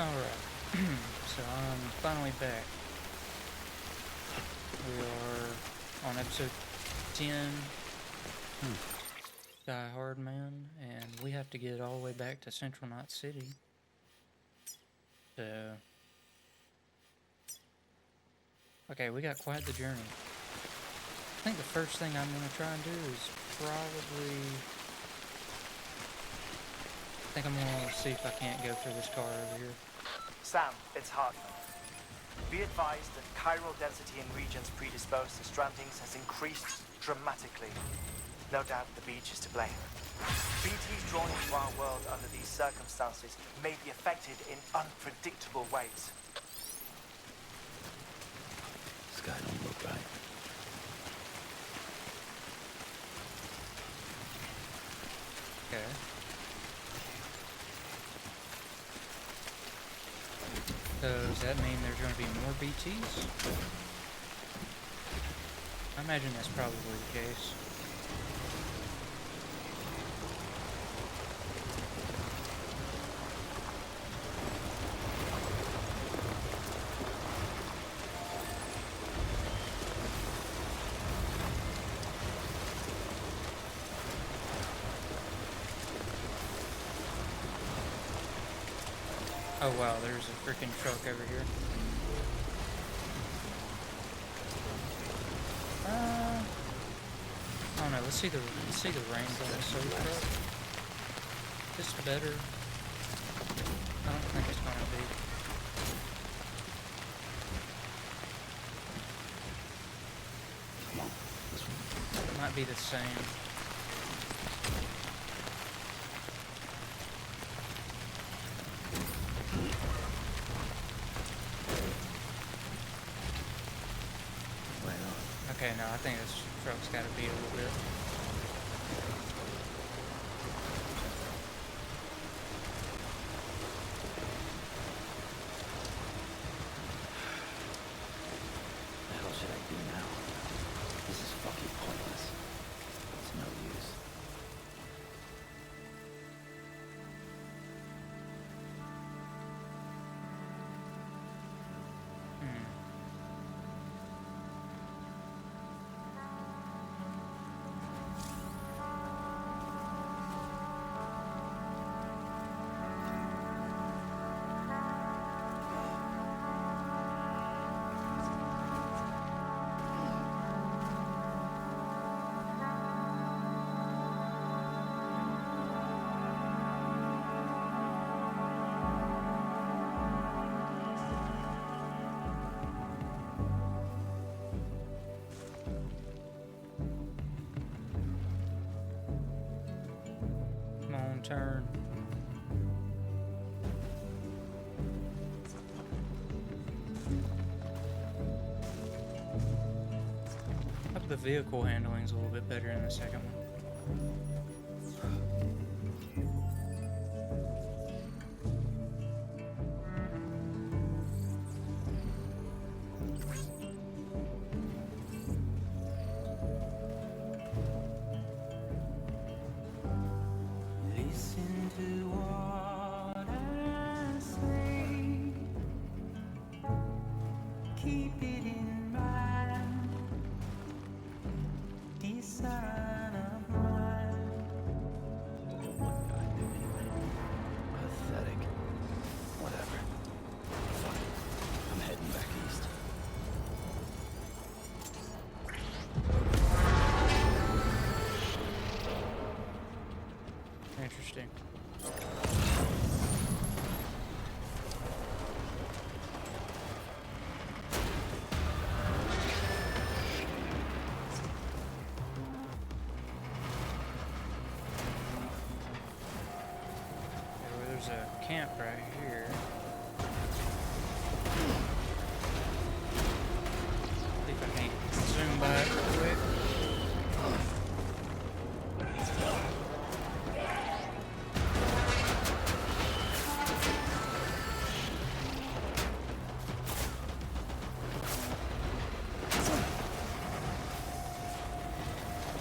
Alright, so I'm finally back. We are on episode 10, Die Hard Man, and we have to get all the way back to Central Night City. So, okay, we got quite the journey. I think the first thing I'm going to try and do is probably... I think I'm going to see if I can't go through this car over here. Sam, it's Hartman. Be advised that chiral density in regions predisposed to strandings has increased dramatically. No doubt the beach is to blame. BTs drawn into our world under these circumstances may be affected in unpredictable ways. Sky don't look right. Okay. So does that mean there's going to be more BTs? I imagine that's probably the case. Oh wow, there's a freaking truck over here. I don't know. Let's see the range on this soda truck. This is better. I don't think it's gonna be. Come on, this one. It might be the same. Okay, no, I think this truck's got to be a little bit. What the hell should I do now? This is fucking pointless. It's no use. Turn. I hope the vehicle handling's a little bit better in the second one. Interesting. There's a camp right here. See if I can zoom by it real quick.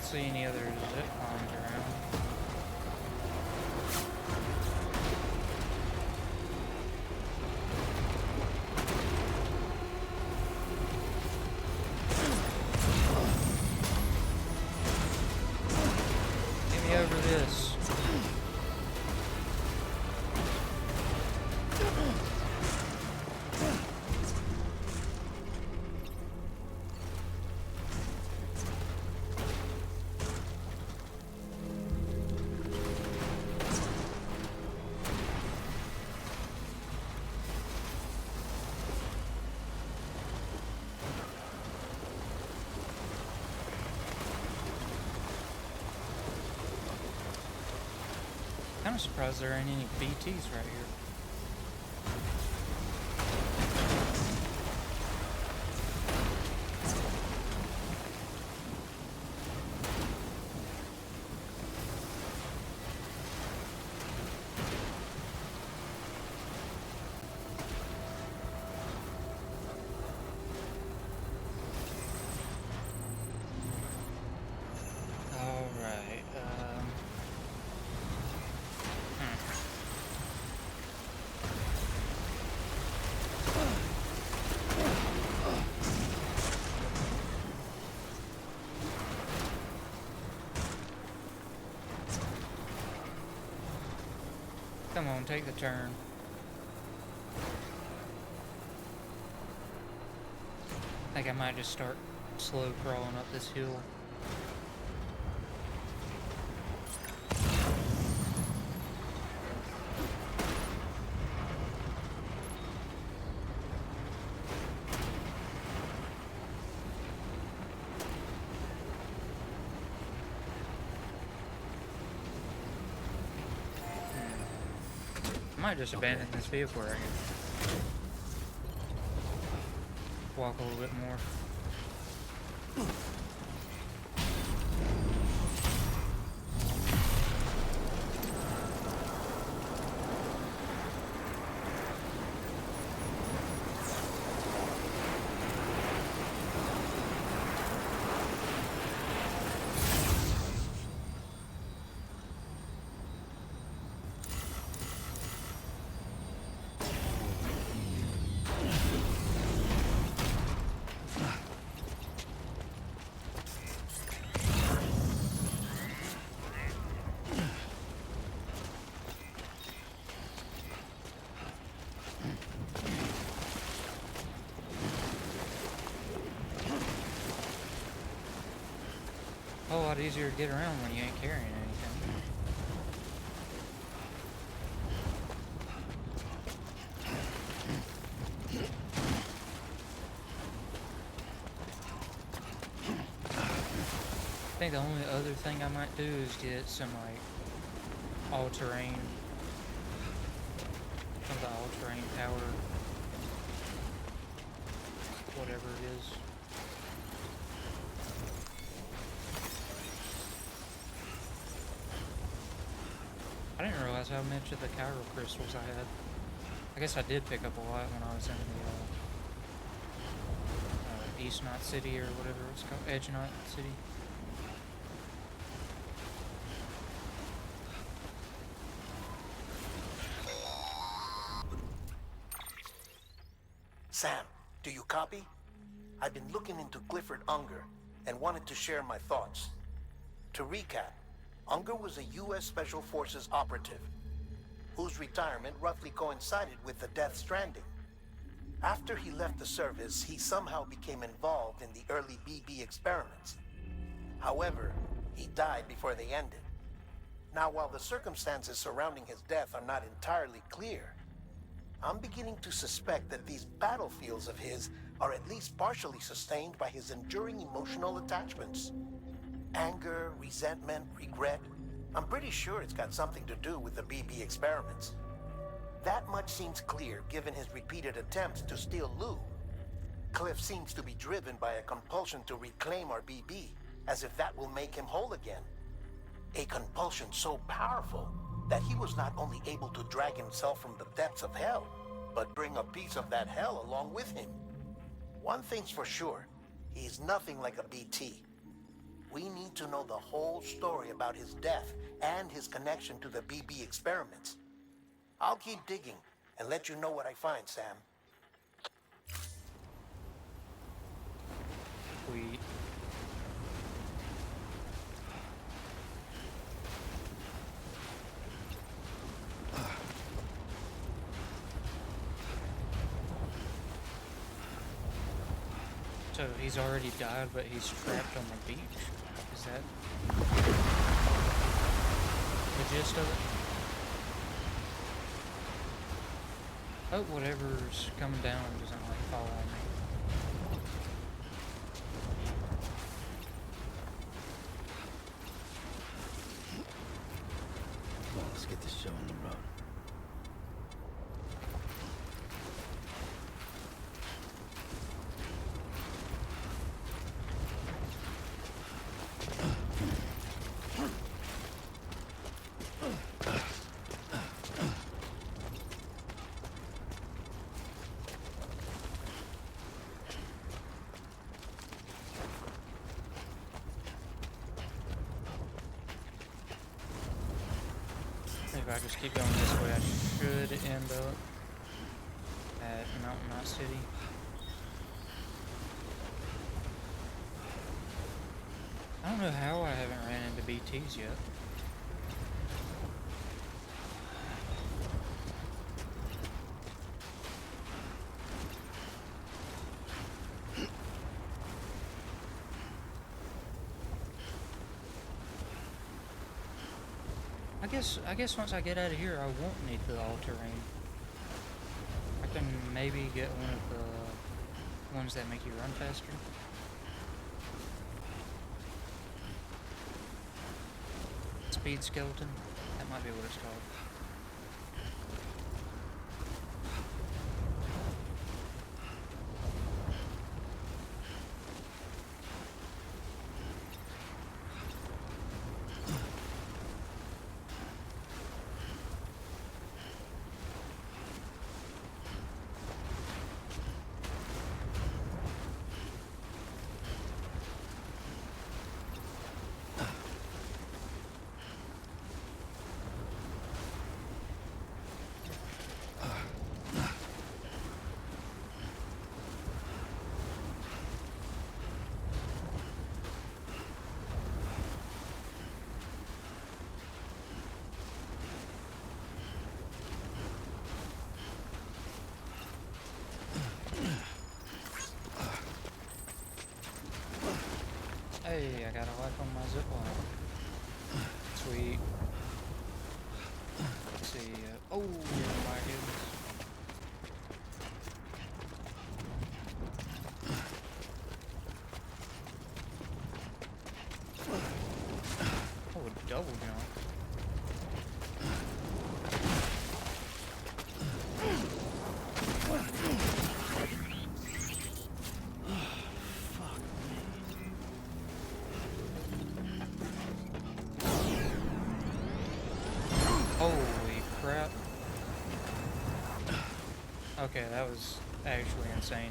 See any other zip lines around. Kind of surprised there ain't any BTs right here. Alright, come on, take the turn. I think I might just start slow crawling up this hill. I might just abandon this vehicle right here. Walk a little bit more. A whole lot easier to get around when you ain't carrying anything. I think the only other thing I might do is get some like all-terrain, some of the all-terrain power, whatever it is. I didn't realize how much of the chiral crystals I had. I guess I did pick up a lot when I was in the East Knot City or whatever it's called, Edge Knot City. Sam, do you copy? I've been looking into Clifford Unger and wanted to share my thoughts. To recap, Unger was a U.S. Special Forces operative whose retirement roughly coincided with the Death Stranding. After he left the service, he somehow became involved in the early BB experiments. However, he died before they ended. Now, while the circumstances surrounding his death are not entirely clear, I'm beginning to suspect that these battlefields of his are at least partially sustained by his enduring emotional attachments. Anger, resentment, regret. I'm pretty sure it's got something to do with the BB experiments. That much seems clear given his repeated attempts to steal Lou. Cliff seems to be driven by a compulsion to reclaim our BB, as if that will make him whole again. A compulsion so powerful that he was not only able to drag himself from the depths of hell, but bring a piece of that hell along with him. One thing's for sure, he's nothing like a BT. We need to know the whole story about his death and his connection to the BB experiments. I'll keep digging and let you know what I find, Sam. Sweet. So he's already died, but he's trapped on the beach. Is that the gist of it? Oh, whatever's coming down doesn't like fall on me. Let's get this show on the road. If I just keep going this way, I should end up at Mountain Knot City. I don't know how I haven't ran into BTs yet. I guess once I get out of here, I won't need the all-terrain. I can maybe get one of the ones that make you run faster. Speed skeleton. That might be what it's called. Hey, I got a life on my zip line. Sweet. Let's see. Oh my goodness. Oh, a double jump. Holy crap. Okay, that was actually insane.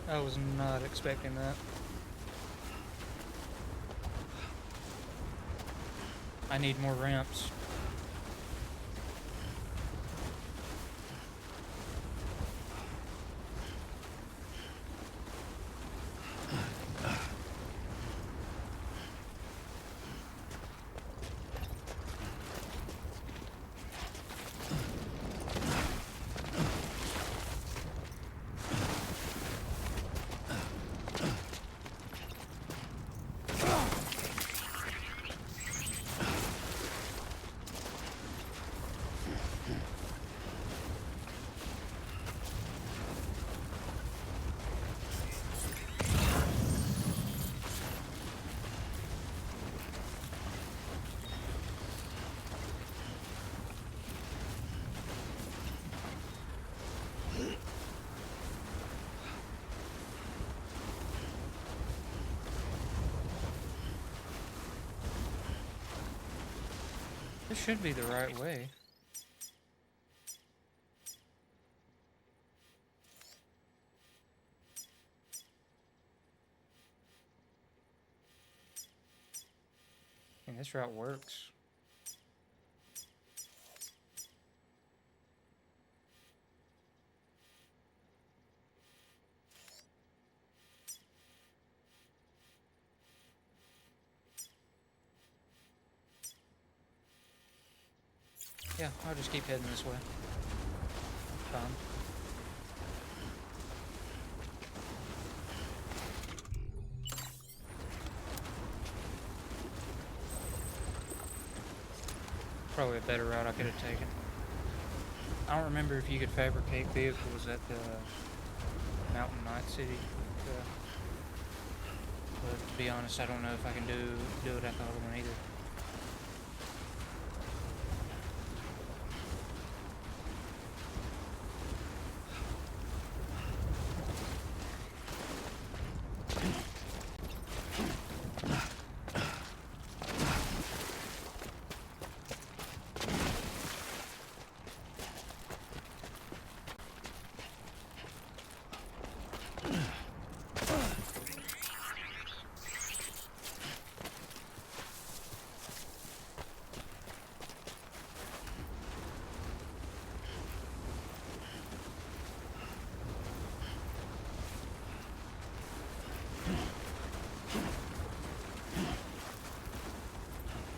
I was not expecting that. I need more ramps. This should be the right way. And this route works. Yeah, I'll just keep heading this way. Fine. Probably a better route I could have taken. I don't remember if you could fabricate vehicles at the Mountain Knot City but to be honest, I don't know if I can do it at the other one either.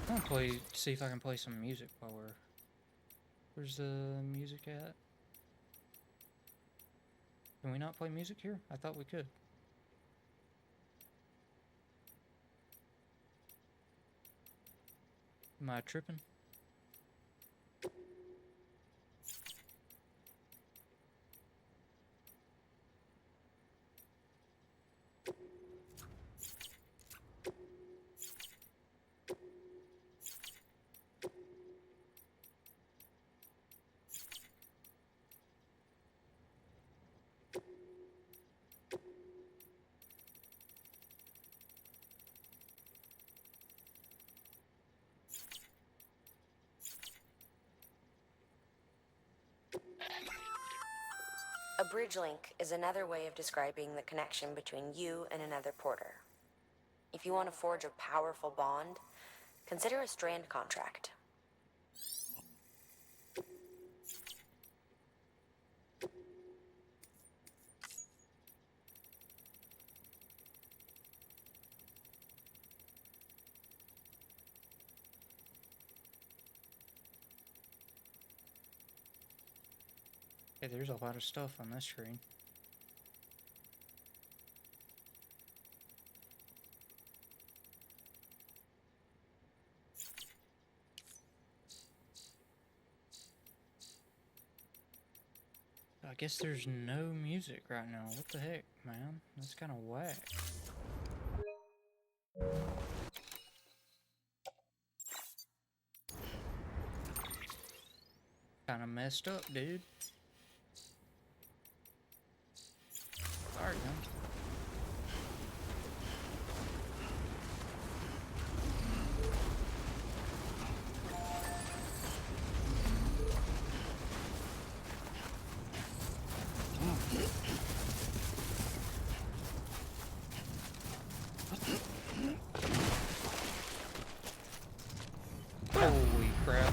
I'm gonna see if I can play some music while we're... Where's the music at? Can we not play music here? I thought we could. Am I tripping? A bridge link is another way of describing the connection between you and another porter. If you want to forge a powerful bond, consider a strand contract. Hey, there's a lot of stuff on this screen. I guess there's no music right now. What the heck, man? That's kind of whack. Kind of messed up, dude. Sorry, man. Holy crap.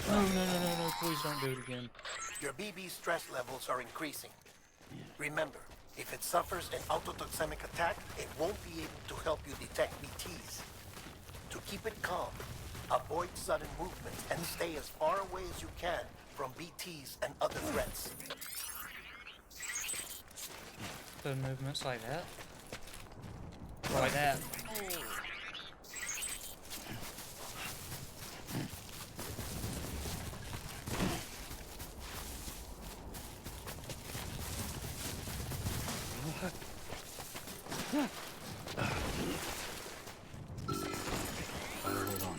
No, please don't do it again. Your BB stress levels are increasing. Remember, if it suffers an autotoxemic attack, it won't be able to help you detect BTs. To keep it calm, avoid sudden movements and stay as far away as you can from BTs and other threats. The movements like that. Like that. Hold on.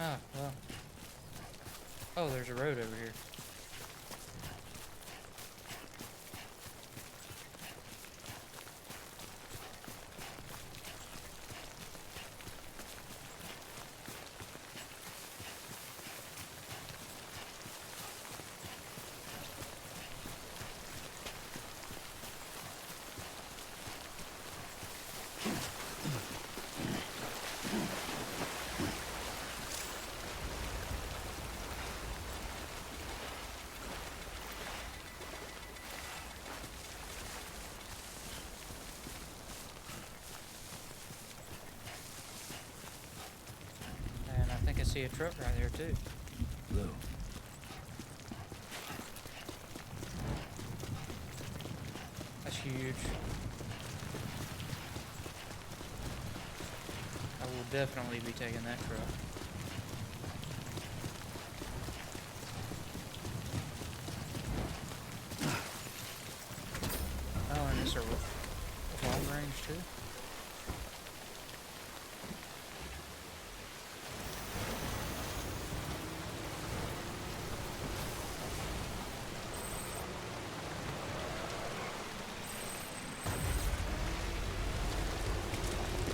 Ah, well. Oh, there's a road over here. see a truck right there too. Blue. That's huge. I will definitely be taking that truck. Oh, and it's a long range too.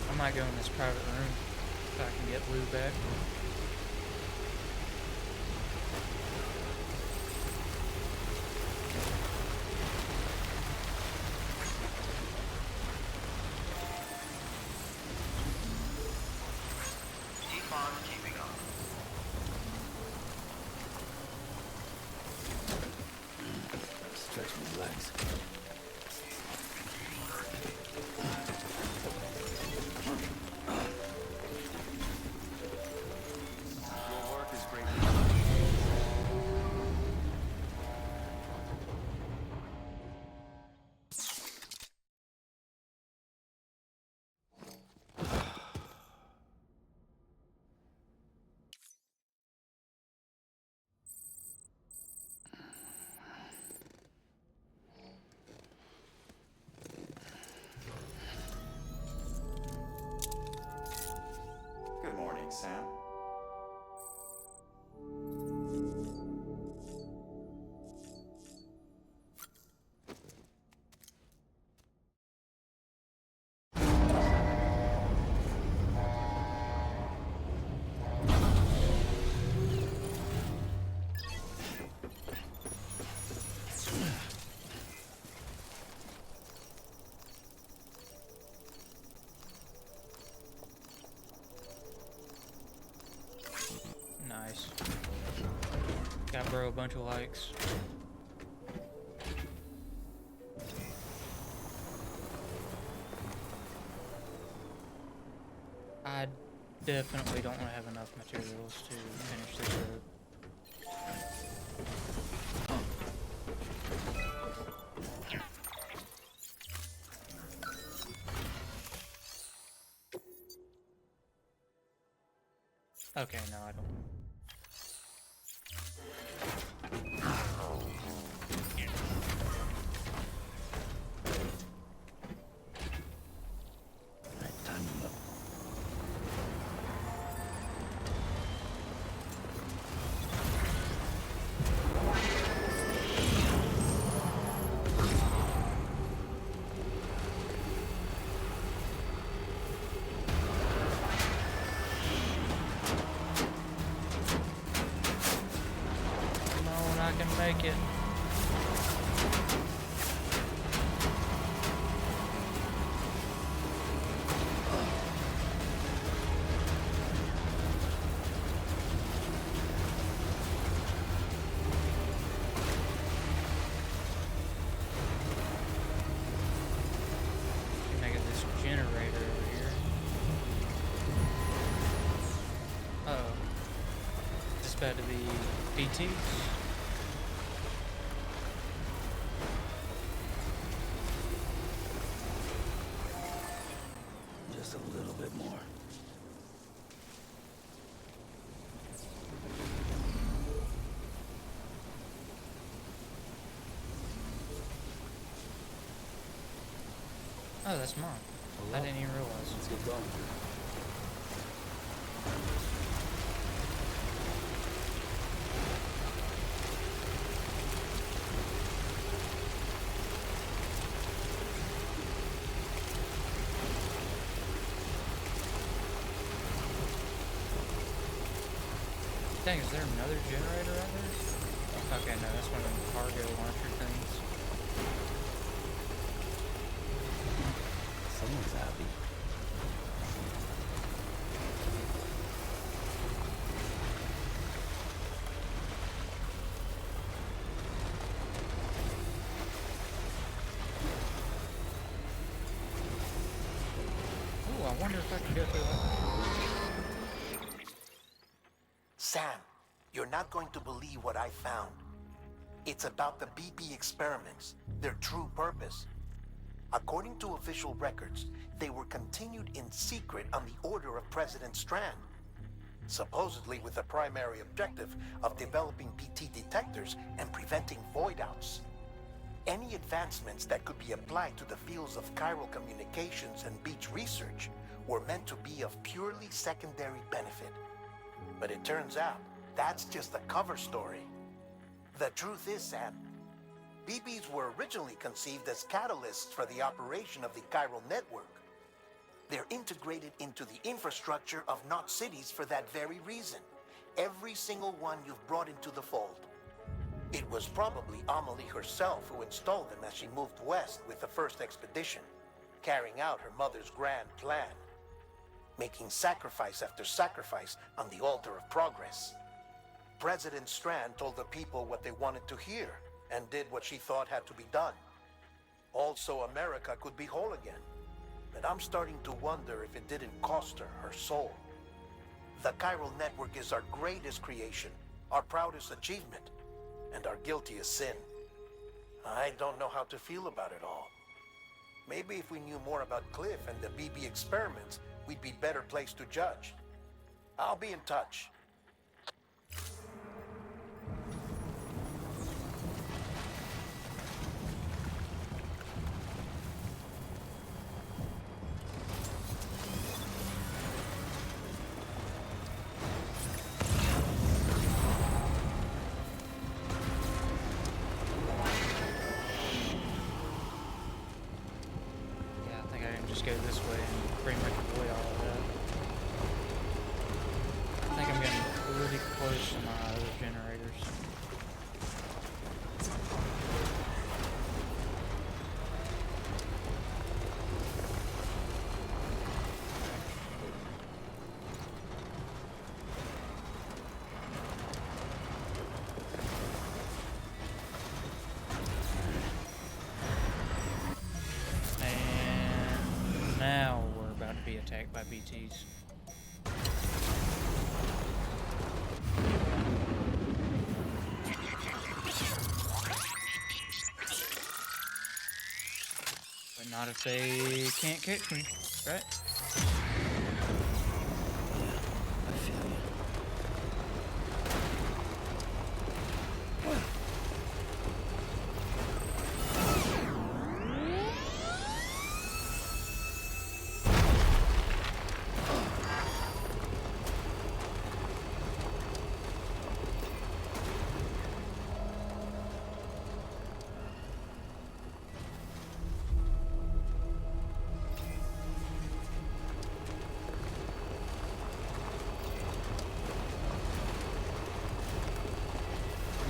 I might go in this private room if I can get Blue back. Keep on keeping on. Stretch my legs. Your work is great. Good morning, Sam. Nice. Got bro a bunch of likes. I definitely don't have enough materials to finish this road. Okay, no, I don't. Alright, time to look. Come on, I can make it. Make it this generator over here. Uh-oh. Is this about to be DTs? Just a little bit more. Oh, that's mine. I didn't even realize. Let's get going. Dang, is there another generator out there? Okay, no, that's one of them cargo launcher things. Someone's happy. Ooh, I wonder if I can go through that. Sam, you're not going to believe what I found. It's about the BP experiments, their true purpose. According to official records, they were continued in secret on the order of President Strand, supposedly with the primary objective of developing BT detectors and preventing void-outs. Any advancements that could be applied to the fields of chiral communications and beach research were meant to be of purely secondary benefit. But it turns out, that's just a cover story. The truth is, Sam, BBs were originally conceived as catalysts for the operation of the chiral network. They're integrated into the infrastructure of not cities for that very reason. Every single one you've brought into the fold. It was probably Amelie herself who installed them as she moved west with the first expedition, carrying out her mother's grand plan, making sacrifice after sacrifice on the altar of progress. President Strand told the people what they wanted to hear and did what she thought had to be done. Also, America could be whole again. But I'm starting to wonder if it didn't cost her her soul. The chiral network is our greatest creation, our proudest achievement, and our guiltiest sin. I don't know how to feel about it all. Maybe if we knew more about Cliff and the BB experiments, we'd be better placed to judge. I'll be in touch. Yeah, I think I can just go this way and pretty much avoid all of that. I think I'm getting pretty close to my other generators. And now we're about to be attacked by BTs. But not if they can't catch me, right? I feel you.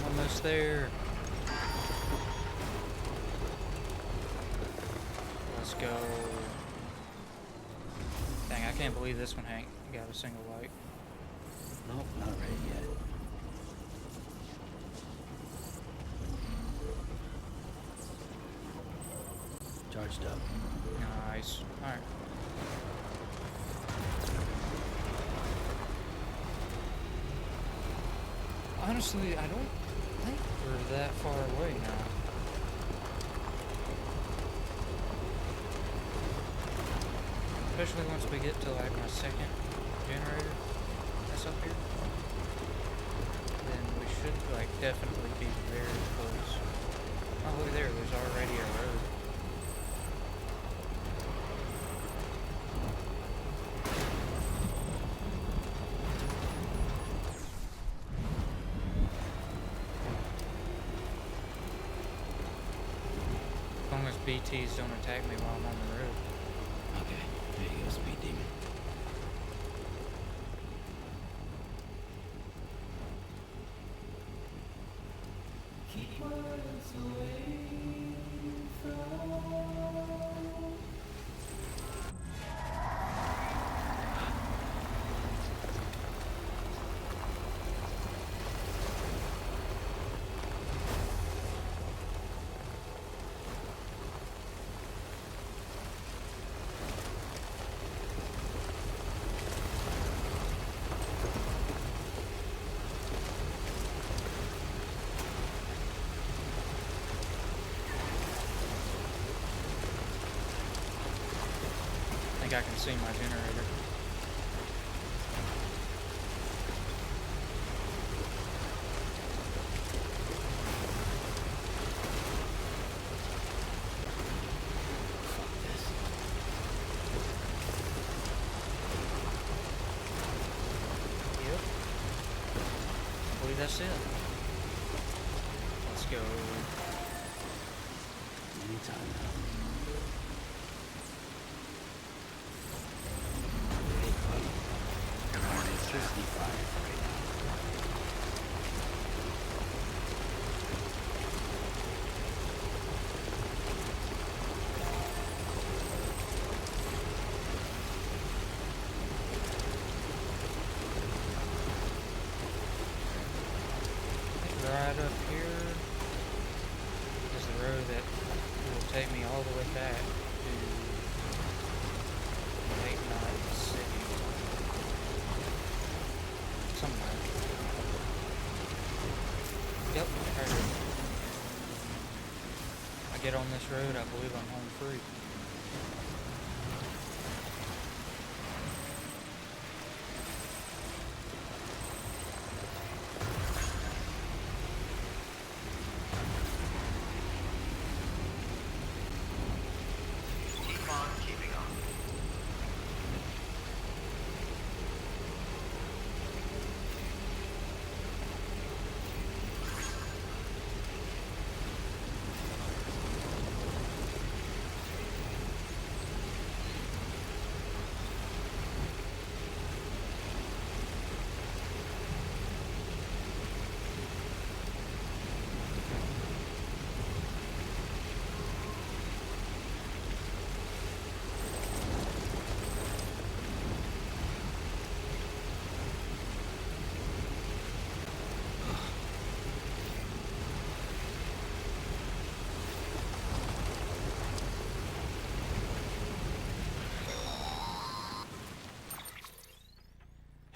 I'm almost there. Let's go. Dang, I can't believe this one ain't got a single light. Nope, not ready yet. Charged up. Nice. Alright. Honestly, I don't think we're that far away now. Especially once we get to like my second generator that's up here. Then we should like definitely be very close. Oh look there, there's already a road. As long as BTs don't attack me while I'm on the road. Okay, there you go, Speed Demon. I can see my generator. Yep. I believe that's it. Let's go. Anytime now. Come on, it's 55 right now. I think right up here is the road that will take me all the way back to Lake Night City. Somewhere. Yep, right here. I get on this road, I believe I'm home free. Keep on keeping on.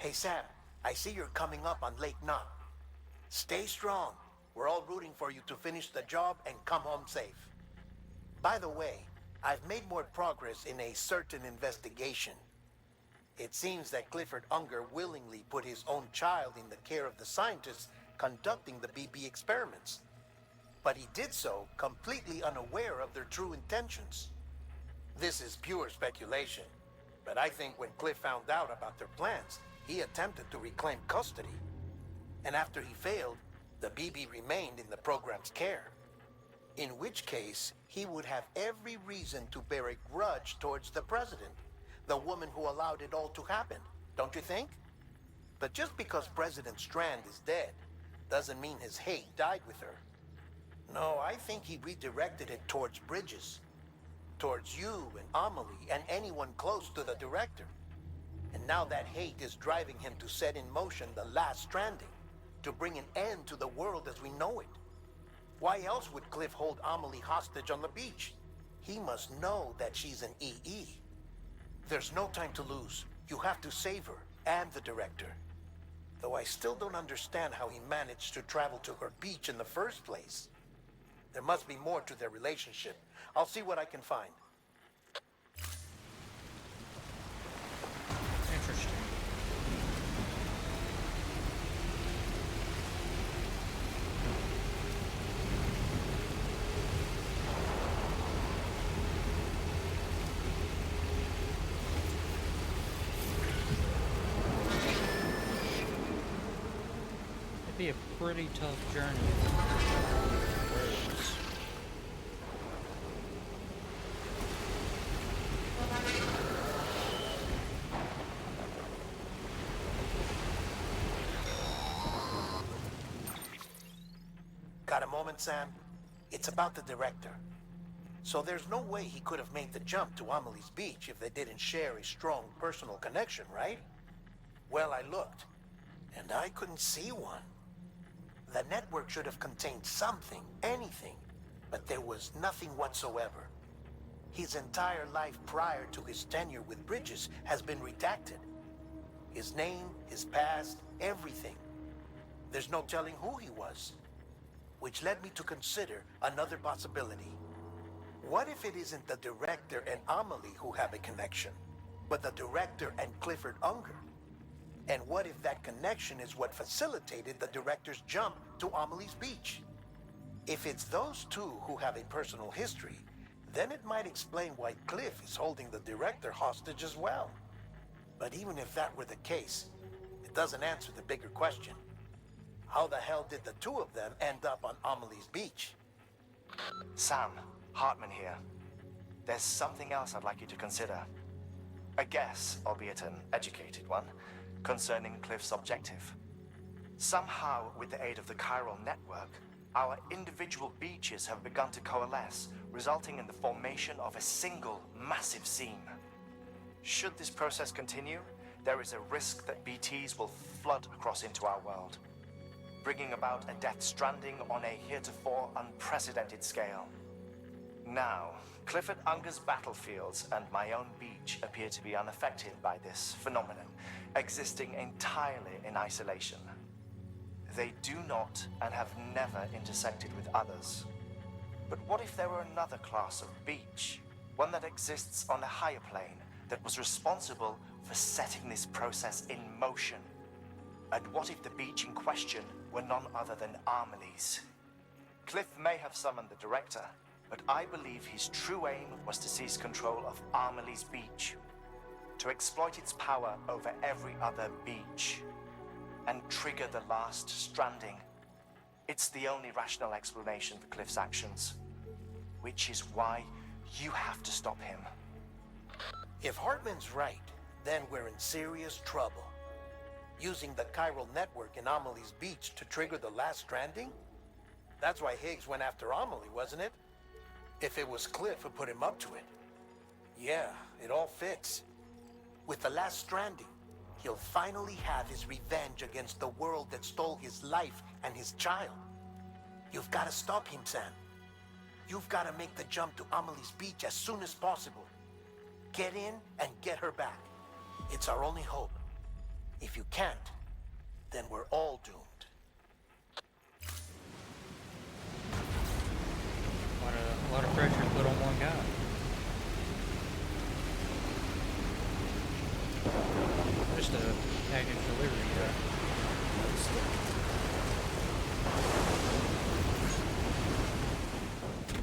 Hey, Sam, I see you're coming up on Lake Knot. Stay strong. We're all rooting for you to finish the job and come home safe. By the way, I've made more progress in a certain investigation. It seems that Clifford Unger willingly put his own child in the care of the scientists conducting the BB experiments. But he did so completely unaware of their true intentions. This is pure speculation, but I think when Cliff found out about their plans, he attempted to reclaim custody. And after he failed, the BB remained in the program's care. In which case, he would have every reason to bear a grudge towards the president, the woman who allowed it all to happen, don't you think? But just because President Strand is dead, doesn't mean his hate died with her. No, I think he redirected it towards Bridges. Towards you and Amelie and anyone close to the director. And now that hate is driving him to set in motion the last stranding, to bring an end to the world as we know it. Why else would Cliff hold Amelie hostage on the beach? He must know that she's an EE. There's no time to lose. You have to save her and the director. Though I still don't understand how he managed to travel to her beach in the first place. There must be more to their relationship. I'll see what I can find. Interesting. It'd be a pretty tough journey. Roads. Got a moment, Sam? It's about the director. So there's no way he could have made the jump to Amelie's beach if they didn't share a strong personal connection, right? Well, I looked, and I couldn't see one. The network should have contained something, anything, but there was nothing whatsoever. His entire life prior to his tenure with Bridges has been redacted. His name, his past, everything. There's no telling who he was. Which led me to consider another possibility. What if it isn't the director and Amelie who have a connection? but the director and Clifford Unger? And what if that connection is what facilitated the director's jump to Amelie's Beach? If it's those two who have a personal history, then it might explain why Cliff is holding the director hostage as well. But even if that were the case, it doesn't answer the bigger question. How the hell did the two of them end up on Amelie's Beach? Sam, Hartman here. There's something else I'd like you to consider. A guess, albeit an educated one, concerning Cliff's objective. Somehow, with the aid of the chiral network, our individual beaches have begun to coalesce, resulting in the formation of a single massive seam. Should this process continue, there is a risk that BTs will flood across into our world, bringing about a Death Stranding on a heretofore unprecedented scale. Now, Clifford Unger's battlefields and my own beach appear to be unaffected by this phenomenon, existing entirely in isolation. They do not and have never intersected with others. But what if there were another class of beach, one that exists on a higher plane, that was responsible for setting this process in motion? And what if the beach in question were none other than Amelie's? Cliff may have summoned the director, but I believe his true aim was to seize control of Amelie's Beach, to exploit its power over every other beach, and trigger the last stranding. It's the only rational explanation for Cliff's actions, which is why you have to stop him. If Hartman's right, then we're in serious trouble. Using the chiral network in Amelie's Beach to trigger the last stranding? That's why Higgs went after Amelie, wasn't it? If it was Cliff who put him up to it. Yeah, it all fits. With the last stranding, he'll finally have his revenge against the world that stole his life and his child. You've got to stop him, Sam. You've got to make the jump to Amelie's Beach as soon as possible. Get in and get her back. It's our only hope. If you can't, then we're all doomed. A lot of pressure put on one guy. Just a package delivery guy.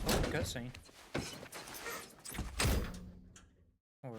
Oh, cutscene. Or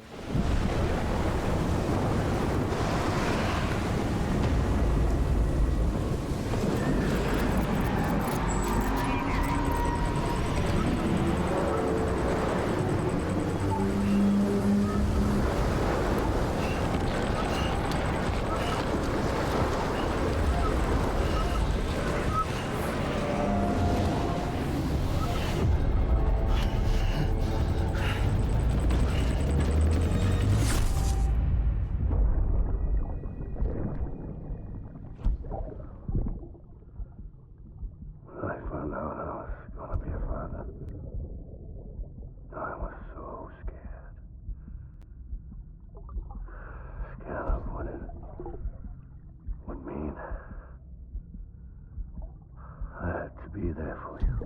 be there for you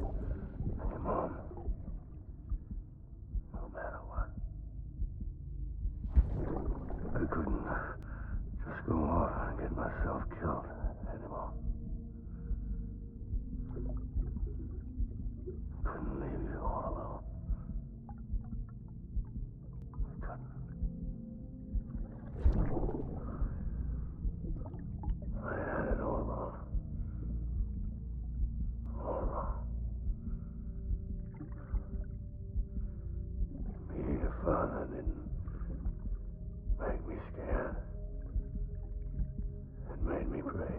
and your mom, no matter what. I couldn't just go off and get myself killed anymore. Couldn't leave you all alone. I couldn't. I had it all wrong. All wrong. Being a father didn't make me scared. It made me brave.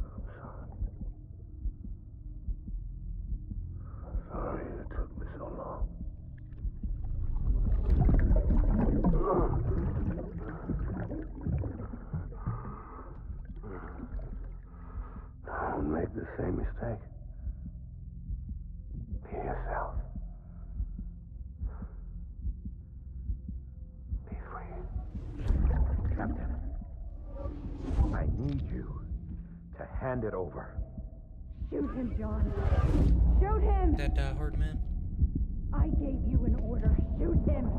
I'm sorry. Sorry it took me so long. Don't make the same mistake. Be yourself. Be free. Captain, I need you to hand it over. Shoot him, John. Shoot him! That Die Hard man. I gave you an order. Shoot him!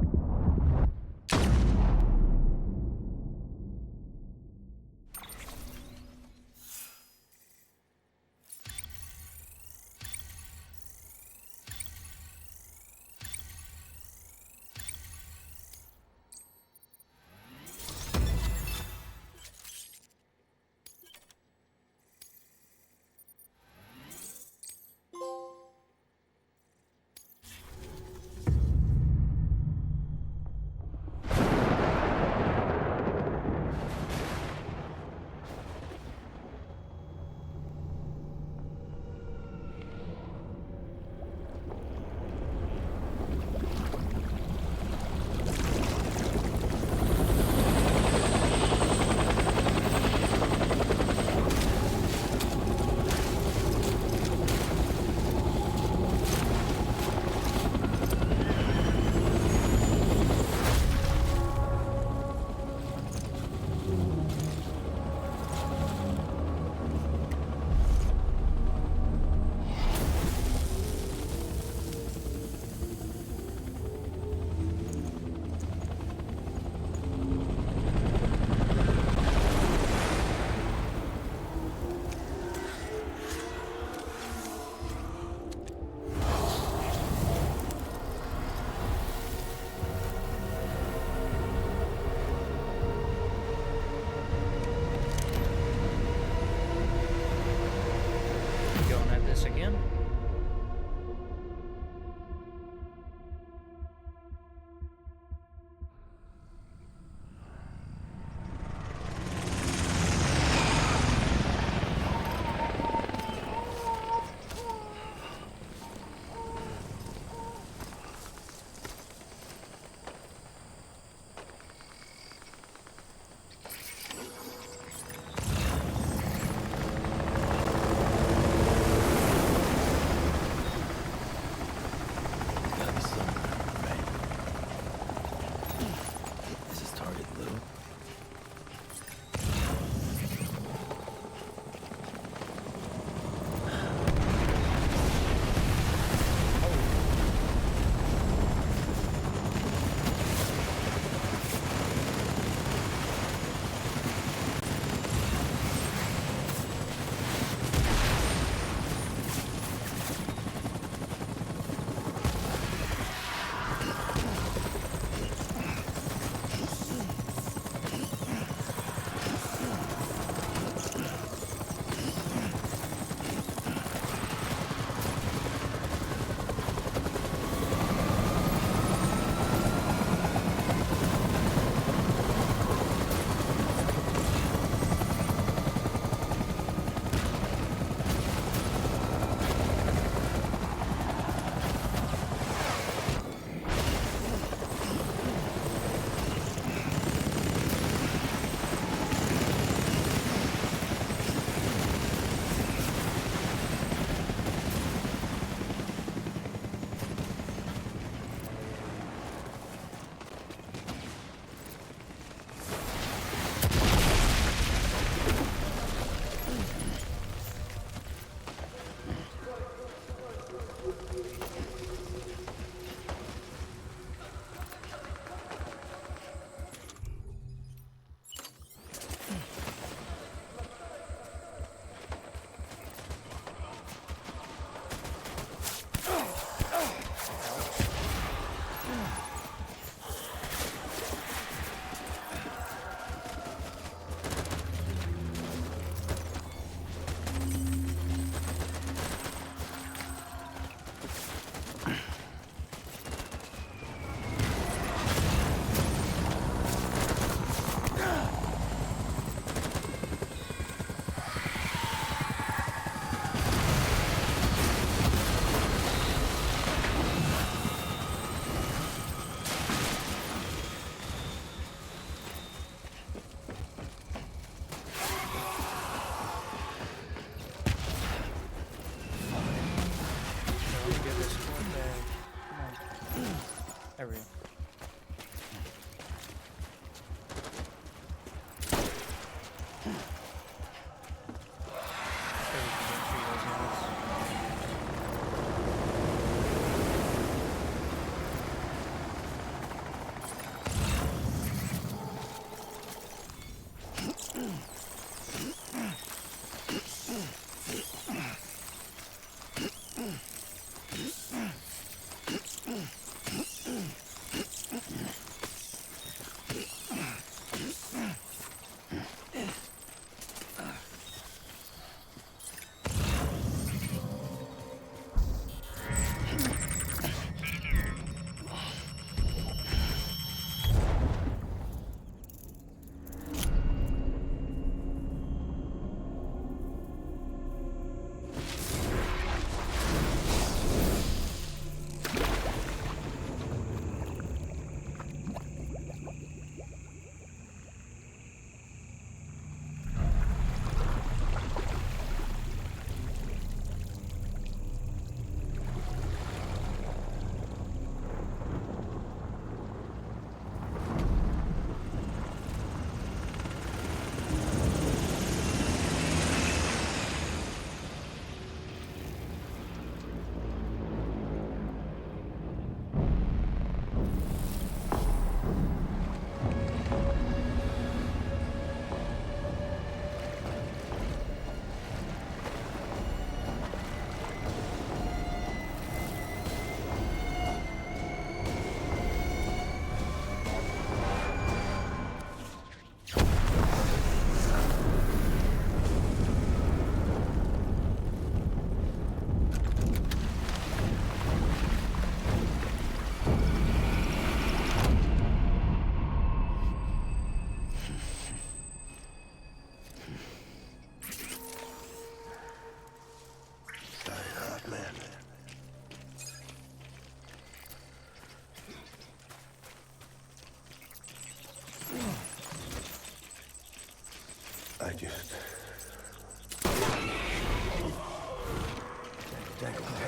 Going at this again.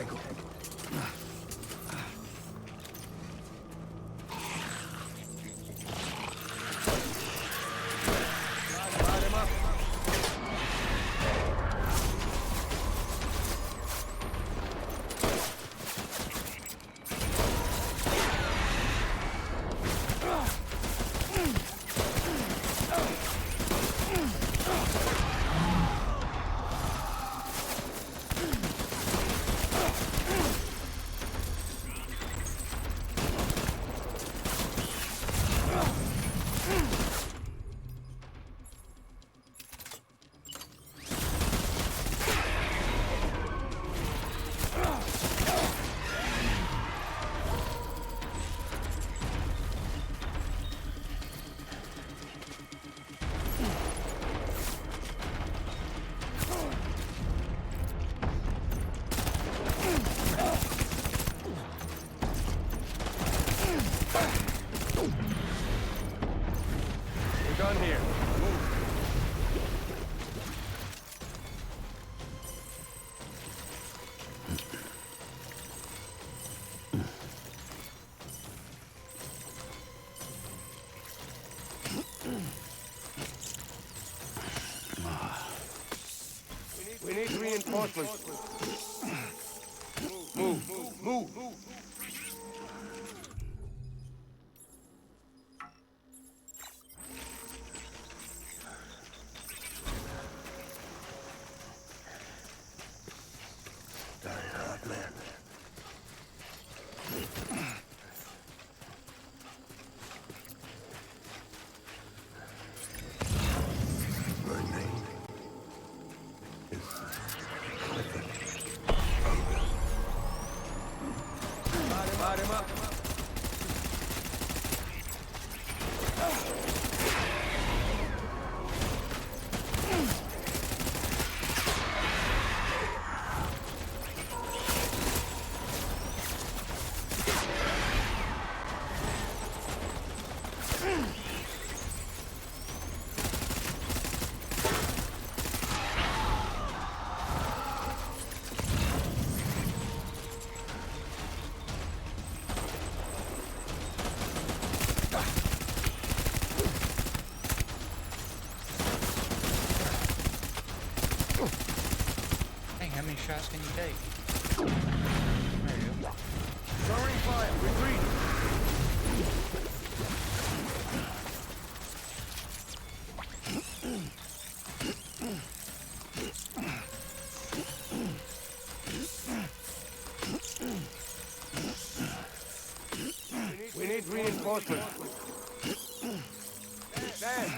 tangle. We're done here. We need reinforcements. Move. Dying hard, man. My name is Clifford. Light him up. Dang, how many shots can you take? There you go. Throwing fire. Retreat. We need reinforcements. Stand.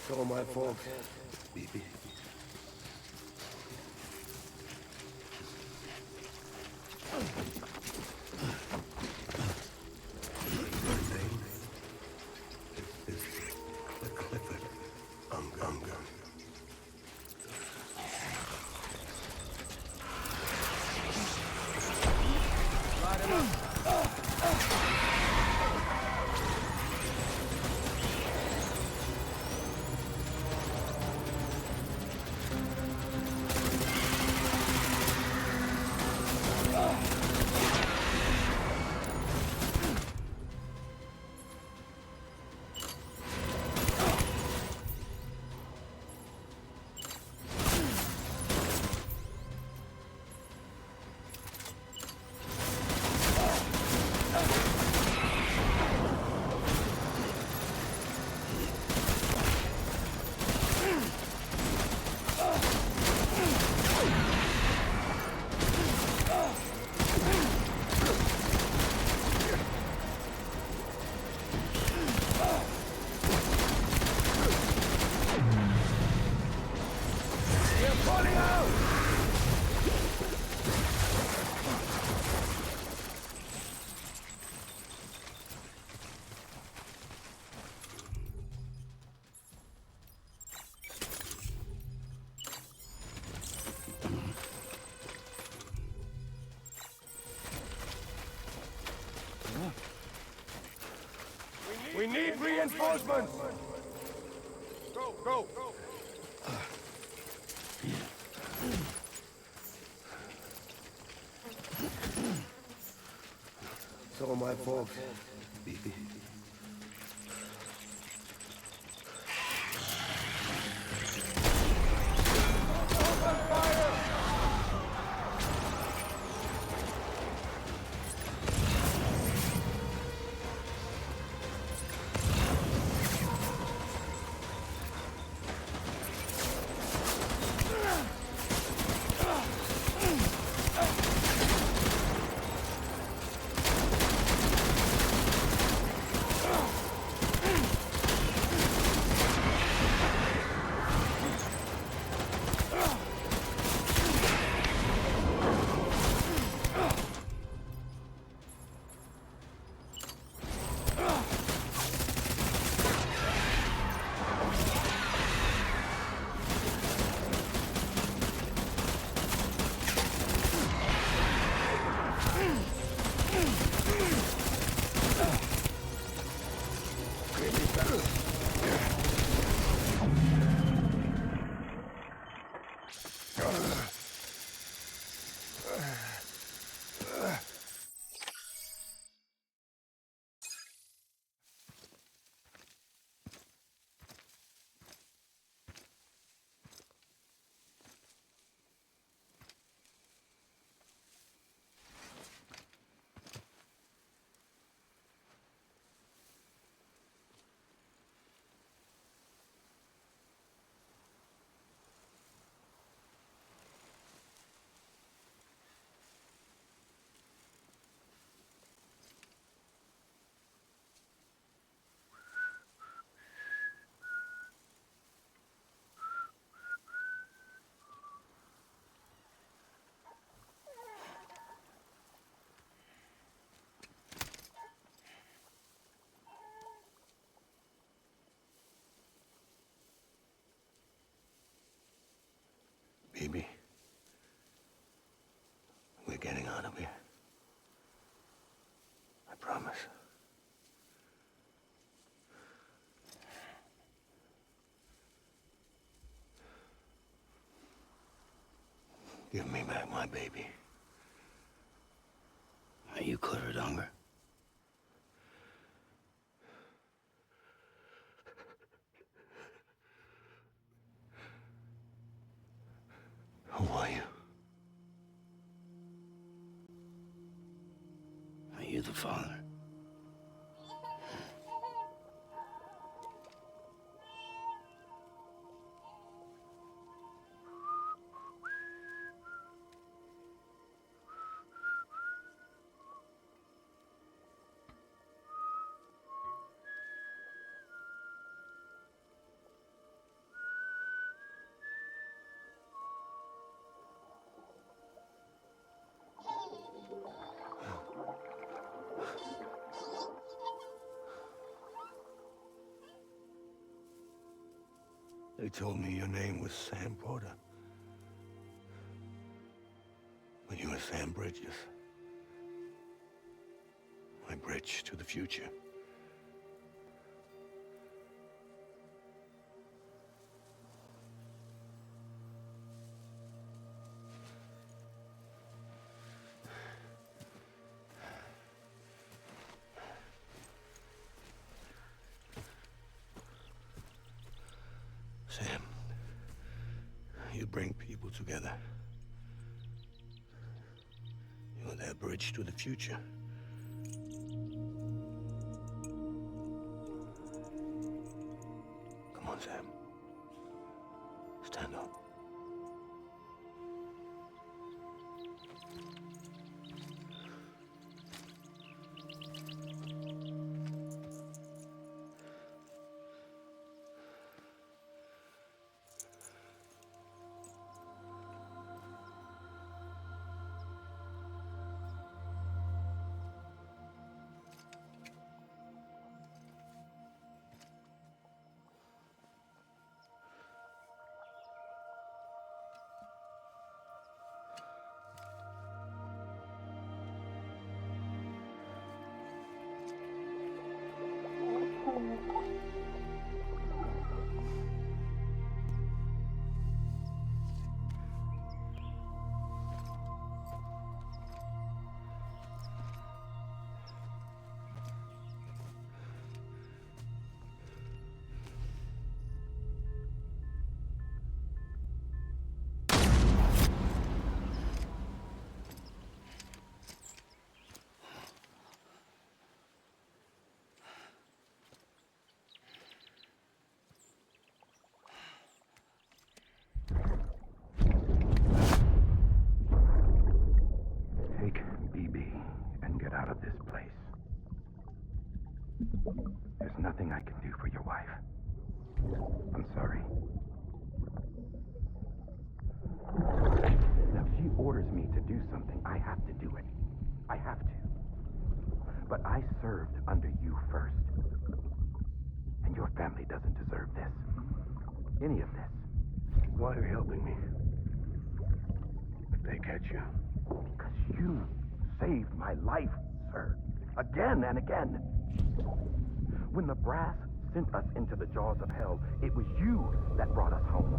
It's all my fault, BB. My name is Clifford Unger. Light him up. We need reinforcements! Go! It's all my fault, baby. Baby, we're getting out of here. I promise. Give me back my baby. Are you Clifford Unger? Who are you? Are you the father? They told me your name was Sam Porter. But you were Sam Bridges. My bridge to the future. Sam, you bring people together. You're their bridge to the future. Come on, Sam. Stand up. thing I can do for your wife. I'm sorry. Now, if she orders me to do something, I have to do it. I have to. But I served under you first. And your family doesn't deserve this. Any of this. Why are you helping me? If they catch you. Because you saved my life, sir. Again and again. When the brass sent us into the jaws of hell, it was you that brought us home.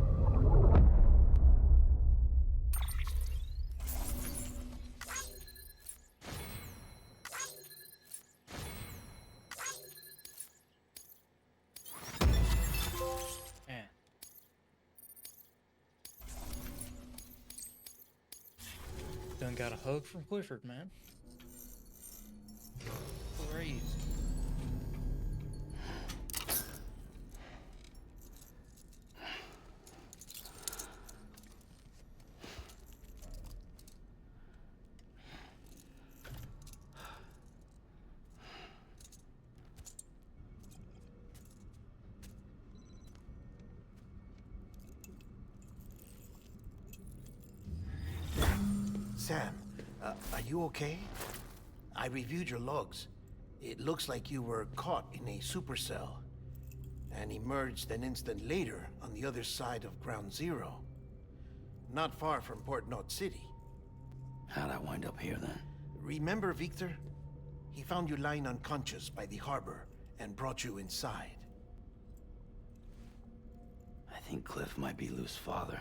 Man. Done got a hug from Clifford, man. Crazy. Sam, are you okay? I reviewed your logs. It looks like you were caught in a supercell and emerged an instant later on the other side of Ground Zero. Not far from Port Knot City. How'd I wind up here then? Remember Victor? He found you lying unconscious by the harbor and brought you inside. I think Cliff might be Lou's father.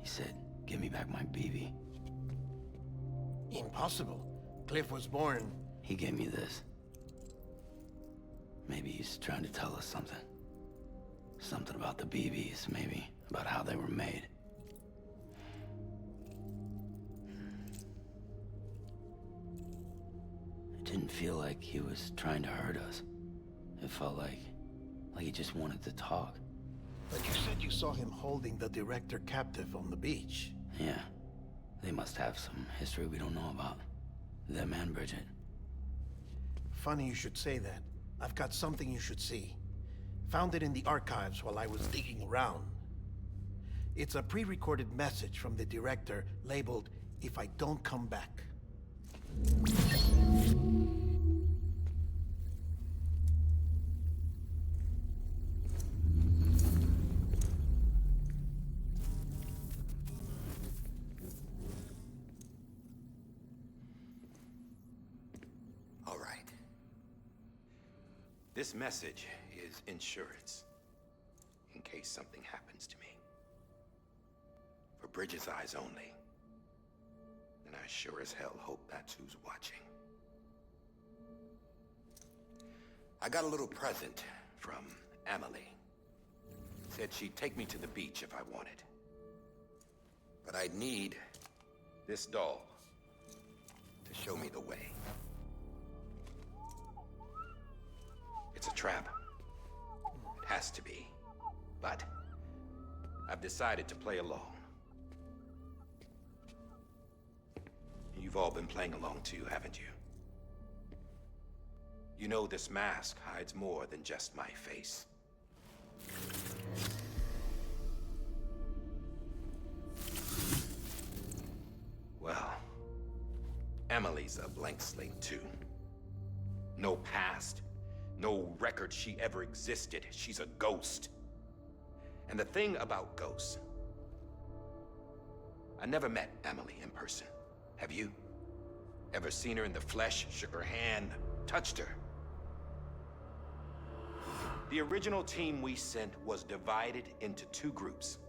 He said, "Give me back my BB." Impossible. Cliff was born... He gave me this. Maybe he's trying to tell us something. Something about the BBs, maybe. About how they were made. It didn't feel like he was trying to hurt us. It felt like he just wanted to talk. But you said you saw him holding the director captive on the beach. Yeah. They must have some history we don't know about. Them and Bridget. Funny you should say that. I've got something you should see. Found it in the archives while I was digging around. It's a pre-recorded message from the director labeled, "If I don't come back." All right. This message is insurance, in case something happens to me. For Bridget's eyes only. And I sure as hell hope that's who's watching. I got a little present from Emily. Said she'd take me to the beach if I wanted. But I'd need this doll to show me the way. It's a trap. It has to be. But I've decided to play along. You've all been playing along too, haven't you? You know this mask hides more than just my face. Well, Emily's a blank slate too. No past, no record she ever existed. She's a ghost. And the thing about ghosts, I never met Emily in person. Have you? Ever seen her in the flesh, shook her hand, touched her? The original team we sent was divided into two groups.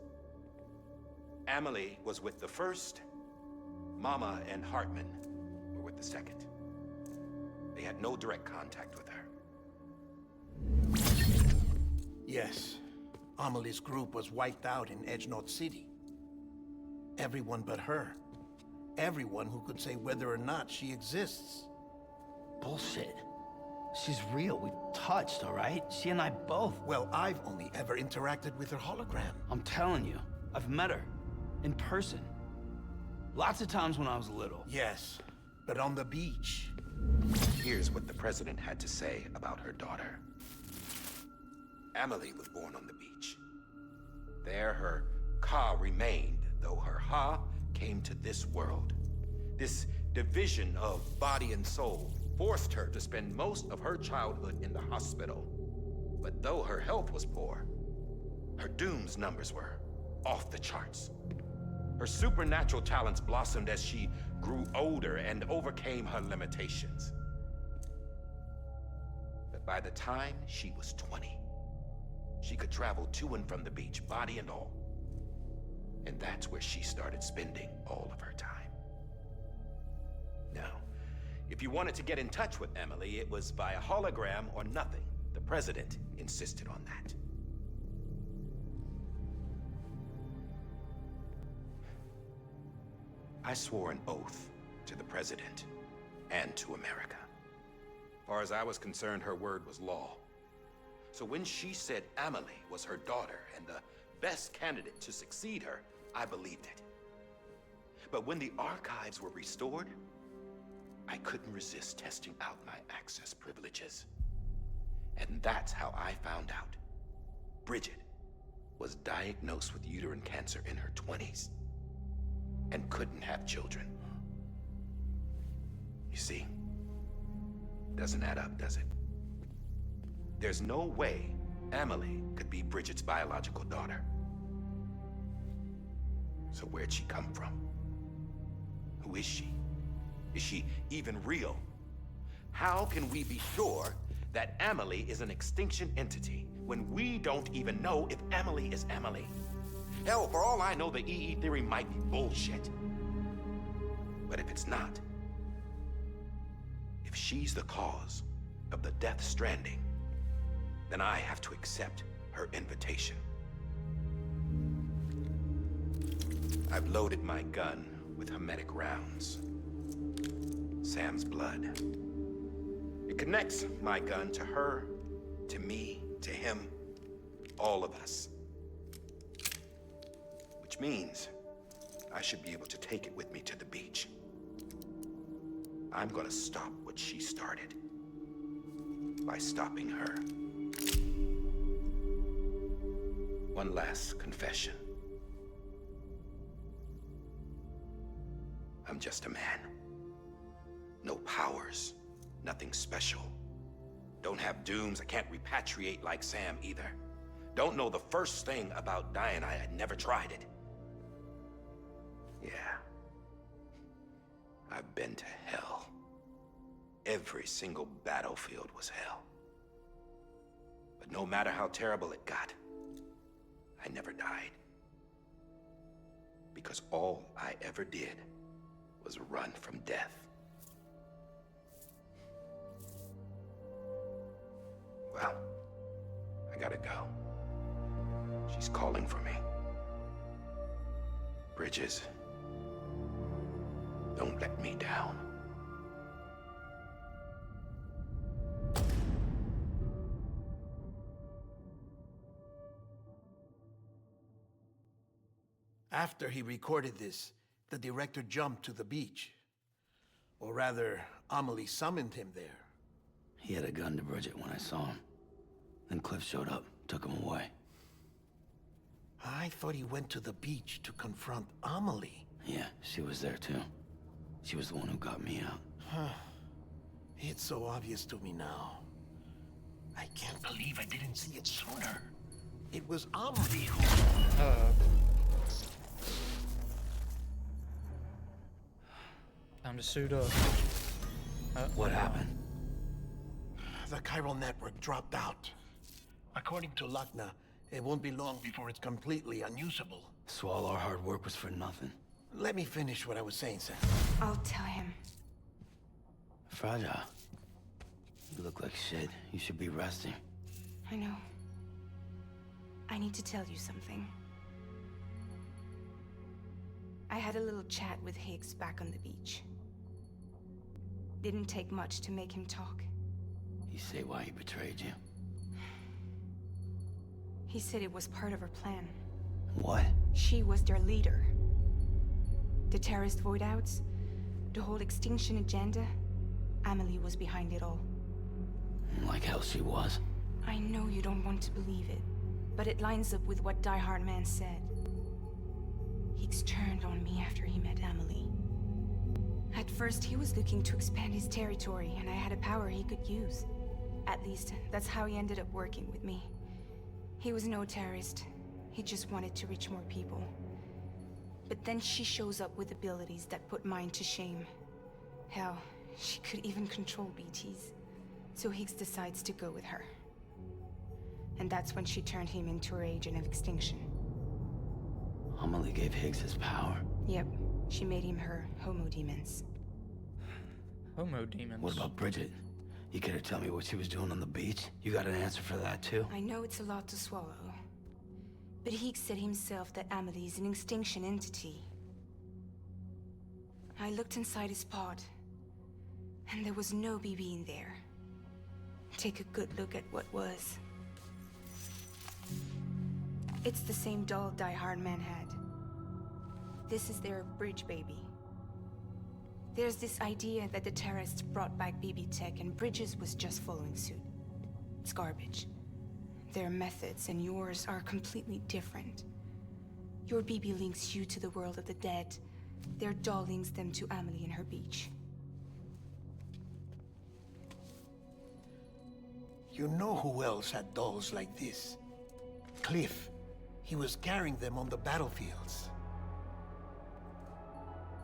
Emily was with the first, Mama and Hartman were with the second. They had no direct contact with her. Yes. Amelie's group was wiped out in Edge Knot City. Everyone but her. Everyone who could say whether or not she exists. Bullshit. She's real. We've touched, all right? She and I both. Well, I've only ever interacted with her hologram. I'm telling you, I've met her. In person. Lots of times when I was little. Yes, but on the beach. Here's what the president had to say about her daughter. Amelie was born on the beach. There, her ka remained, though her ha came to this world. This division of body and soul forced her to spend most of her childhood in the hospital. But though her health was poor, her Doom's numbers were off the charts. Her supernatural talents blossomed as she grew older and overcame her limitations. But by the time she was 20, she could travel to and from the beach, body and all. And that's where she started spending all of her time. Now, if you wanted to get in touch with Emily, it was via hologram or nothing. The president insisted on that. I swore an oath to the president and to America. As far as I was concerned, her word was law. So when she said Amelie was her daughter and the best candidate to succeed her, I believed it. But when the archives were restored, I couldn't resist testing out my access privileges. And that's how I found out. Bridget was diagnosed with uterine cancer in her 20s and couldn't have children. You see, doesn't add up, does it? There's no way Amelie could be Bridget's biological daughter. So where'd she come from? Who is she? Is she even real? How can we be sure that Amelie is an extinction entity when we don't even know if Amelie is Amelie? Hell, for all I know, the EE theory might be bullshit. But if it's not, if she's the cause of the Death Stranding, then I have to accept her invitation. I've loaded my gun with hermetic rounds. Sam's blood. It connects my gun to her, to me, to him, all of us. Which means I should be able to take it with me to the beach. I'm gonna stop what she started by stopping her. One last confession. I'm just a man. No powers, nothing special. Don't have dooms, I can't repatriate like Sam either. Don't know the first thing about dying, I had never tried it. Yeah. I've been to hell. Every single battlefield was hell. But no matter how terrible it got, I never died. Because all I ever did was run from death. Well, I gotta go. She's calling for me. Bridges, don't let me down. After he recorded this, the director jumped to the beach. Or rather, Amelie summoned him there. He had a gun to Bridget when I saw him. Then Cliff showed up, took him away. I thought he went to the beach to confront Amelie. Yeah, she was there too. She was the one who got me out. It's so obvious to me now. I can't believe I didn't see it sooner. It was Amelie who... Time to suit up. What happened? The chiral network dropped out. According to Lachna, it won't be long before it's completely unusable. So all our hard work was for nothing. Let me finish what I was saying, Sam. I'll tell him. Fragile. You look like shit. You should be resting. I know. I need to tell you something. I had a little chat with Higgs back on the beach. Didn't take much to make him talk. You say why he betrayed you? He said it was part of her plan. What? She was their leader. The terrorist void outs, the whole extinction agenda. Amelie was behind it all. Like hell she was. I know you don't want to believe it, but it lines up with what Die Hard Man said. Higgs turned on me after he met Amelie. At first, he was looking to expand his territory, and I had a power he could use. At least, that's how he ended up working with me. He was no terrorist. He just wanted to reach more people. But then she shows up with abilities that put mine to shame. Hell, she could even control BTs. So Higgs decides to go with her. And that's when she turned him into her agent of extinction. Amelie gave Higgs his power. Yep, she made him her homo demons. Homo demons. What about Bridget? You care to tell me what she was doing on the beach? You got an answer for that too? I know it's a lot to swallow. But Higgs said himself that Amelie is an extinction entity. I looked inside his pod, and there was no BB in there. Take a good look at what was. It's the same doll Die Hard Man had. This is their bridge baby. There's this idea that the terrorists brought back BB tech and Bridges was just following suit. It's garbage. Their methods and yours are completely different. Your BB links you to the world of the dead. Their doll links them to Amelie and her beach. You know who else had dolls like this? Cliff. He was carrying them on the battlefields.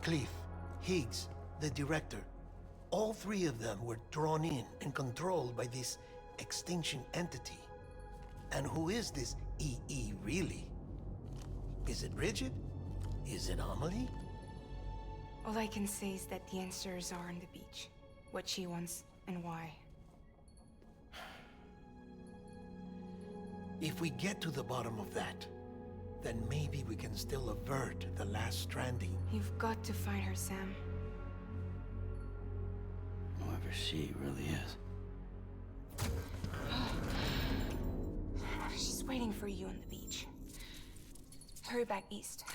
Cliff, Higgs, the director. All three of them were drawn in and controlled by this extinction entity. And who is this EE really? Is it Bridget? Is it Amelie? All I can say is that the answers are on the beach. What she wants and why. If we get to the bottom of that, then maybe we can still avert the last stranding. You've got to find her, Sam. Whoever she really is. She's waiting for you on the beach. Hurry back east.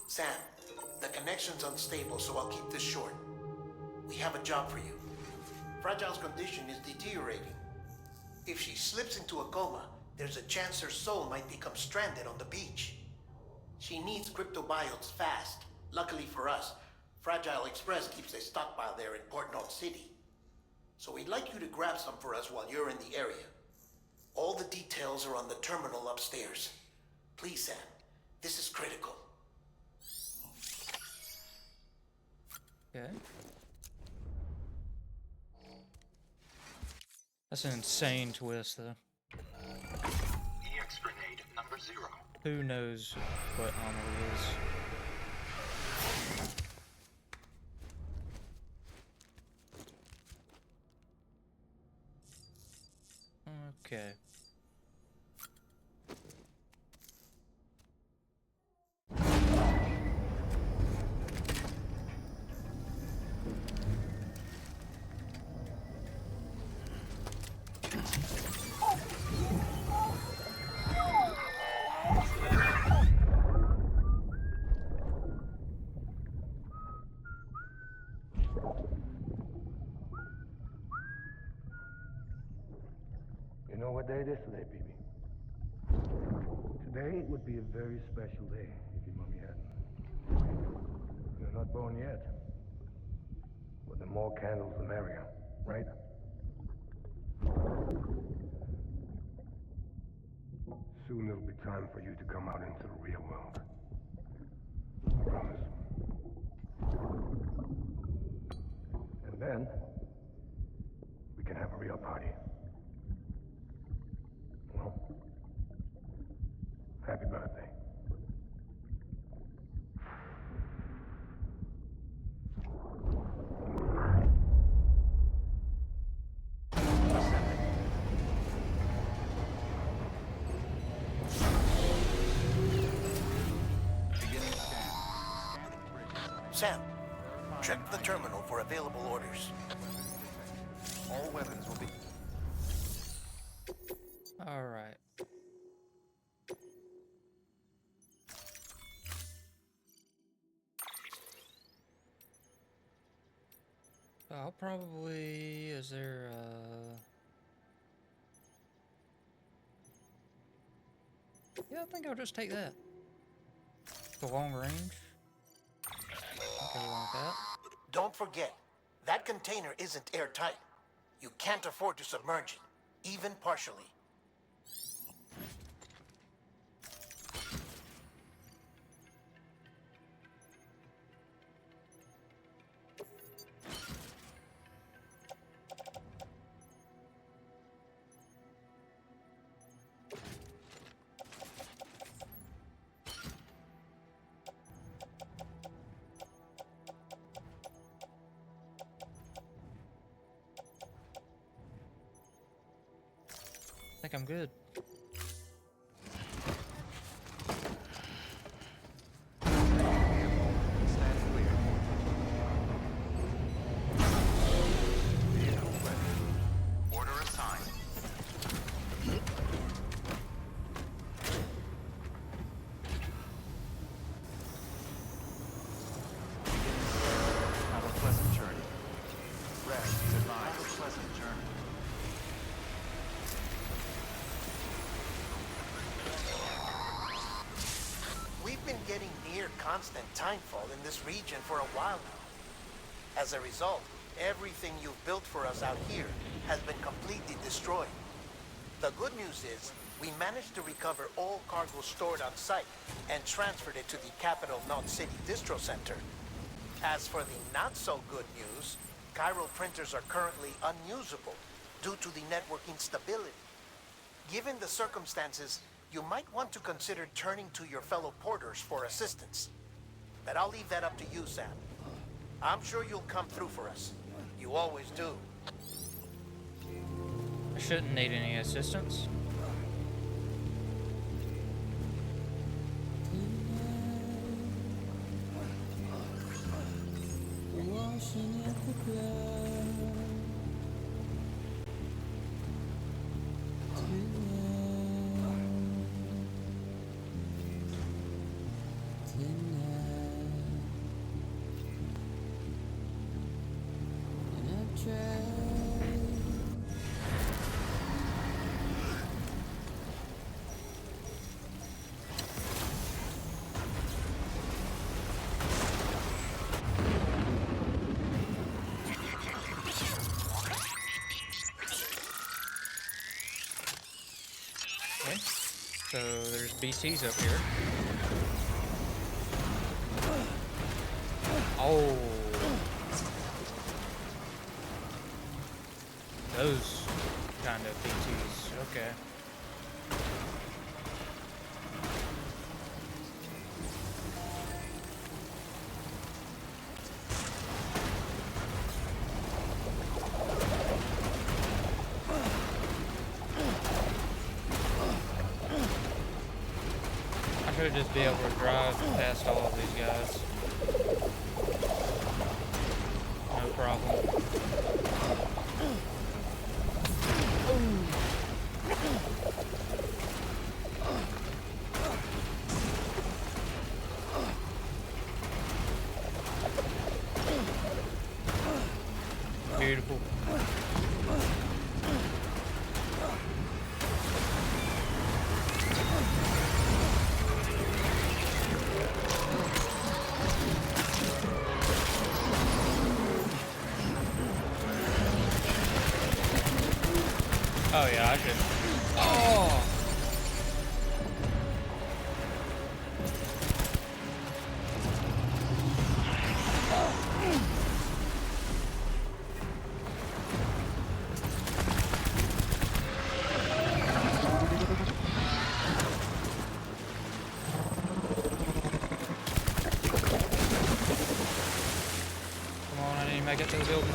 Sam, the connection's unstable, so I'll keep this short. We have a job for you. Fragile's condition is deteriorating. If she slips into a coma, there's a chance her soul might become stranded on the beach. She needs cryptobiotes fast. Luckily for us, Fragile Express keeps a stockpile there in Port North City. So we'd like you to grab some for us while you're in the area. All the details are on the terminal upstairs. Please, Sam, this is critical. Okay. That's an insane twist, though. EX grenade number 0. Who knows what Amelie is? Okay. You know what day it is today, BB? Today would be a very special day if your mommy hadn't. You're not born yet. But the more candles, the merrier, right? Soon it'll be time for you to come out into the real world. I promise. And then, we can have a real party. Well, happy birthday. Beginning scan. Sam, check the terminal for available orders. All weapons will be... Alright. I'll probably... Is there Yeah, I think I'll just take that. The long range. Okay, along with that. Don't forget, that container isn't airtight. You can't afford to submerge it, even partially. I think I'm good. Stand clear. Order assigned. Have a pleasant journey. Rest is advised. Have a pleasant journey. We've been getting near constant timefall in this region for a while now. As a result, everything you've built for us out here has been completely destroyed. The good news is, we managed to recover all cargo stored on site and transferred it to the Capital Knot City Distro Center. As for the not-so-good news, chiral printers are currently unusable due to the network instability. Given the circumstances, you might want to consider turning to your fellow porters for assistance. But I'll leave that up to you, Sam. I'm sure you'll come through for us. You always do. I shouldn't need any assistance. Okay, so there's BTs up here. Oh, those kind of BTs. Okay. I should just be able to drive past all of these guys. No problem. Beautiful. Oh yeah, I should. Oh! Come on, I need to make it to the building.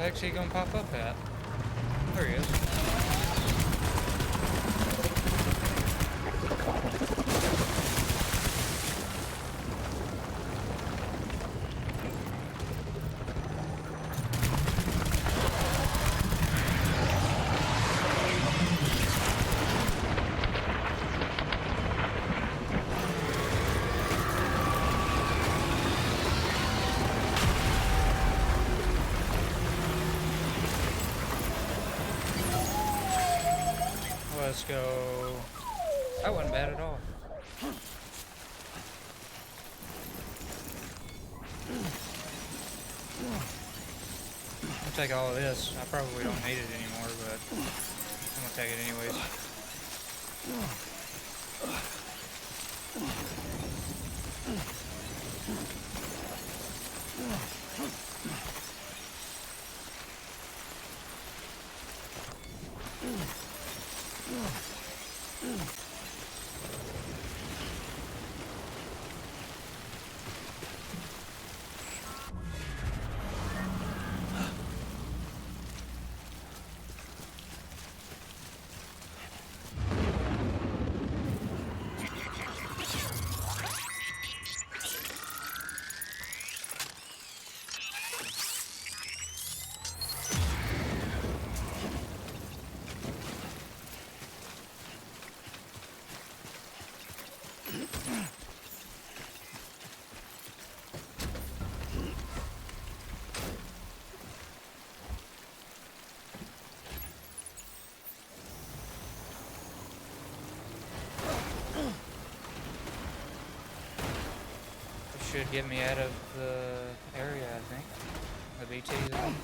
the heck's he gonna pop up at? There he is. Let's go. That wasn't bad at all. I'll take all of this. I probably don't need it anymore, but I'm gonna take it anyways. Should get me out of the area, I think. The BT zone.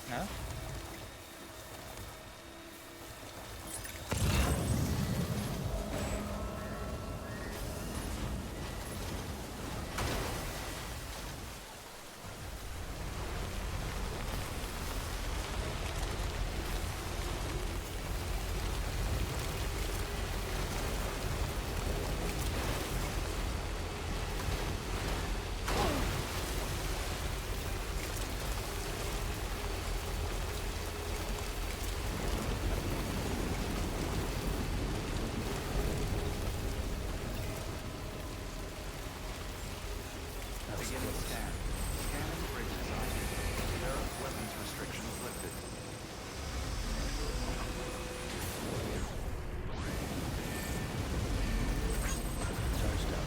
No? Beginning scan. Scanning bridge design. Sheriff weapons restrictions lifted. Charged up.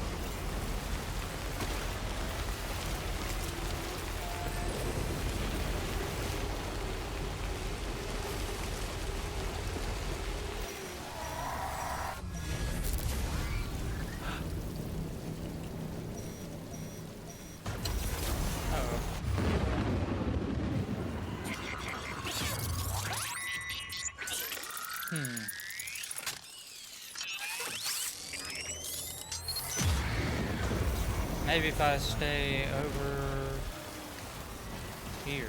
Maybe if I stay over here.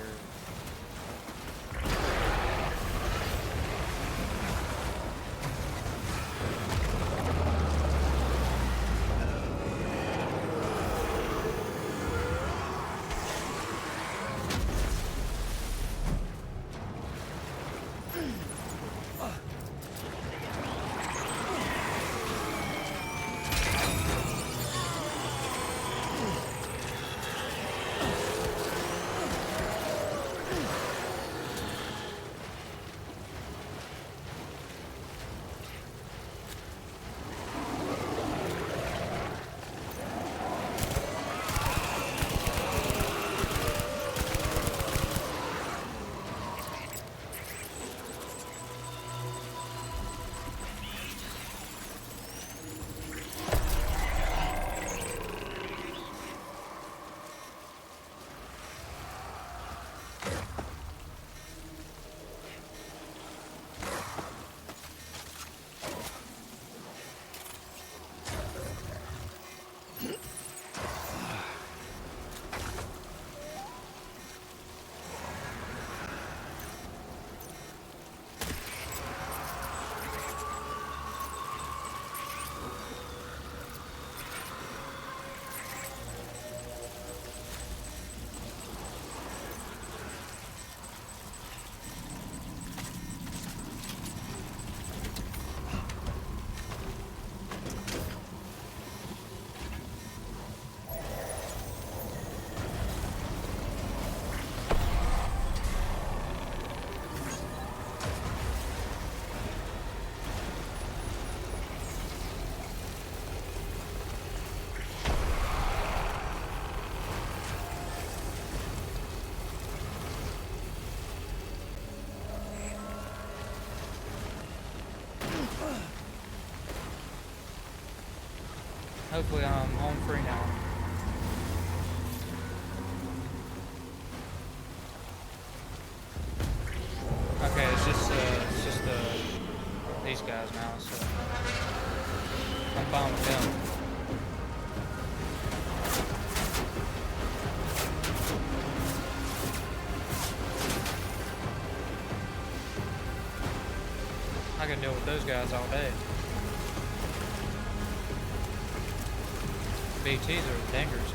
Hopefully I'm home free now. Okay, it's just these guys now, so I'm fine with them. I can deal with those guys all day. BTs are dangerous.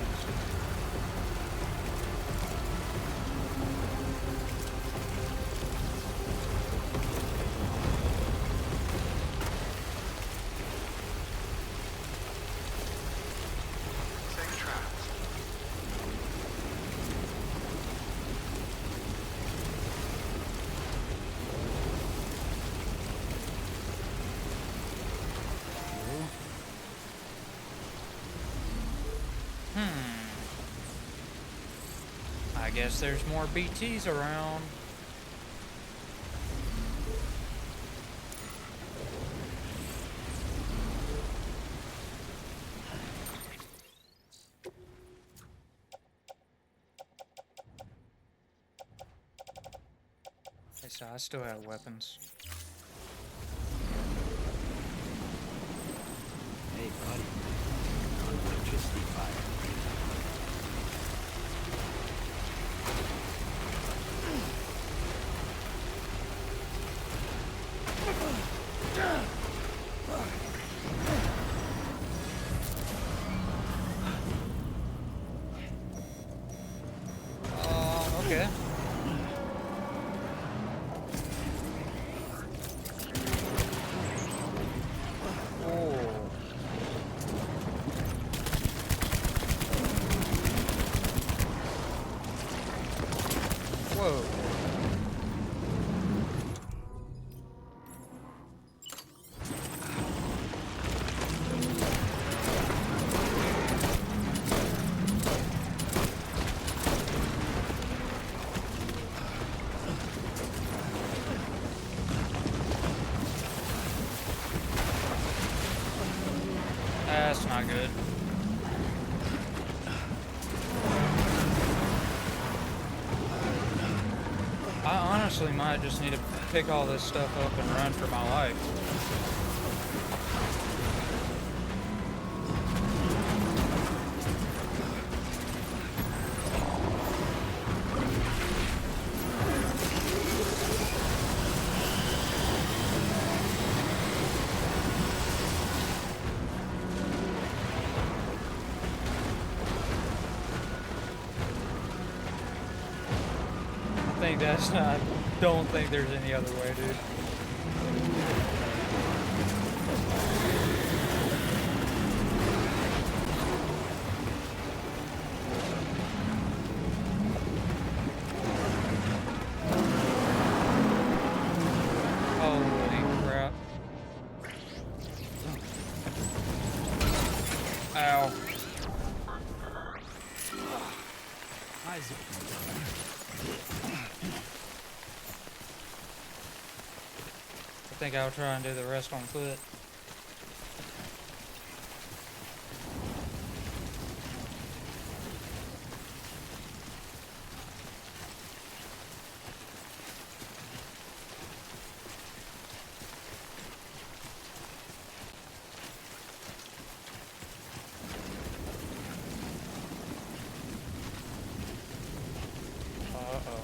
Safe travels. I guess there's more BTs around. Okay, so I still have weapons. Hey, buddy. Electricity fire. Okay. Oh. Whoa. That's not good. I honestly might just need to pick all this stuff up and run for my life. I don't think there's any other way, dude. Holy crap. Ow. Isaac. I think I'll try and do the rest on foot. Uh-oh.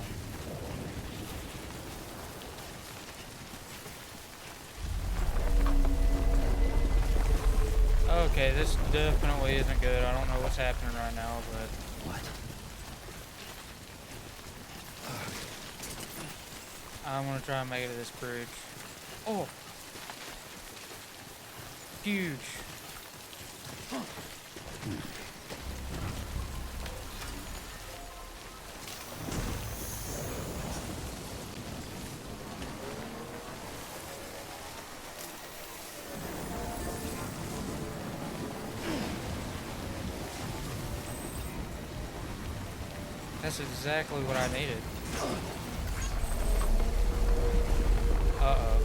Okay, this definitely isn't good. I don't know what's happening right now, but... What? I'm gonna try and make it to this bridge. Oh! Huge! That's exactly what I needed. Uh-oh.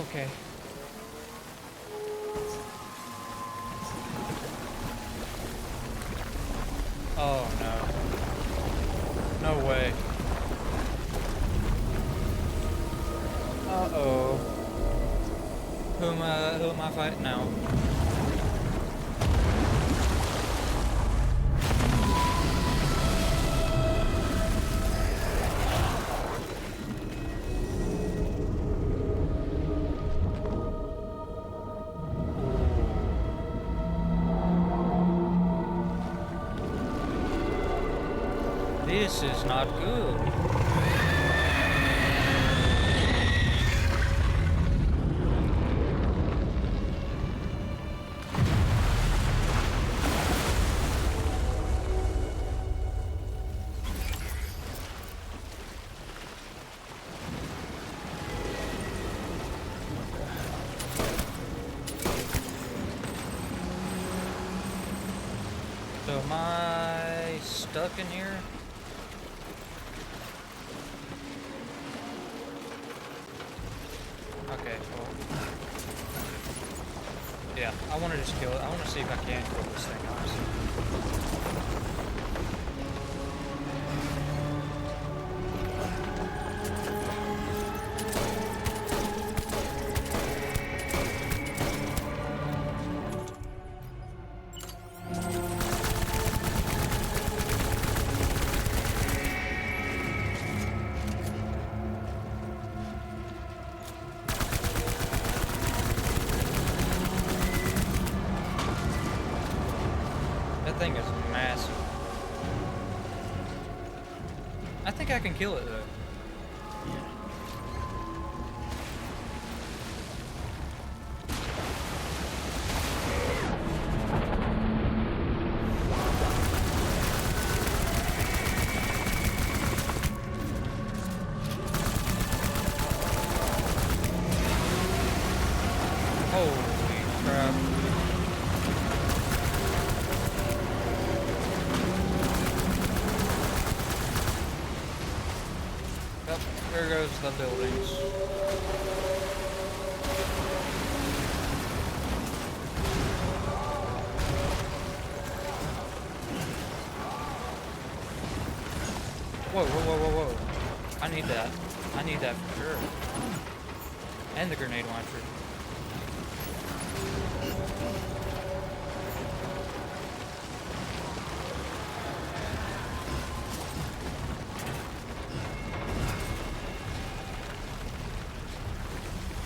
Okay. Oh no. No way. Uh-oh. Who am I fighting now? This is not good. So am I stuck in here? Okay, well. Yeah, I want to just kill it. I want to see if I can kill this thing, honestly. That thing is massive. I think I can kill it though. Holy crap. Yep, there goes the buildings. Whoa, whoa, whoa, whoa, whoa. I need that. I need that for sure. And the grenade launcher.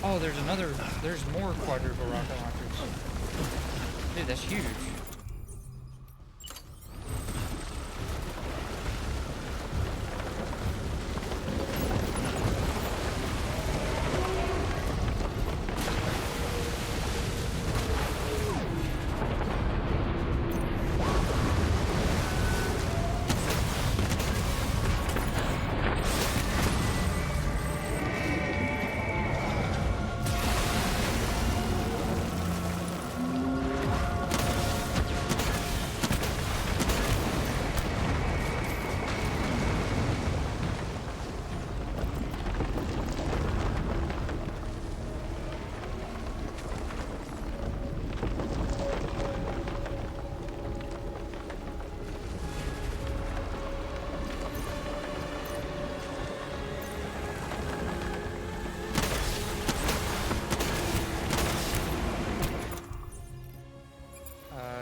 Oh, there's more quadruple rocket launchers. Dude, that's huge.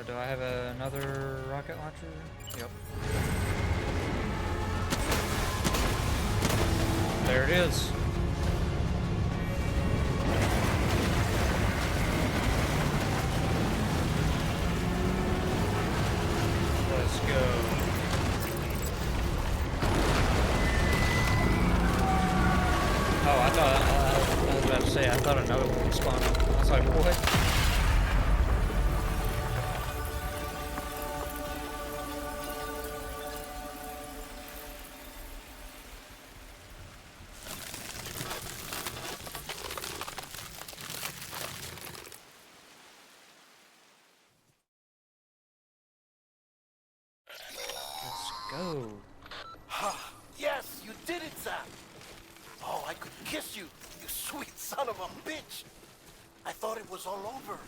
Do I have another rocket launcher? Yep. There it is. Let's go. Oh, I was about to say, I thought another one spawned. I was like, what? Go. Yes, you did it, Sam. Oh, I could kiss you, you sweet son Son of a bitch! I thought it was all over.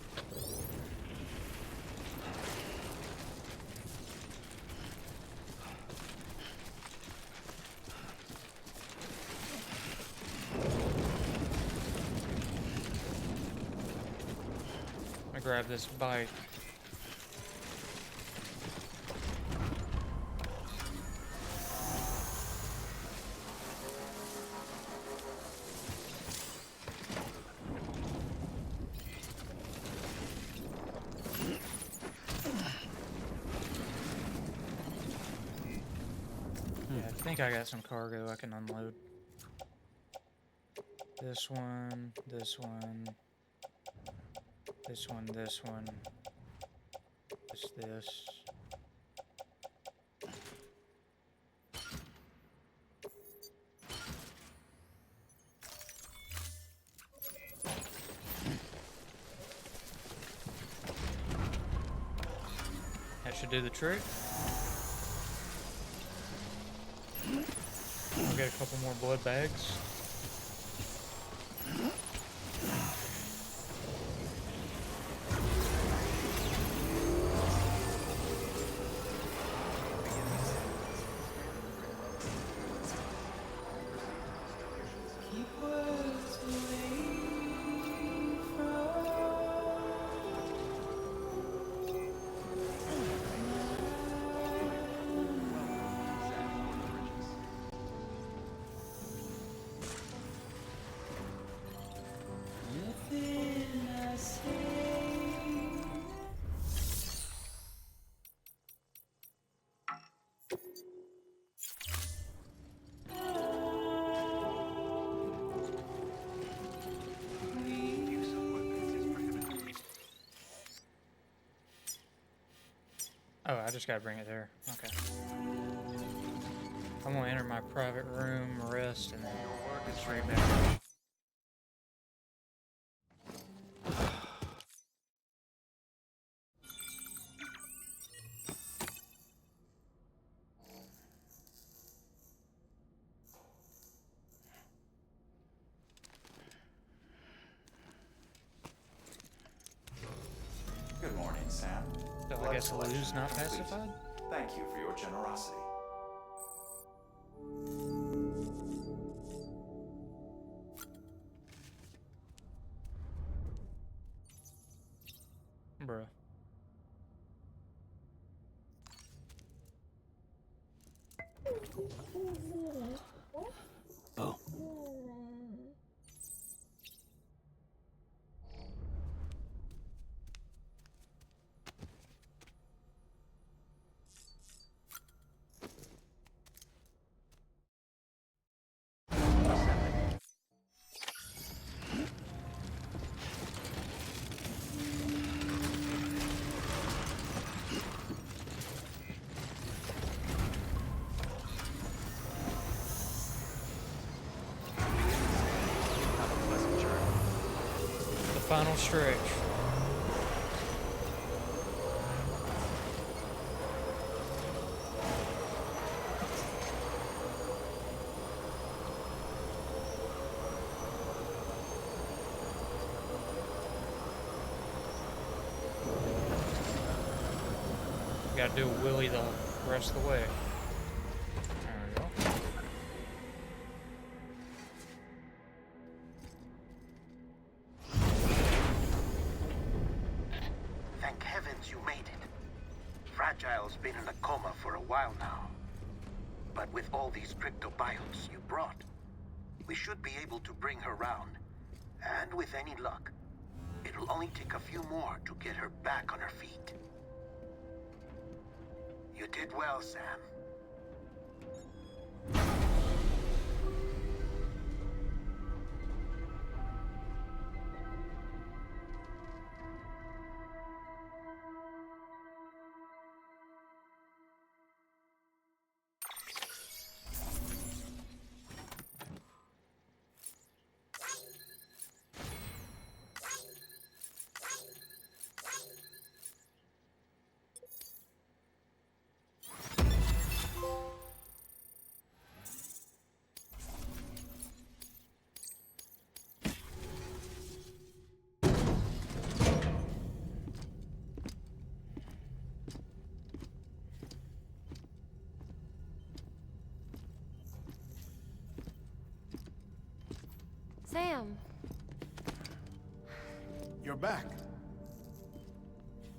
I grab this bike. Yeah, I think I got some cargo I can unload. This one, this one, this one, this one, this. That should do the trick. I'll get a couple more blood bags. Oh, I just gotta bring it there. Okay. I'm gonna enter my private room, rest, and then get straight back. Good morning, Sam. So I Blood guess collection Lou's not complete. pacified? Thank you for your generosity. Bruh. Boom. Have a pleasant journey. The final stretch. Gotta do a wheelie the rest of the way. There we go. Thank heavens you made it. Fragile's been in a coma for a while now. But with all these cryptobiotes you brought, we should be able to bring her round. And with any luck, it'll only take a few more to get her back on her feet. You did well, Sam. You're back.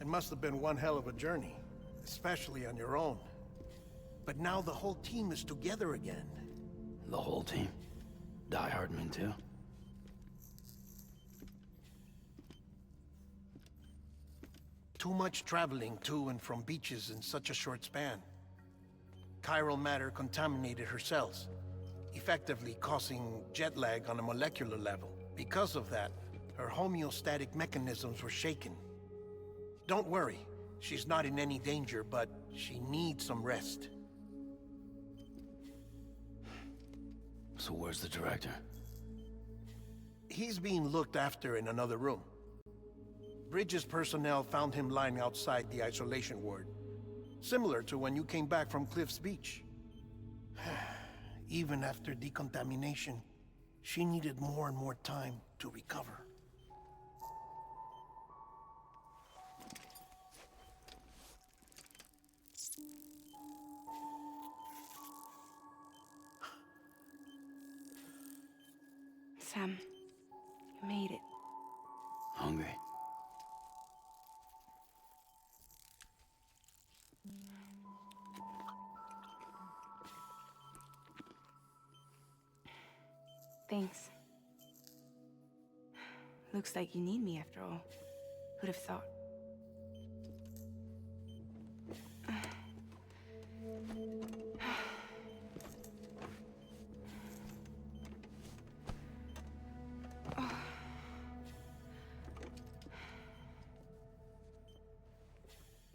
It must have been one hell of a journey, especially on your own. But now the whole team is together again. The whole team? Die Hardman too? Too much traveling to and from beaches in such a short span. Chiral matter contaminated her cells, effectively causing jet lag on a molecular level. Because of that, her homeostatic mechanisms were shaken. Don't worry, she's not in any danger, but she needs some rest. So where's the director? He's being looked after in another room. Bridges personnel found him lying outside the isolation ward. Similar to when you came back from Cliff's Beach. Even after decontamination, she needed more and more time to recover. Sam, you made it. Hungry? Thanks. Looks like you need me after all. Who'd have thought?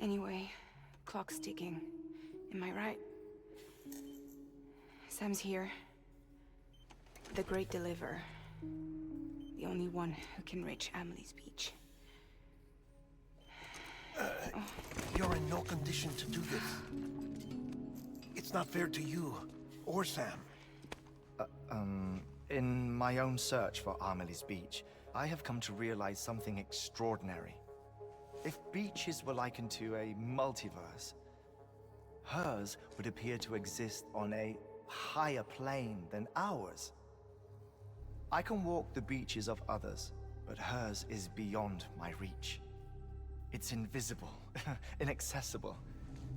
Anyway, clock's ticking. Am I right? Sam's here. The Great Deliverer. The only one who can reach Amelie's beach. You're in no condition to do this. It's not fair to you, or Sam. In my own search for Amelie's beach, I have come to realize something extraordinary. If beaches were likened to a multiverse, hers would appear to exist on a higher plane than ours. I can walk the beaches of others, but hers is beyond my reach. It's invisible, inaccessible,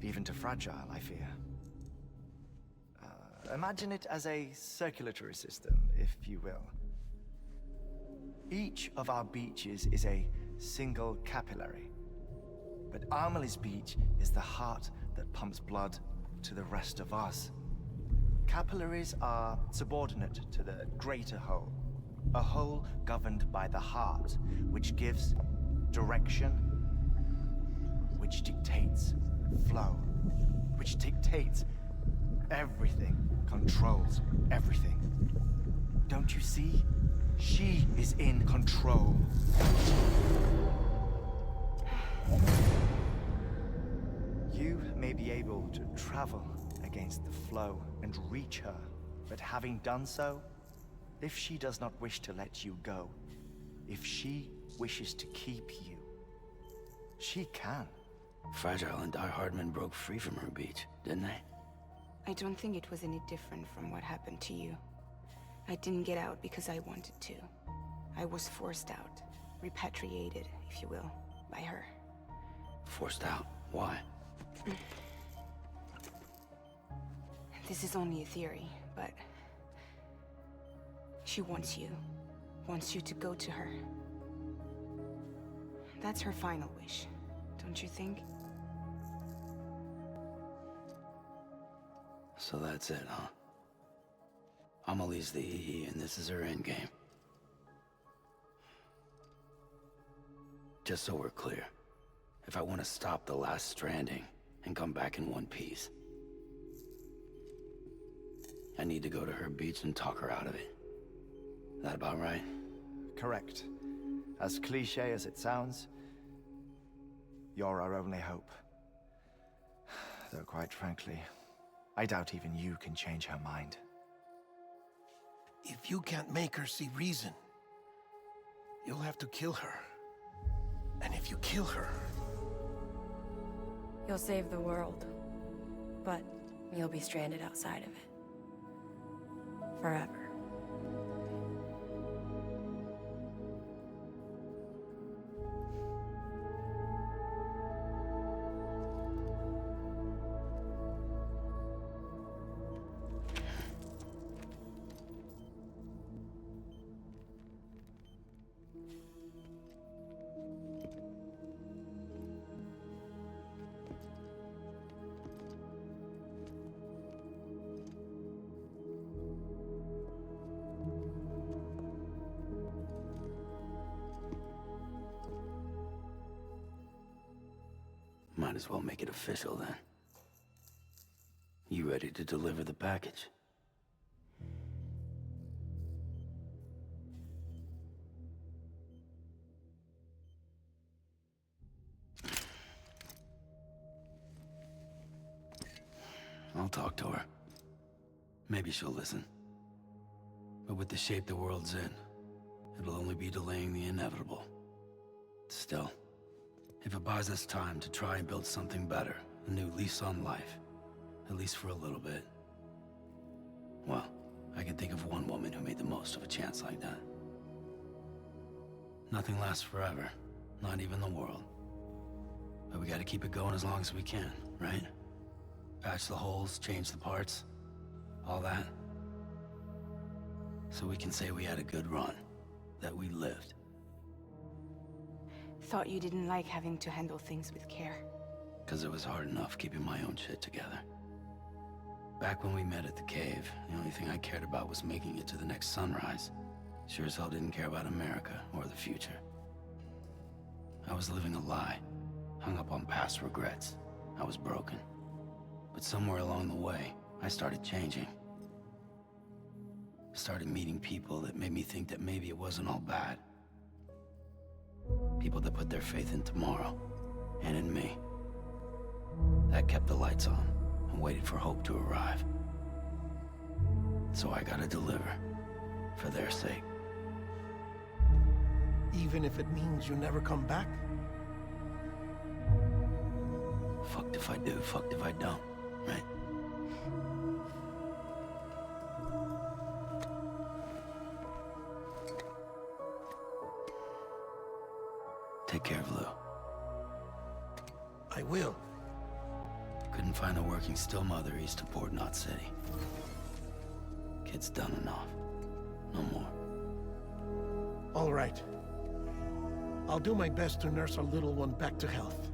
even to fragile, I fear. Imagine it as a circulatory system, if you will. Each of our beaches is a single capillary. But Amelie's beach is the heart that pumps blood to the rest of us. Capillaries are subordinate to the greater whole. A whole governed by the heart, which gives direction, which dictates flow, which dictates everything, controls everything. Don't you see? She is in control. You may be able to travel against the flow and reach her, but having done so, if she does not wish to let you go, if she wishes to keep you, she can. Fragile and Die Hardman broke free from her beach, didn't they? I don't think it was any different from what happened to you. I didn't get out because I wanted to. I was forced out, repatriated, if you will, by her. Forced out? Why? This is only a theory, but she wants you to go to her. That's her final wish, don't you think? So that's it, huh? Amelie's the EE, and this is her endgame. Just so we're clear, if I want to stop the last stranding and come back in one piece, I need to go to her beach and talk her out of it. That about right? Correct. As cliche as it sounds, you're our only hope. Though quite frankly, I doubt even you can change her mind. If you can't make her see reason, you'll have to kill her. And if you kill her... You'll save the world, but you'll be stranded outside of it. Forever. as well make it official then. You ready to deliver the package? I'll talk to her. Maybe she'll listen. But with the shape the world's in, it'll only be delaying the inevitable. Still, if it buys us time to try and build something better, a new lease on life, at least for a little bit, well, I can think of one woman who made the most of a chance like that. Nothing lasts forever, not even the world. But we gotta keep it going as long as we can, right? Patch the holes, change the parts, all that. So we can say we had a good run, that we lived. Thought you didn't like having to handle things with care. 'Cause it was hard enough keeping my own shit together. Back when we met at the cave, the only thing I cared about was making it to the next sunrise. Sure as hell didn't care about America or the future. I was living a lie, hung up on past regrets. I was broken. But somewhere along the way, I started changing. Started meeting people that made me think that maybe it wasn't all bad. People that put their faith in tomorrow, and in me. That kept the lights on, and waited for hope to arrive. So I gotta deliver, for their sake. Even if it means you never come back? Fucked if I do, fucked if I don't, right? Take care of Lou. I will. Couldn't find a working still mother east of Port Knot City. Kid's done enough. No more. All right. I'll do my best to nurse our little one back to health.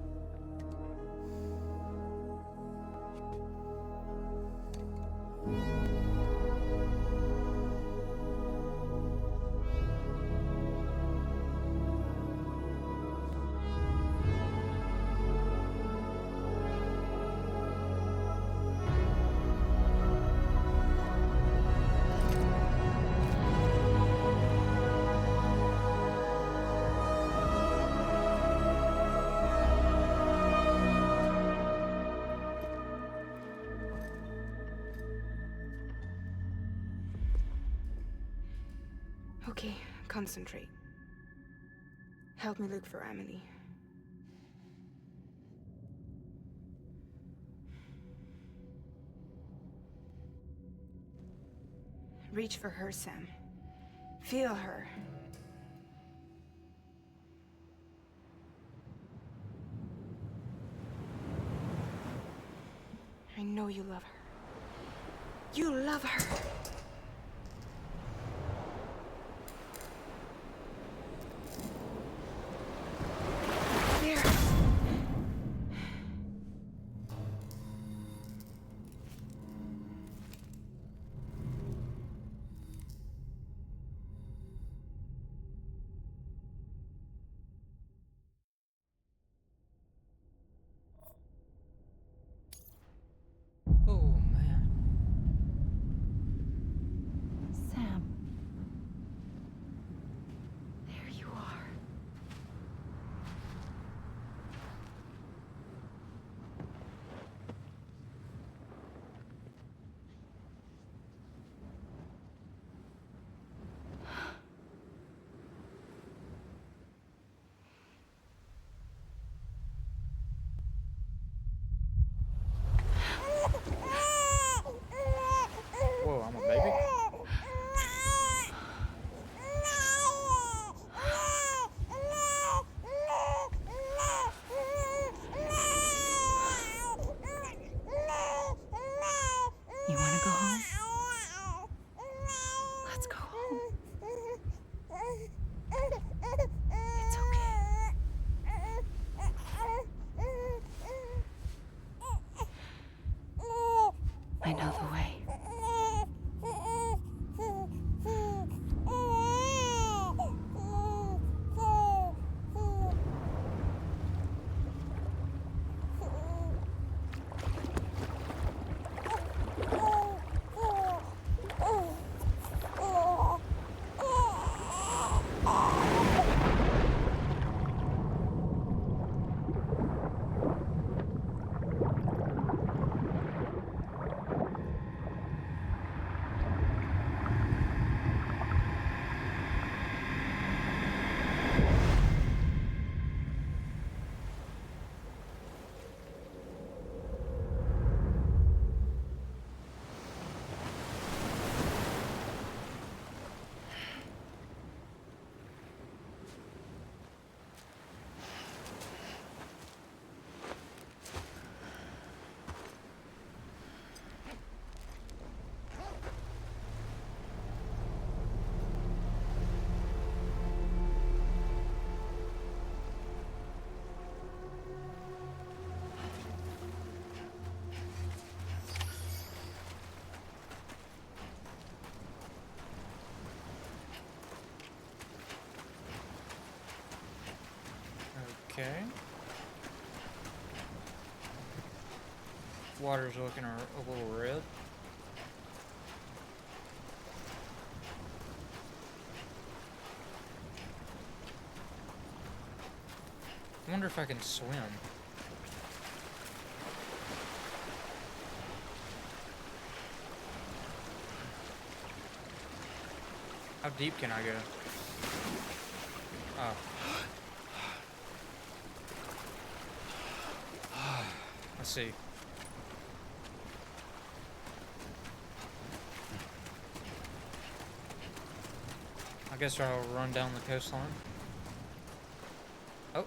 Okay, concentrate. Help me look for Emily. Reach for her, Sam. Feel her. I know you love her. You love her! There! Oh man. Okay. Water's looking a little red. I wonder if I can swim. How deep can I go? Oh. Let's see. I guess I'll run down the coastline. Oh.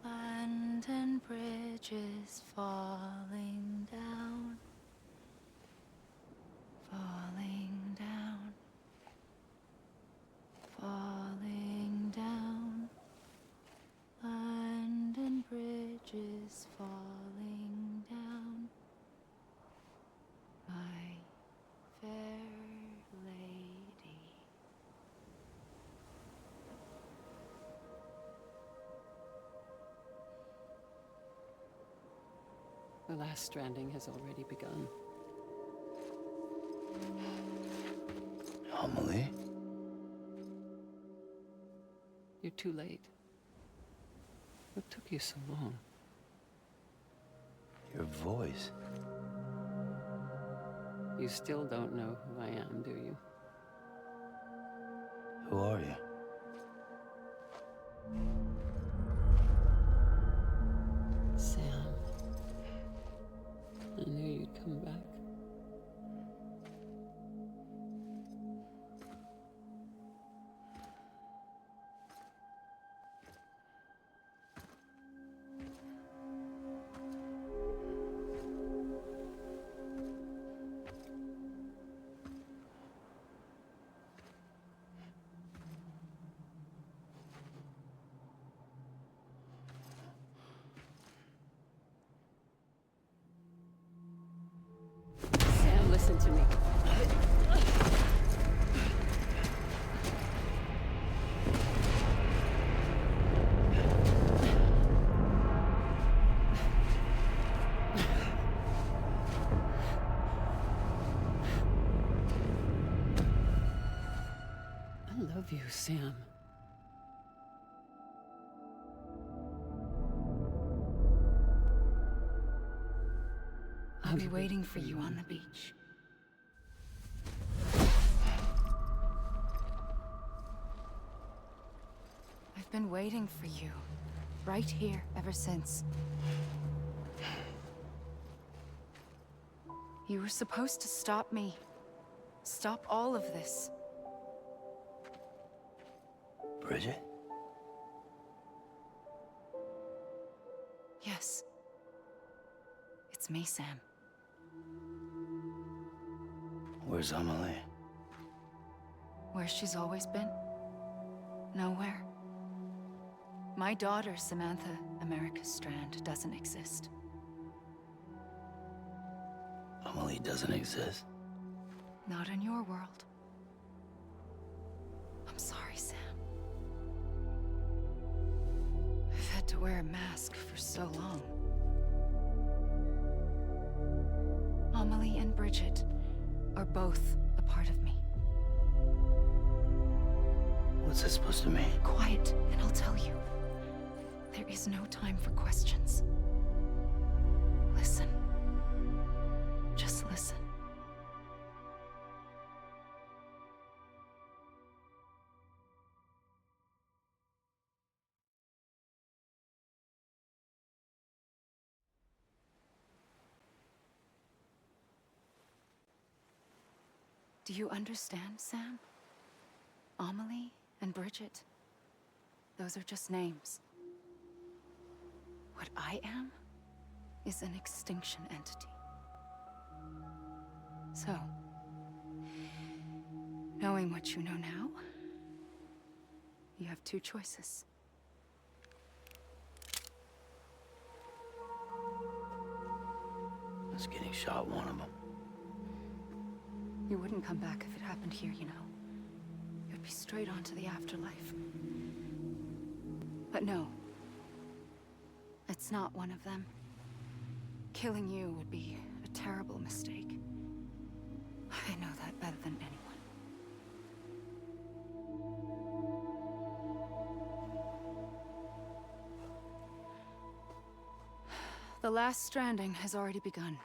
London Bridge is falling down, falling down, falling down. London Bridge is falling down, my fair lady. The last stranding has already begun. Amelie? You're too late. What took you so long? Your voice. You still don't know who I am, do you? Who are you? Sam. I knew you'd come back. Sam, listen to me. I love you, Sam. I'll be waiting for you on the beach. I've been waiting for you, right here, ever since. You were supposed to stop me. Stop all of this. Bridget? Yes. It's me, Sam. Where's Amelie? Where she's always been. Nowhere. My daughter, Samantha America Strand, doesn't exist. Amelie doesn't exist? Not in your world. I'm sorry, Sam. I've had to wear a mask for so long. Amelie and Bridget are both a part of me. What's that supposed to mean? Quiet, and I'll tell you. There is no time for questions. Listen. Just listen. Do you understand, Sam? Amelie and Bridget, those are just names. What I am is an extinction entity. So, Knowing what you know now, you have two choices. Is getting shot one of them? You wouldn't come back if it happened here, you know. You'd be straight on to the afterlife. But no. It's not one of them. Killing you would be a terrible mistake. I know that better than anyone. The last stranding has already begun.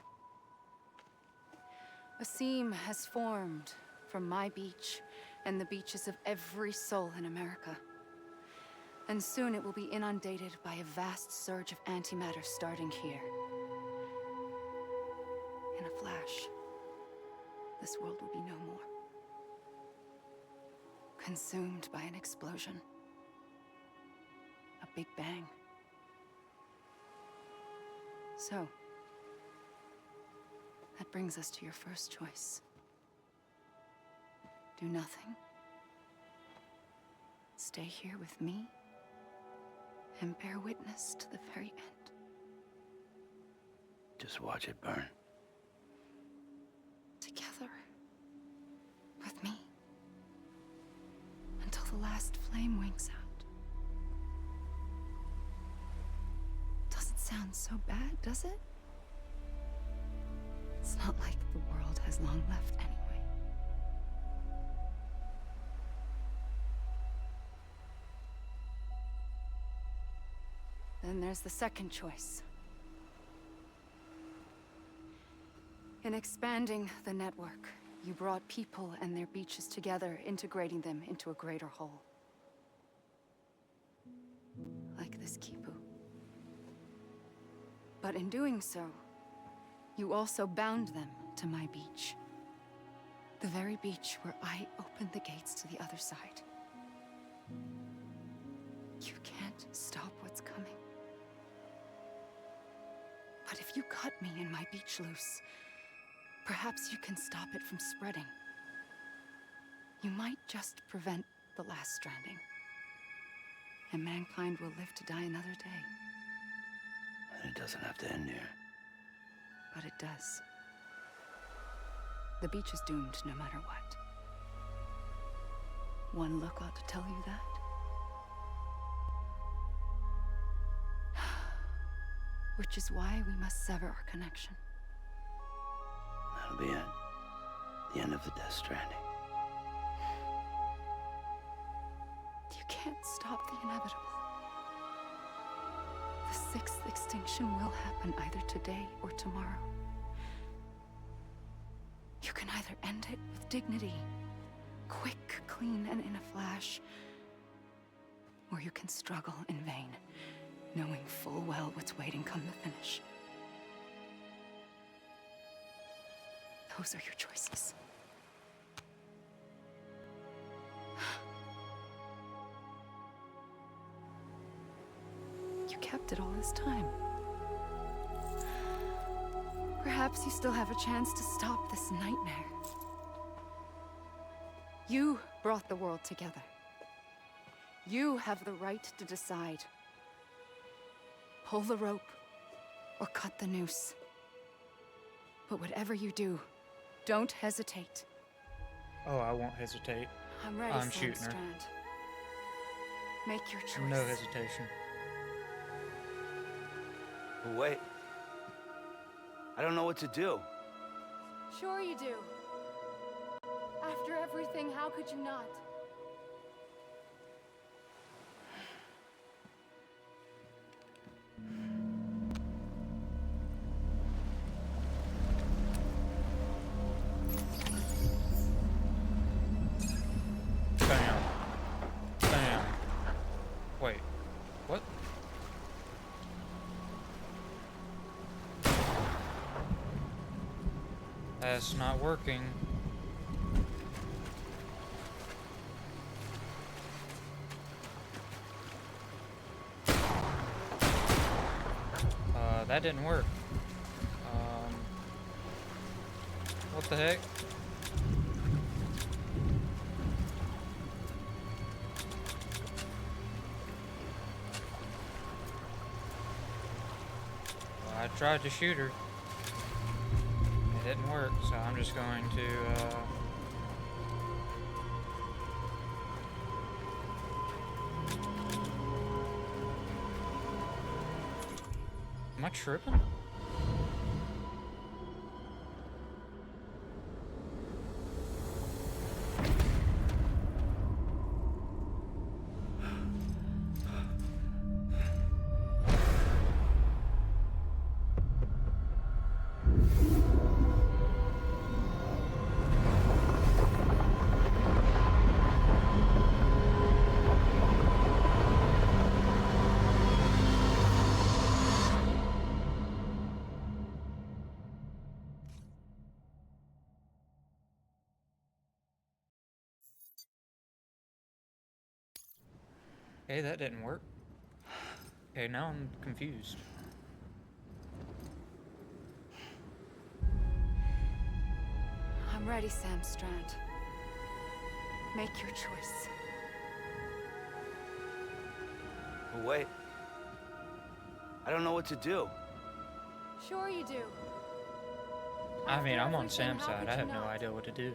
A seam has formed from my beach and the beaches of every soul in America. And soon it will be inundated by a vast surge of antimatter starting here. In a flash, this world will be no more. Consumed by an explosion. A big bang. So, that brings us to your first choice. Do nothing. Stay here with me and bear witness to the very end. Just watch it burn. Together. With me. Until the last flame winks out. Doesn't sound so bad, does it? It's not like the world has long left anyway. Then there's the second choice. In expanding the network, you brought people and their beaches together, integrating them into a greater whole. Like this Kipu. But in doing so, you also bound them to my beach. The very beach where I opened the gates to the other side. You can't stop what's coming. But if you cut me and my beach loose, perhaps you can stop it from spreading. You might just prevent the last stranding. And mankind will live to die another day. And it doesn't have to end here. But it does. The beach is doomed no matter what. One look ought to tell you that. Which is why we must sever our connection. That'll be it. The end of the Death Stranding. You can't stop the inevitable. The sixth extinction will happen either today or tomorrow. You can either end it with dignity, quick, clean, and in a flash, or you can struggle in vain, knowing full well what's waiting come the finish. Those are your choices. You kept it all this time. Perhaps you still have a chance to stop this nightmare. You brought the world together. You have the right to decide. Pull the rope or cut the noose. But whatever you do, don't hesitate. Oh, I won't hesitate. I'm ready, I'm shooting her. Strand. Make your choice. No hesitation. But wait. I don't know what to do. Sure you do. After everything, how could you not? Bam. Bam. Wait. What? That's not working. That didn't work. What the heck? tried to shoot her. It didn't work, so I'm just going to, Am I tripping? Okay, that didn't work. Okay, now I'm confused. I'm ready, Sam Strand. Make your choice. But wait. I don't know what to do. Sure you do. I mean, I'm on Everything, Sam's how side. could I you have no not? idea what to do.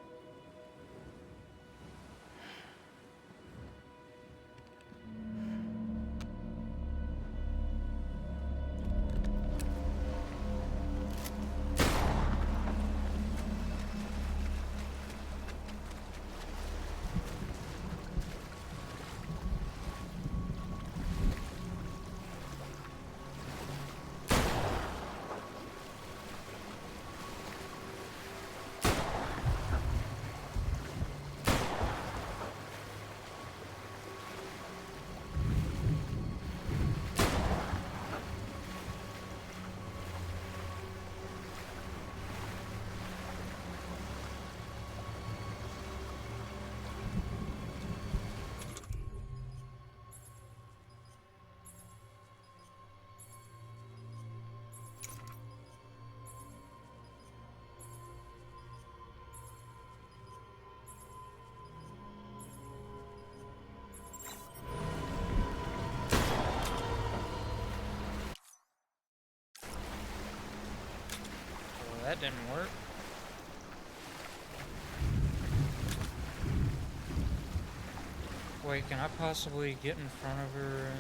Well, that didn't work. Wait, can I possibly get in front of her?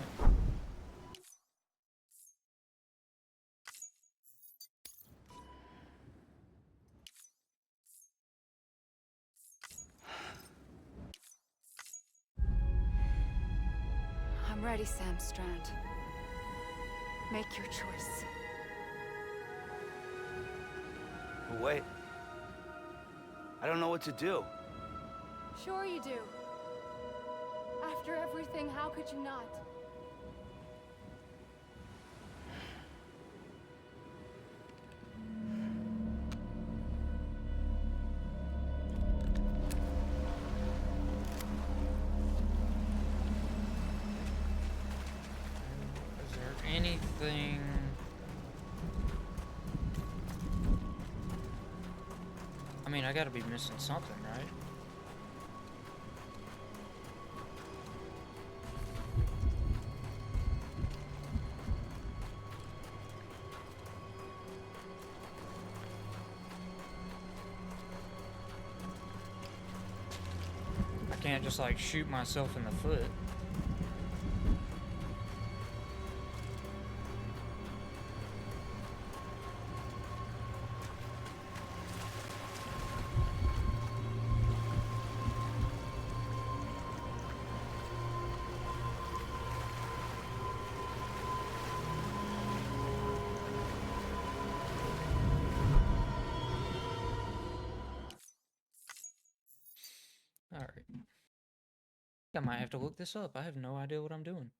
I'm ready, Sam Strand. Make your choice. But wait. I don't know what to do. Sure you do. After everything, how could you not? Is there anything? I mean, I gotta be missing something, right? I can't just like shoot myself in the foot. Alright. I might have to look this up. I have no idea what I'm doing.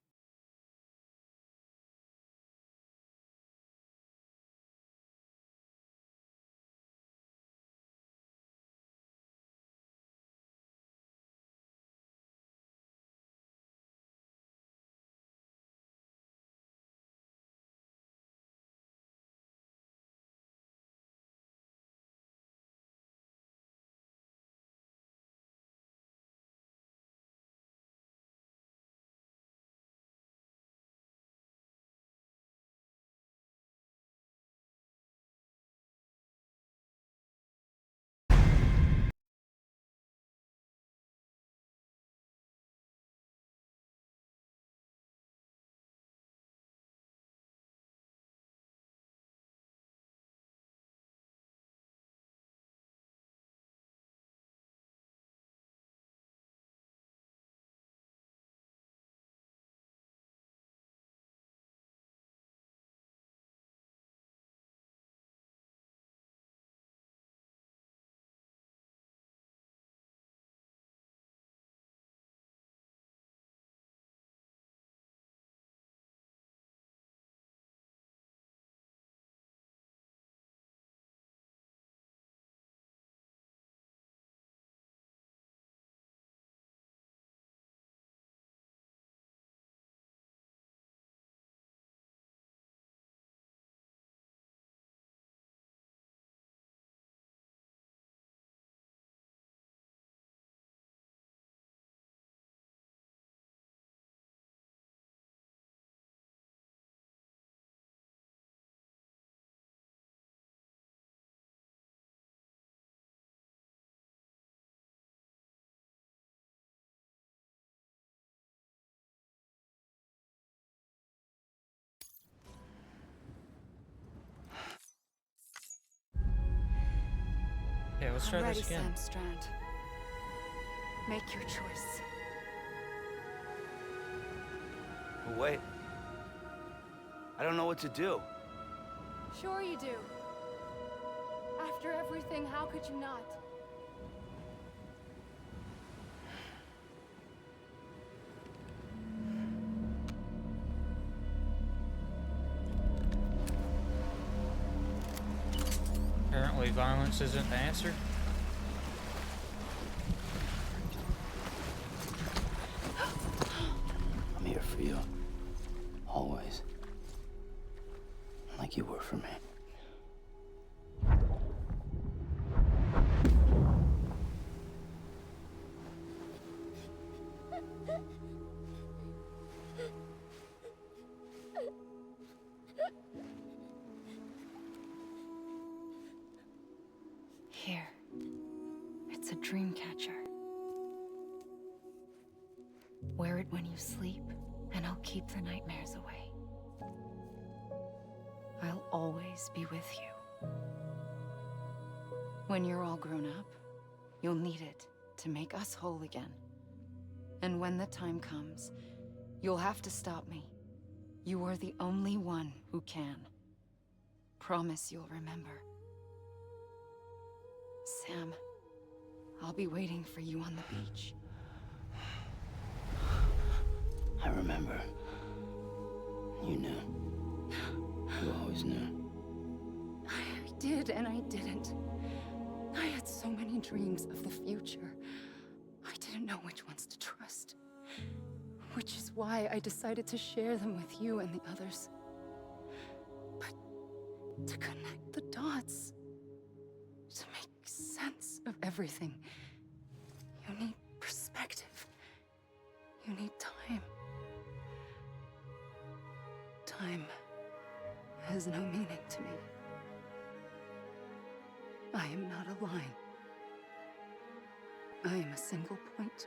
Yeah, let's try I'm this ready, again. Sam Strand. Make your choice. But wait. I don't know what to do. Sure you do. After everything, how could you not? Apparently violence isn't the answer. I'm here for you. Always. Like you were for me. Here. It's a dream catcher. Wear it when you sleep, and I'll keep the nightmares away. I'll always be with you. When you're all grown up, you'll need it to make us whole again. And when the time comes, you'll have to stop me. You are the only one who can. Promise you'll remember. Sam, I'll be waiting for you on the beach. I remember. You knew. You always knew. I did and I didn't. I had so many dreams of the future. I didn't know which ones to trust. Which is why I decided to share them with you and the others. But to connect the dots, to make sense of everything, you need perspective. You need time. Time has no meaning to me. I am not a line. I am a single point.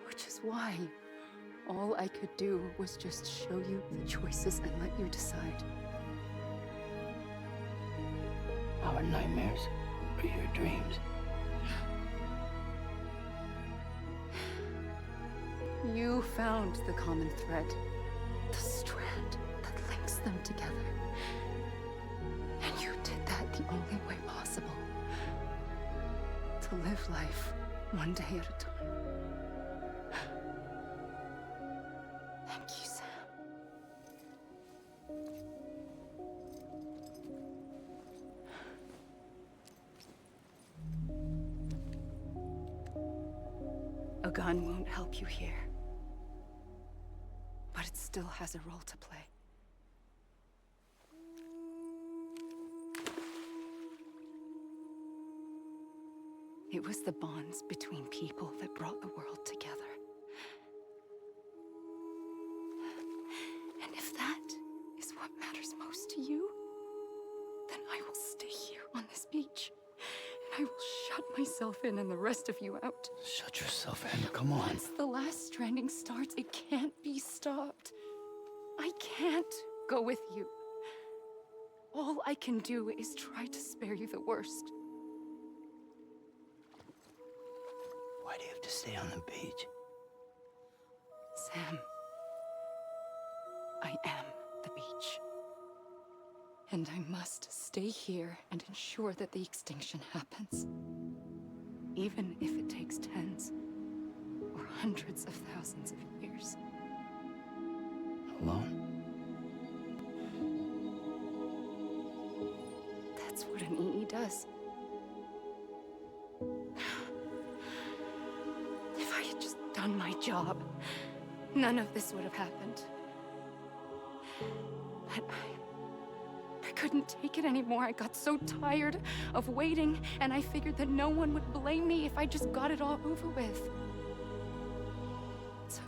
Which is why all I could do was just show you the choices and let you decide. Our nightmares are your dreams. You found the common thread, the strand that links them together. And you did that the only way possible. To live life one day at a time. Thank you, Sam. A gun won't help you here. But it still has a role to play. It was the bonds between people that brought the world together. And if that is what matters most to you, then I will stay here on this beach. And I will shut myself in and the rest of you out. Shut yourself in, come on. Once the last stranding starts, it can't be stopped. I can't go with you. All I can do is try to spare you the worst. Why do you have to stay on the beach? Sam, I am the beach. And I must stay here and ensure that the extinction happens. Even if it takes tens or hundreds of thousands of years. Alone? That's what an EE does. If I had just done my job, none of this would have happened. But I couldn't take it anymore. I got so tired of waiting, and I figured that no one would blame me if I just got it all over with. So,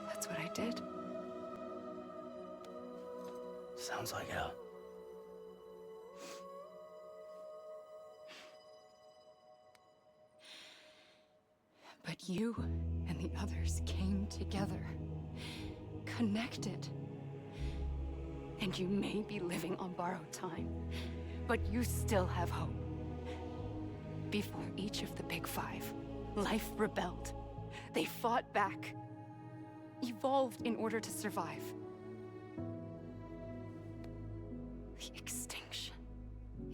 that's what I did. Sounds like hell. But you and the others came together, connected. And you may be living on borrowed time, But you still have hope. Before each of the Big Five, life rebelled. They fought back. Evolved in order to survive. The extinction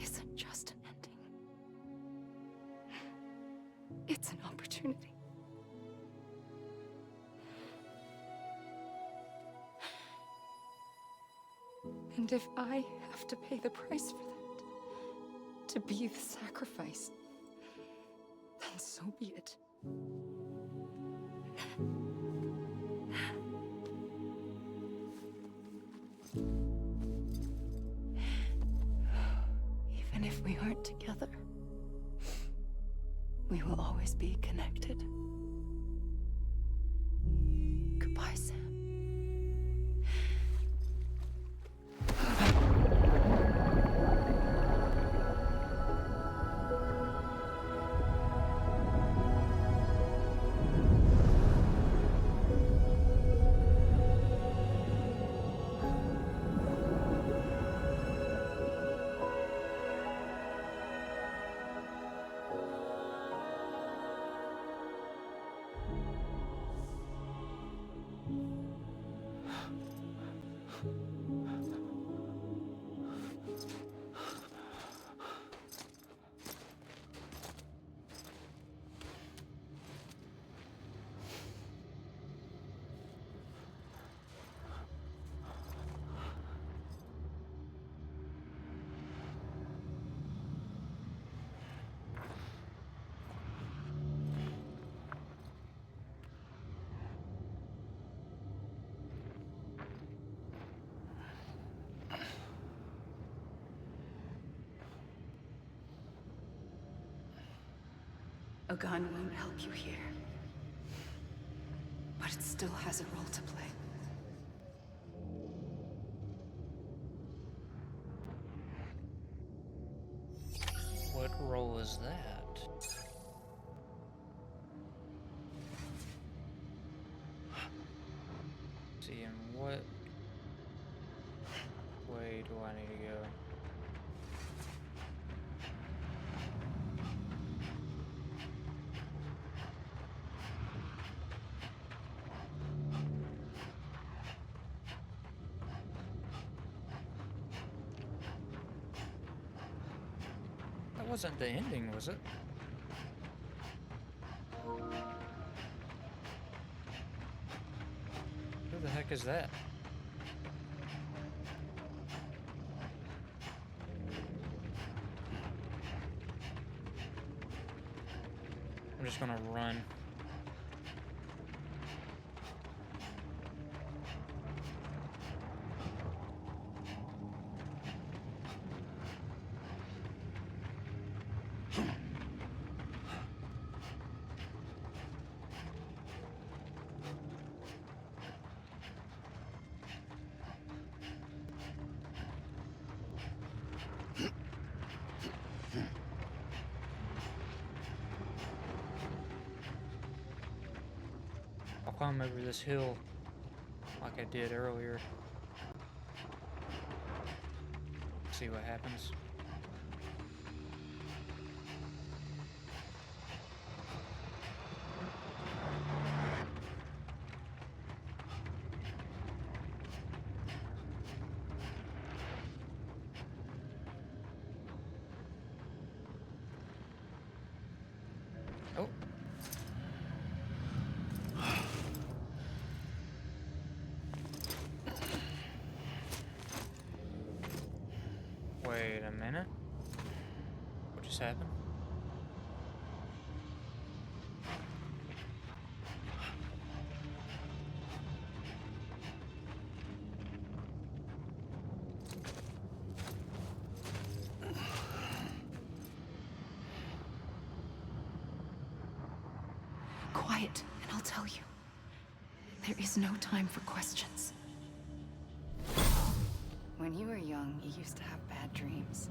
isn't just an ending. It's an opportunity. And if I have to pay the price for that, to be the sacrifice, then so be it. Even if we aren't together, we will always be connected. Goodbye, Sam. A gun won't help you here. But it still has a role to play. What role is that? See, in what way do I need to go? That wasn't the ending, was it? Who the heck is that? I'm just gonna run. I'll climb over this hill like I did earlier. See what happens. Oh. Wait a minute. What just happened? Quiet, and I'll tell you. There is no time for questions. When you were young, you used to have bad dreams.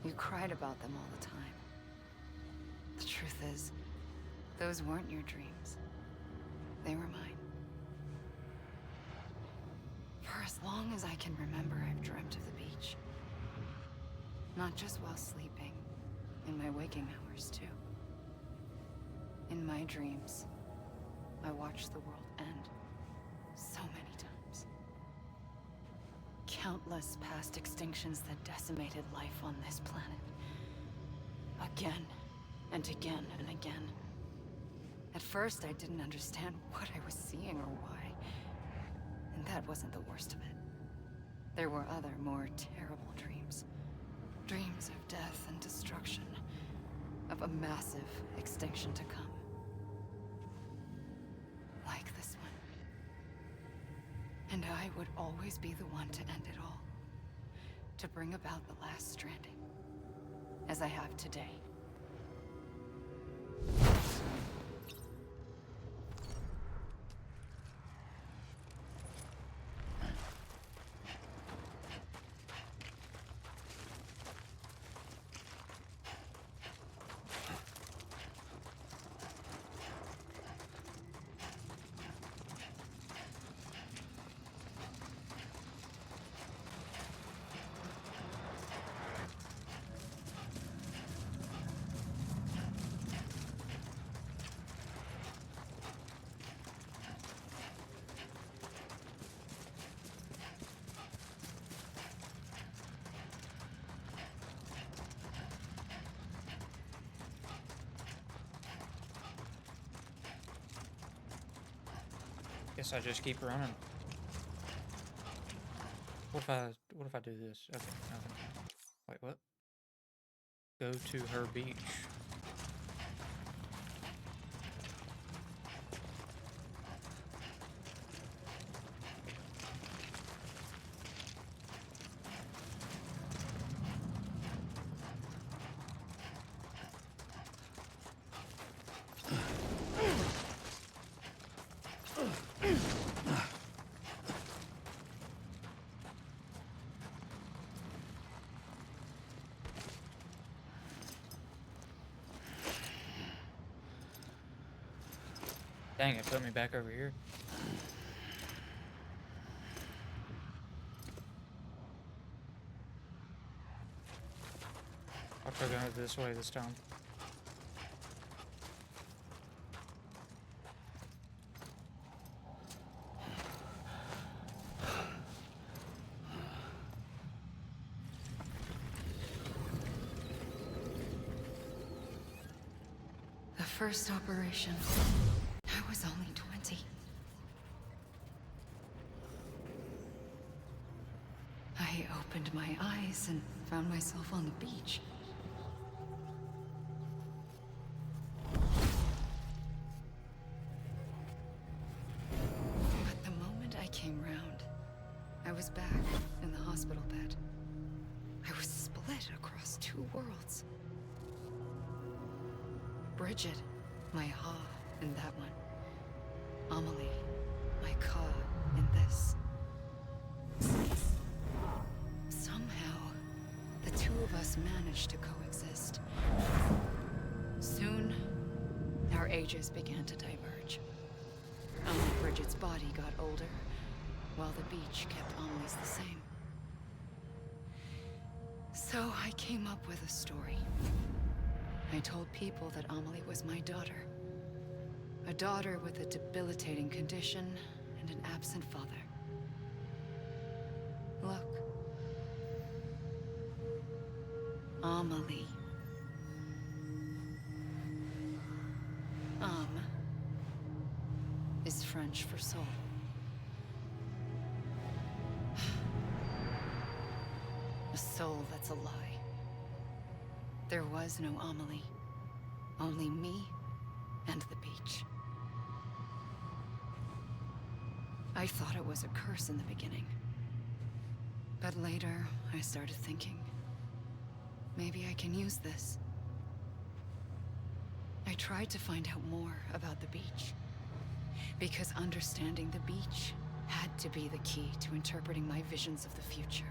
You cried about them all the time. The truth is, those weren't your dreams. They were mine. For as long as I can remember, I've dreamt of the beach. Not just while sleeping, in my waking hours too. In my dreams, I watched the world end so many times. Countless past extinctions that decimated life on this planet. Again, and again, and again. At first, I didn't understand what I was seeing or why. And that wasn't the worst of it. There were other, more terrible dreams. Dreams of death and destruction. Of a massive extinction to come. Like this one. And I would always be the one to end it all. To bring about the last stranding. As I have today. Guess I just keep running. What if I do this? Okay, nothing. Wait, what? Go to her beach. Dang, it put me back over here. I'll try going this way this time. The first operation. I was only 20. I opened my eyes and found myself on the beach. But the moment I came round, I was back in the hospital bed. I was split across two worlds. Bridget, my Ha in that one. Amelie, my Ka in this. Somehow, the two of us managed to coexist. Soon, our ages began to diverge. Only Bridget's body got older, while the beach kept Amelie's the same. So I came up with a story. I told people that Amelie was my daughter. A daughter with a debilitating condition and an absent father. Look. Amelie. Is French for soul. A soul that's a lie. There was no Amelie. Only me and the beach. I thought it was a curse in the beginning. But later, I started thinking, maybe I can use this. I tried to find out more about the beach. Because understanding the beach had to be the key to interpreting my visions of the future.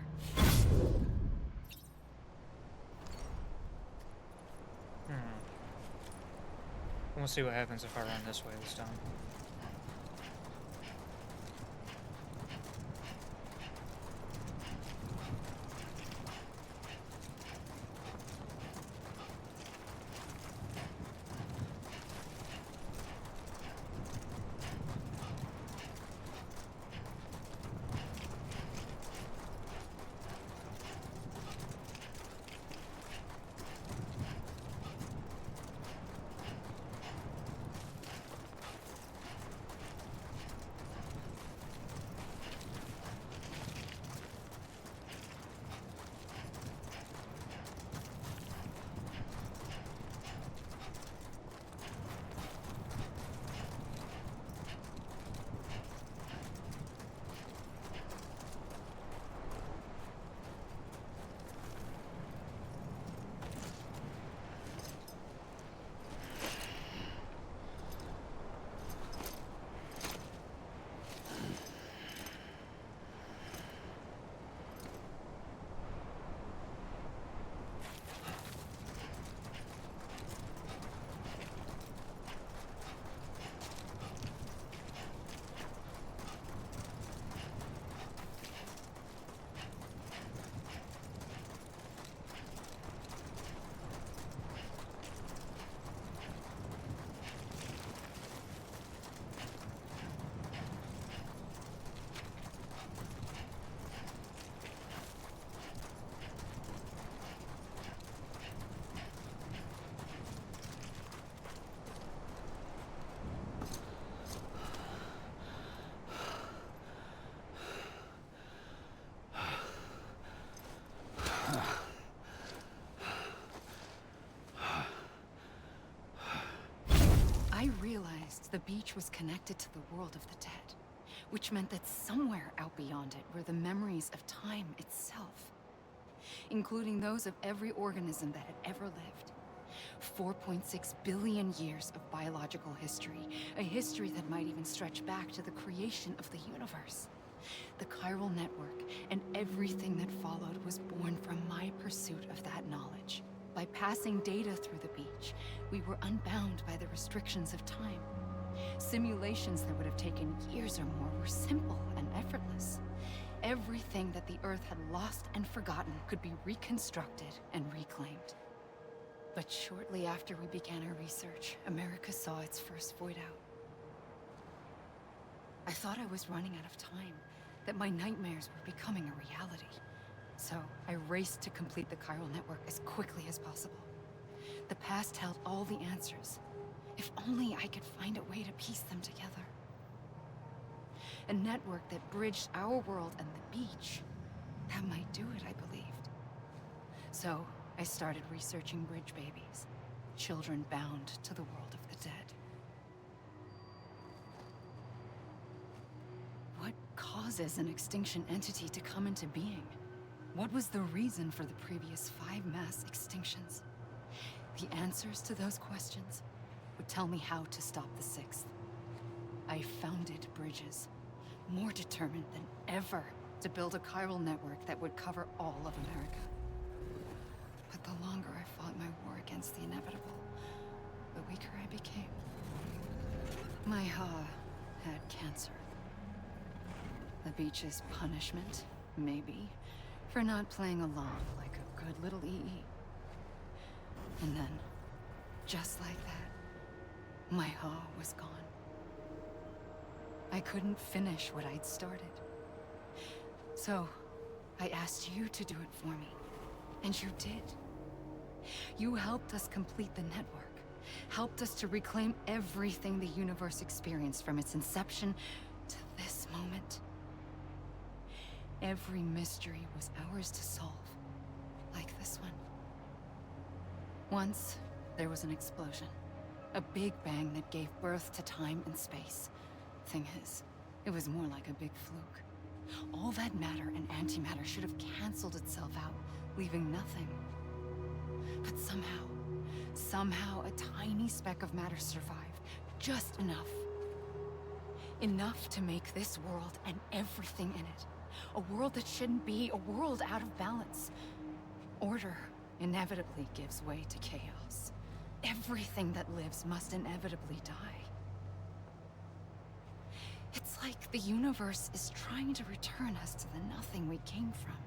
We'll see what happens if I run this way this time. the beach was connected to the world of the dead, which meant that somewhere out beyond it were the memories of time itself, including those of every organism that had ever lived. 4.6 billion years of biological history, a history that might even stretch back to the creation of the universe. The chiral network and everything that followed was born from my pursuit of that knowledge. By passing data through the beach, we were unbound by the restrictions of time. Simulations that would have taken years or more were simple and effortless. Everything that the Earth had lost and forgotten could be reconstructed and reclaimed. But shortly after we began our research, America saw its first void out. I thought I was running out of time, that my nightmares were becoming a reality. So I raced to complete the chiral network as quickly as possible. The past held all the answers. If only I could find a way to piece them together. A network that bridged our world and the beach. That might do it, I believed. So I started researching bridge babies, children bound to the world of the dead. What causes an extinction entity to come into being? What was the reason for the previous 5 mass extinctions? The answers to those questions would tell me how to stop the 6th. I founded bridges, more determined than ever to build a chiral network that would cover all of America. But the longer I fought my war against the inevitable, the weaker I became. My Ha had cancer. The beach's punishment, maybe, for not playing along like a good little EE. And then, just like that, my Ha was gone. I couldn't finish what I'd started. So, I asked you to do it for me. And you did. You helped us complete the network. Helped us to reclaim everything the universe experienced from its inception to this moment. Every mystery was ours to solve. Like this one. Once, there was an explosion. A big bang that gave birth to time and space. Thing is, it was more like a big fluke. All that matter and antimatter should have canceled itself out, leaving nothing. But somehow a tiny speck of matter survived. Just enough. Enough to make this world and everything in it. A world that shouldn't be, a world out of balance. Order inevitably gives way to chaos. Everything that lives must inevitably die. It's like the universe is trying to return us to the nothing we came from.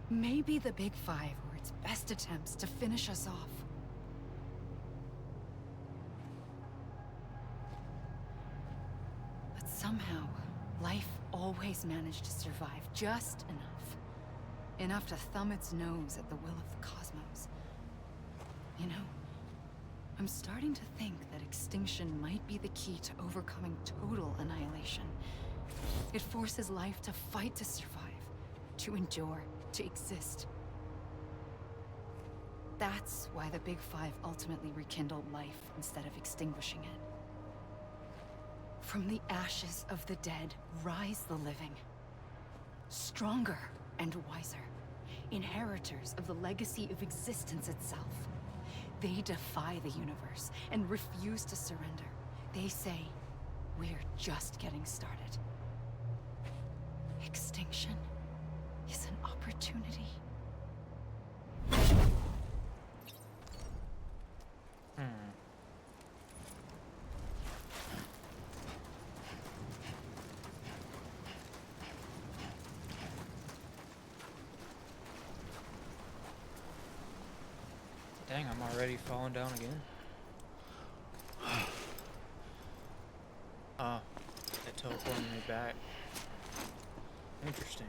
Maybe the Big Five were its best attempts to finish us off. But somehow, life always managed to survive just enough. Enough to thumb its nose at the will of the cosmos. You know, I'm starting to think that extinction might be the key to overcoming total annihilation. It forces life to fight to survive, to endure, to exist. That's why the Big Five ultimately rekindled life instead of extinguishing it. From the ashes of the dead rise the living. Stronger and wiser. Inheritors of the legacy of existence itself. They defy the universe and refuse to surrender. They say, we're just getting started. Extinction is an opportunity. Dang, I'm already falling down again. It teleported me back. Interesting.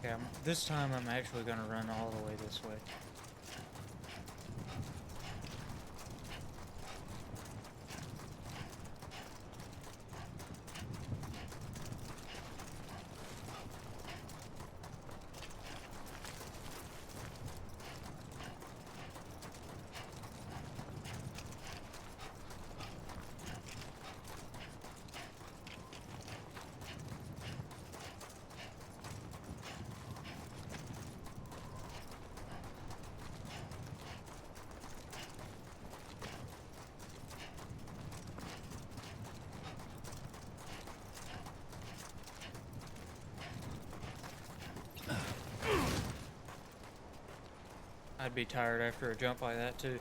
Okay, this time I'm actually gonna run all the way this way. be tired after a jump like that too.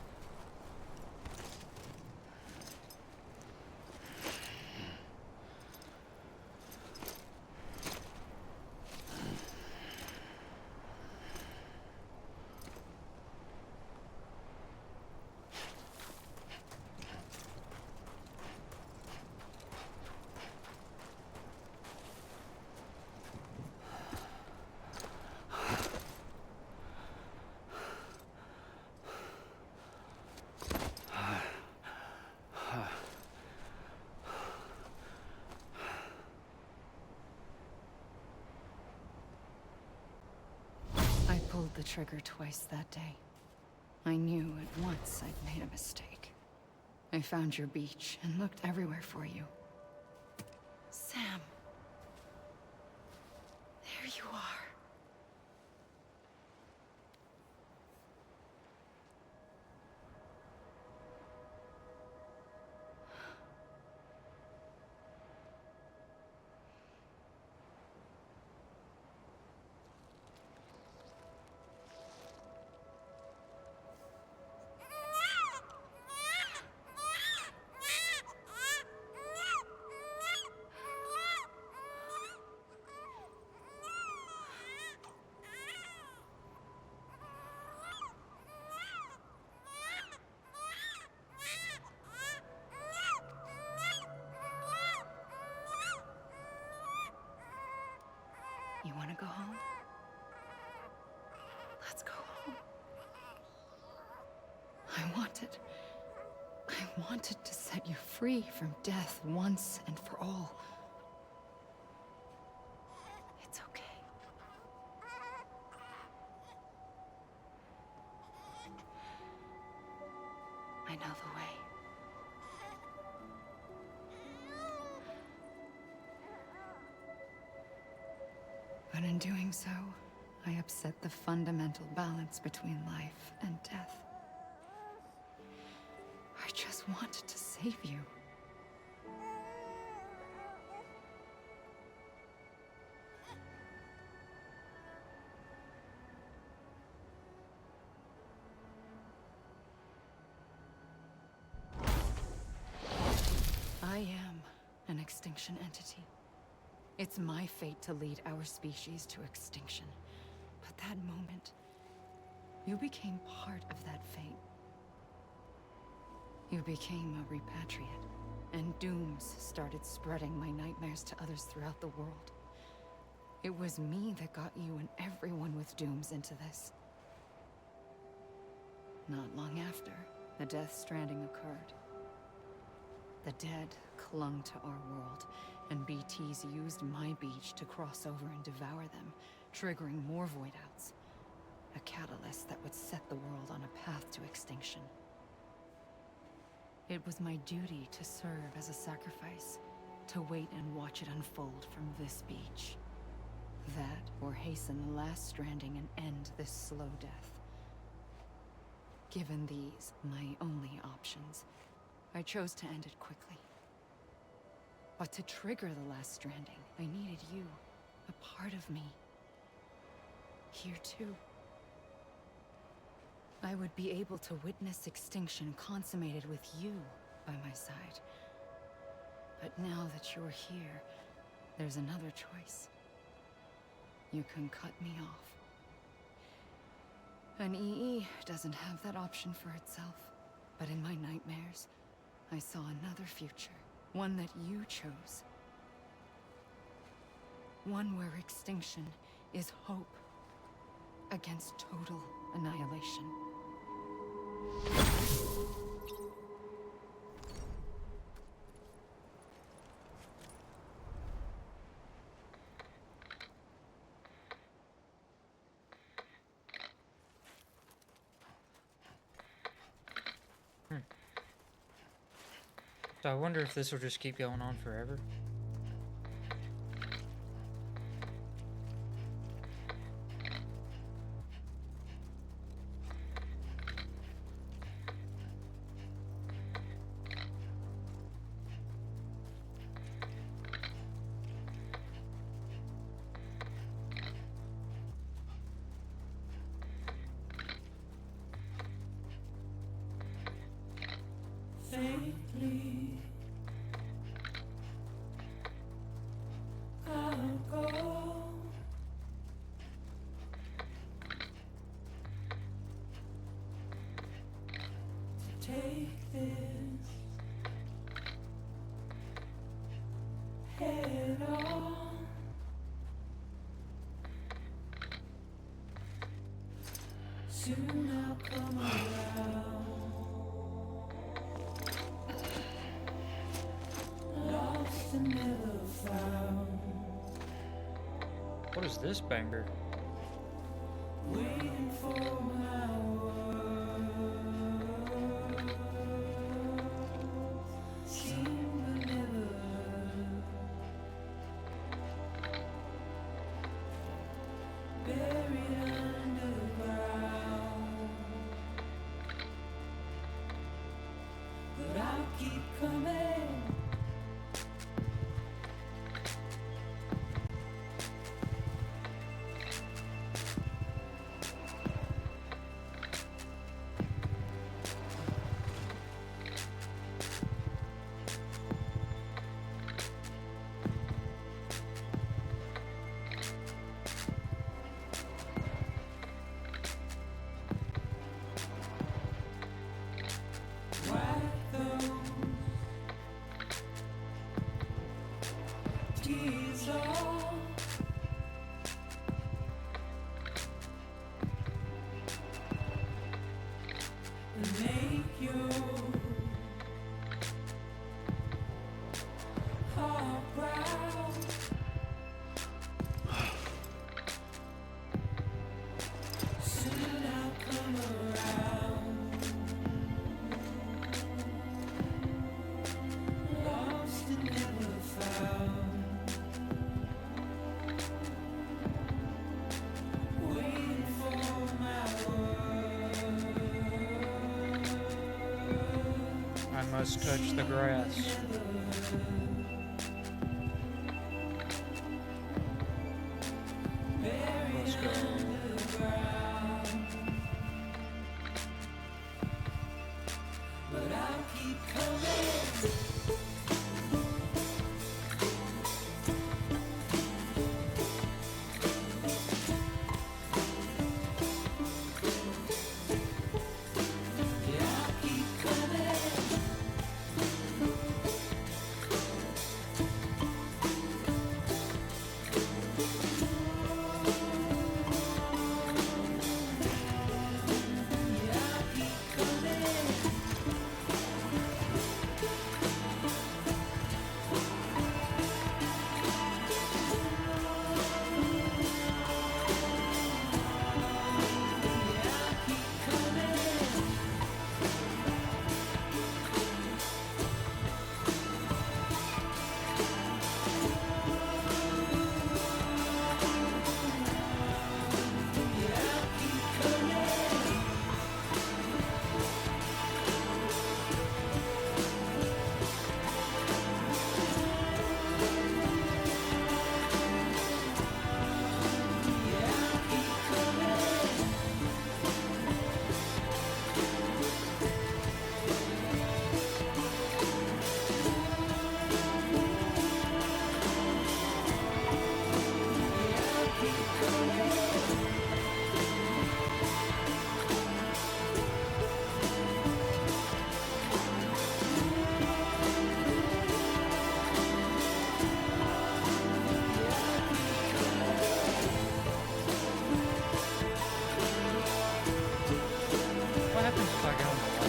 I pulled the trigger twice that day. I knew at once I'd made a mistake. I found your beach and looked everywhere for you. Sam. There you are. You want to go home? Let's go home. I wanted to set you free from death once and for all. It's okay. I know the way. But in doing so, I upset the fundamental balance between life and death. I just wanted to save you. I am an extinction entity. It's my fate to lead our species to extinction. But that moment, you became part of that fate. You became a repatriate, and dooms started spreading my nightmares to others throughout the world. It was me that got you and everyone with dooms into this. Not long after, the Death Stranding occurred. The dead clung to our world, and BTs used my beach to cross over and devour them, triggering more void outs. A catalyst that would set the world on a path to extinction. It was my duty to serve as a sacrifice, to wait and watch it unfold from this beach. That, or hasten the last stranding and end this slow death. Given these, my only options, I chose to end it quickly. But to trigger the last stranding, I needed you, a part of me. Here too. I would be able to witness extinction consummated with you by my side. But now that you're here, there's another choice. You can cut me off. An EE doesn't have that option for itself. But in my nightmares, I saw another future. One that you chose. One where extinction is hope against total annihilation. So I wonder if this will just keep going on forever. What is this banger? Waiting for my buried underground, but I'll keep coming. I must touch the grass. Let's go. But I'll keep coming. What happens if I go on the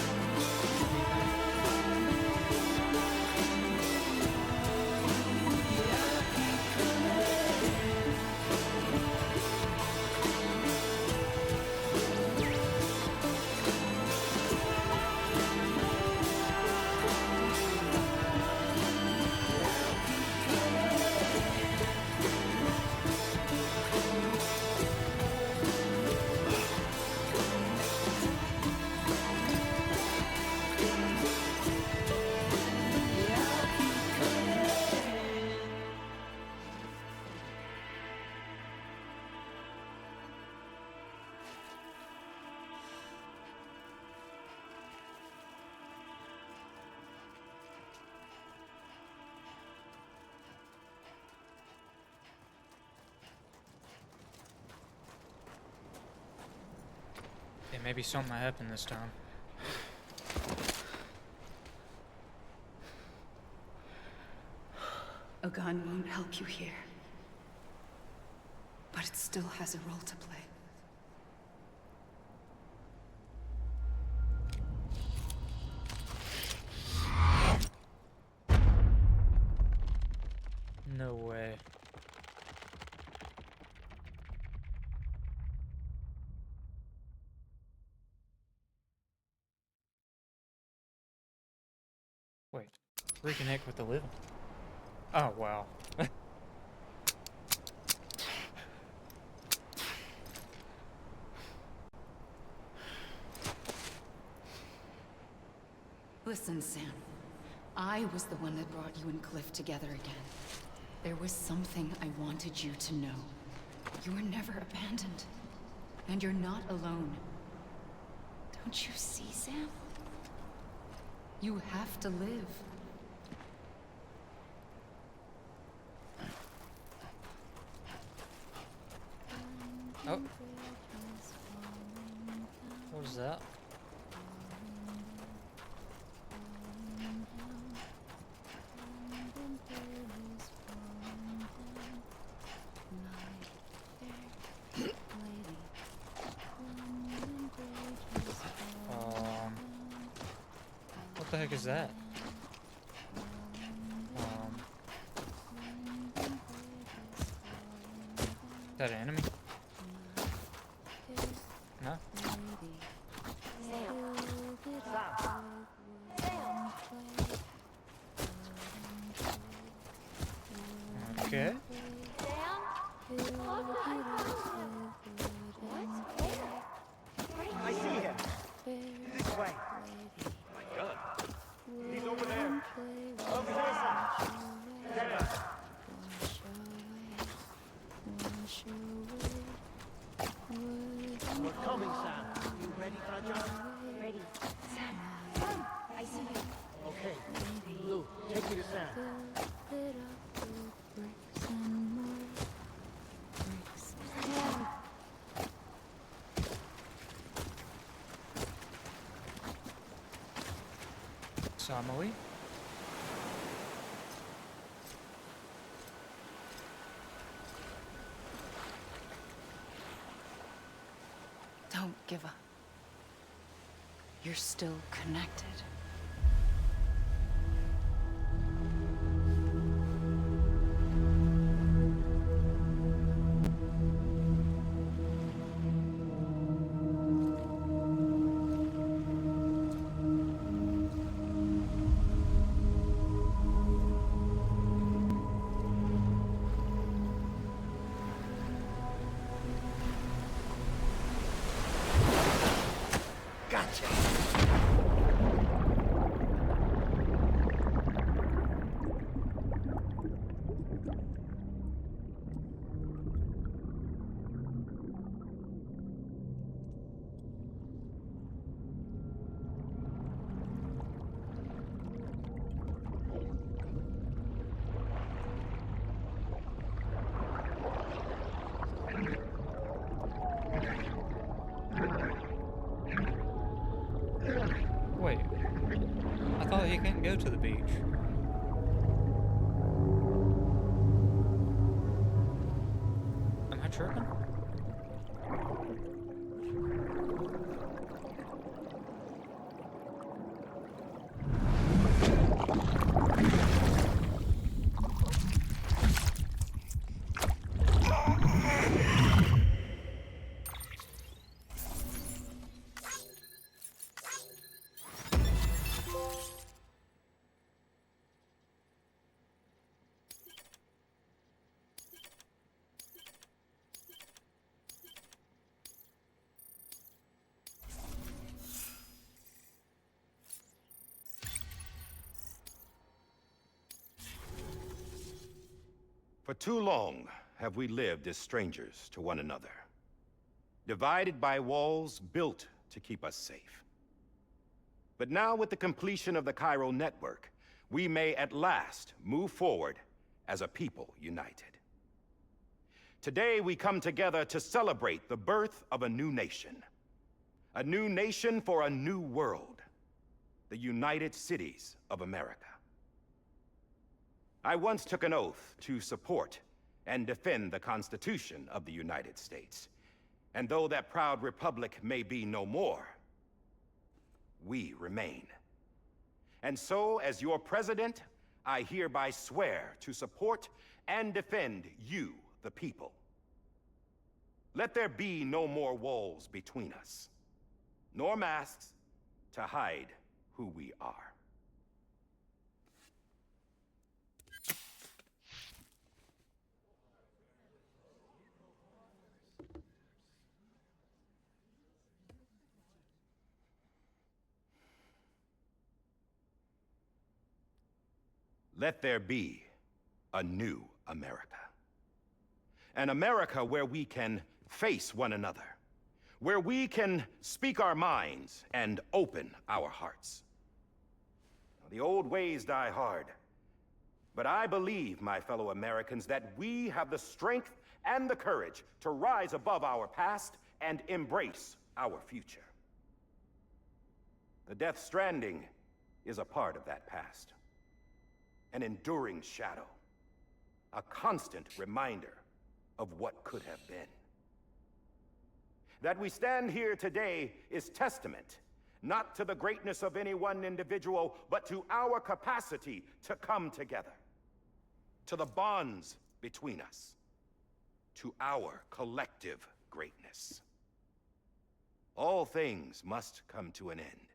Okay, maybe something might happen this time. A gun won't help you here. But it still has a role to play. No way. Wait, reconnect with the living. Oh, wow. Listen, Sam. I was the one that brought you and Cliff together again. There was something I wanted you to know. You were never abandoned. And you're not alone. Don't you see, Sam? You have to live. Oh. What was that? What the heck is that? Is that an enemy? No? Okay. I see him. This way. My gun. He's over there. Over here, Sam. Get him. We're coming, Sam. You ready for a job? Ready. Sam, I see you. Okay. Blue, take me to Sam. Samali? Don't give up. You're still connected. Wait. I thought he couldn't go to the beach. Am I tripping? For too long have we lived as strangers to one another, divided by walls built to keep us safe. But now, with the completion of the chiral network, we may at last move forward as a people united. Today, we come together to celebrate the birth of a new nation. A new nation for a new world. The United Cities of America. I once took an oath to support and defend the Constitution of the United States. And though that proud republic may be no more, we remain. And so, as your president, I hereby swear to support and defend you, the people. Let there be no more walls between us, nor masks to hide who we are. Let there be a new America. An America where we can face one another, where we can speak our minds and open our hearts. The old ways die hard, but I believe, my fellow Americans, that we have the strength and the courage to rise above our past and embrace our future. The Death Stranding is a part of that past. An enduring shadow, a constant reminder of what could have been. That we stand here today is testament, not to the greatness of any one individual, but to our capacity to come together, to the bonds between us, to our collective greatness. All things must come to an end,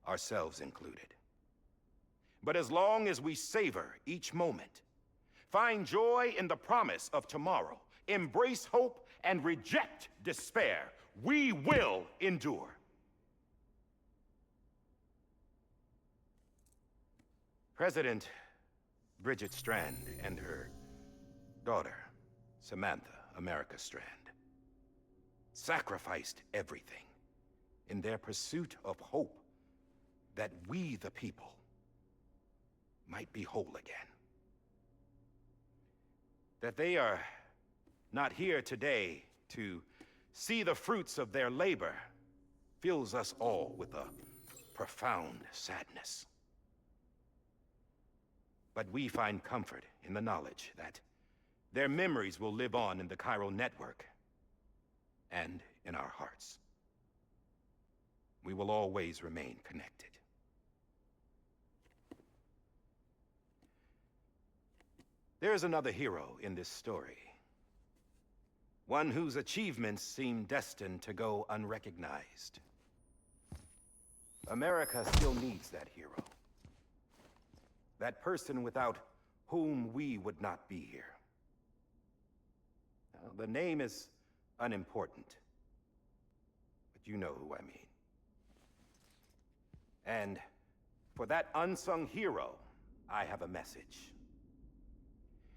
ourselves included. But as long as we savor each moment, find joy in the promise of tomorrow, embrace hope, and reject despair, we will endure. President Bridget Strand and her daughter, Samantha America Strand, sacrificed everything in their pursuit of hope that we, the people, might be whole again. That they are not here today to see the fruits of their labor fills us all with a profound sadness. But we find comfort in the knowledge that their memories will live on in the chiral network and in our hearts. We will always remain connected. There's another hero in this story. One whose achievements seem destined to go unrecognized. America still needs that hero. That person without whom we would not be here. Now, the name is unimportant, but you know who I mean. And for that unsung hero, I have a message.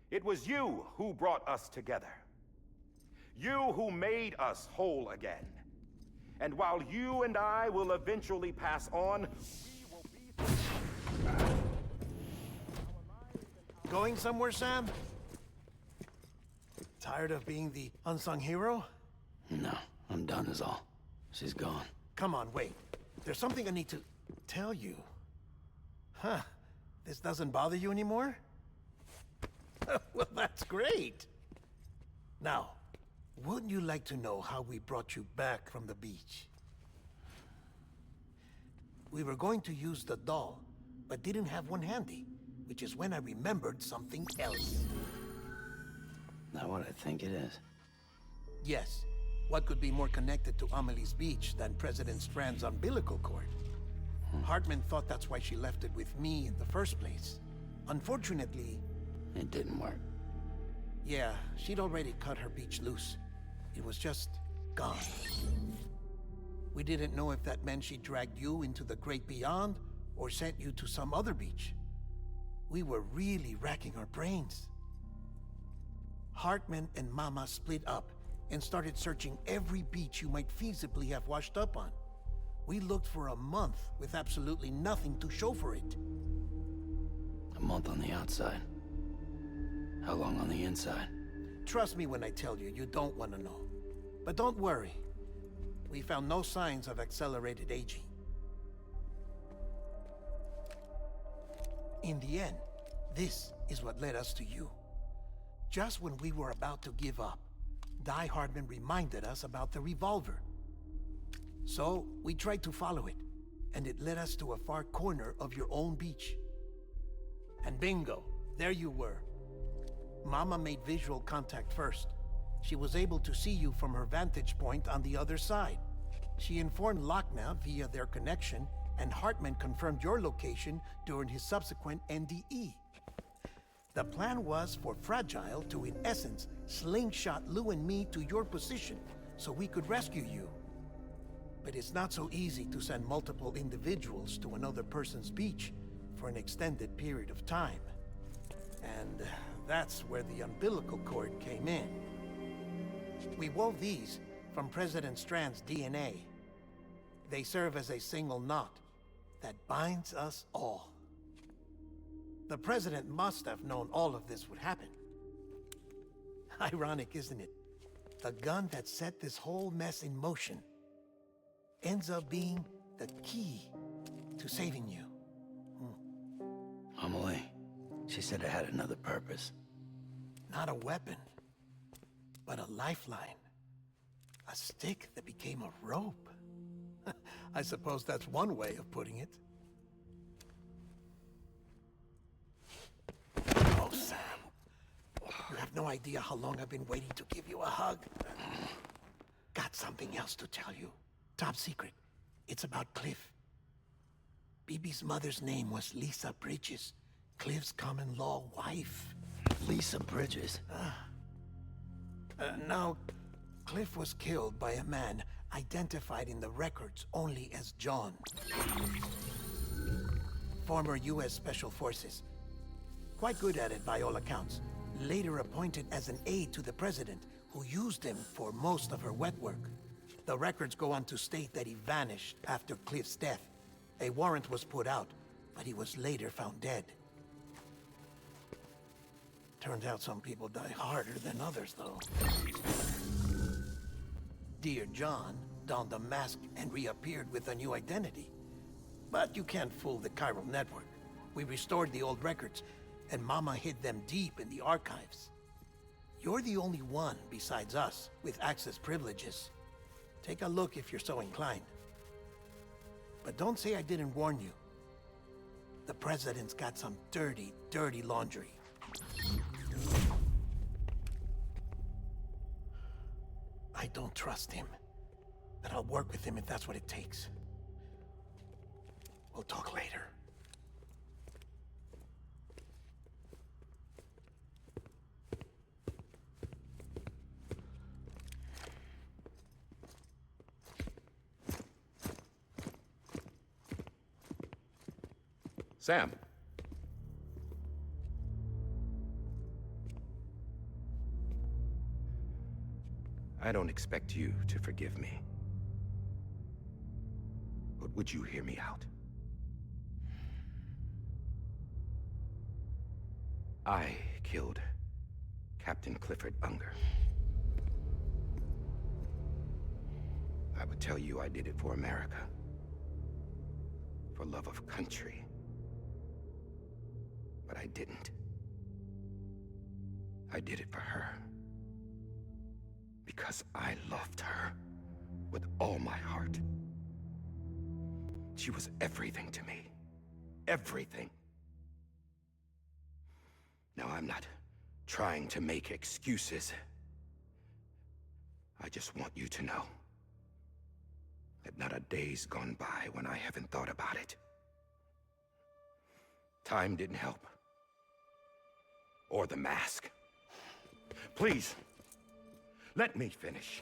It was you who brought us together. You who made us whole again. And while you and I will eventually pass on, we will be... Going somewhere, Sam? Tired of being the unsung hero? No, I'm done is all. She's gone. Come on, wait. There's something I need to tell you. Huh. This doesn't bother you anymore? Well, that's great. Now, wouldn't you like to know how we brought you back from the beach? We were going to use the doll, but didn't have one handy, which is when I remembered something else. Not what I think it is. Yes. What could be more connected to Amelie's beach than President Strand's umbilical cord? Hartman thought that's why she left it with me in the first place. Unfortunately... It didn't work. Yeah, she'd already cut her beach loose. It was just gone. We didn't know if that meant she dragged you into the great beyond or sent you to some other beach. We were really racking our brains. Hartman and Mama split up and started searching every beach you might feasibly have washed up on. We looked for a month with absolutely nothing to show for it. A month on the outside. How long on the inside? Trust me when I tell you, you don't want to know. But don't worry. We found no signs of accelerated aging. In the end, This is what led us to you. Just when we were about to give up, Die Hardman reminded us about the revolver. So, we tried to follow it, and it led us to a far corner of your own beach. And bingo, there you were. Mama made visual contact first. She was able to see you from her vantage point on the other side. She informed Lochner via their connection, and Hartman confirmed your location during his subsequent NDE. The plan was for Fragile to, in essence, slingshot Lou and me to your position so we could rescue you. But it's not so easy to send multiple individuals to another person's beach for an extended period of time. And that's where the umbilical cord came in. We wove these from President Strand's DNA. They serve as a single knot that binds us all. The President must have known all of this would happen. Ironic, isn't it? The gun that set this whole mess in motion ends up being the key to saving you. Amelie, she said it had another purpose. Not a weapon, but a lifeline. A stick that became a rope. I suppose that's one way of putting it. Oh, Sam. You have no idea how long I've been waiting to give you a hug. Got something else to tell you. Top secret. It's about Cliff. BB's mother's name was Lisa Bridges, Cliff's common-law wife. Lisa Bridges? Now, Cliff was killed by a man identified in the records only as John. Former U.S. Special Forces. Quite good at it by all accounts. Later appointed as an aide to the president, who used him for most of her wet work. The records go on to state that he vanished after Cliff's death. A warrant was put out, but he was later found dead. Turns out some people die harder than others, though. Dear John donned a mask and reappeared with a new identity. But you can't fool the chiral network. We restored the old records, and Mama hid them deep in the archives. You're the only one, besides us, with access privileges. Take a look if you're so inclined. But don't say I didn't warn you. The President's got some dirty, dirty laundry. I don't trust him, but I'll work with him if that's what it takes. We'll talk later. Sam. I don't expect you to forgive me. But would you hear me out? I killed Captain Clifford Unger. I would tell you I did it for America. For love of country. But I didn't. I did it for her. Because I loved her with all my heart. She was everything to me. Everything. Now, I'm not trying to make excuses. I just want you to know that not a day's gone by when I haven't thought about it. Time didn't help. Or the mask. Please, let me finish.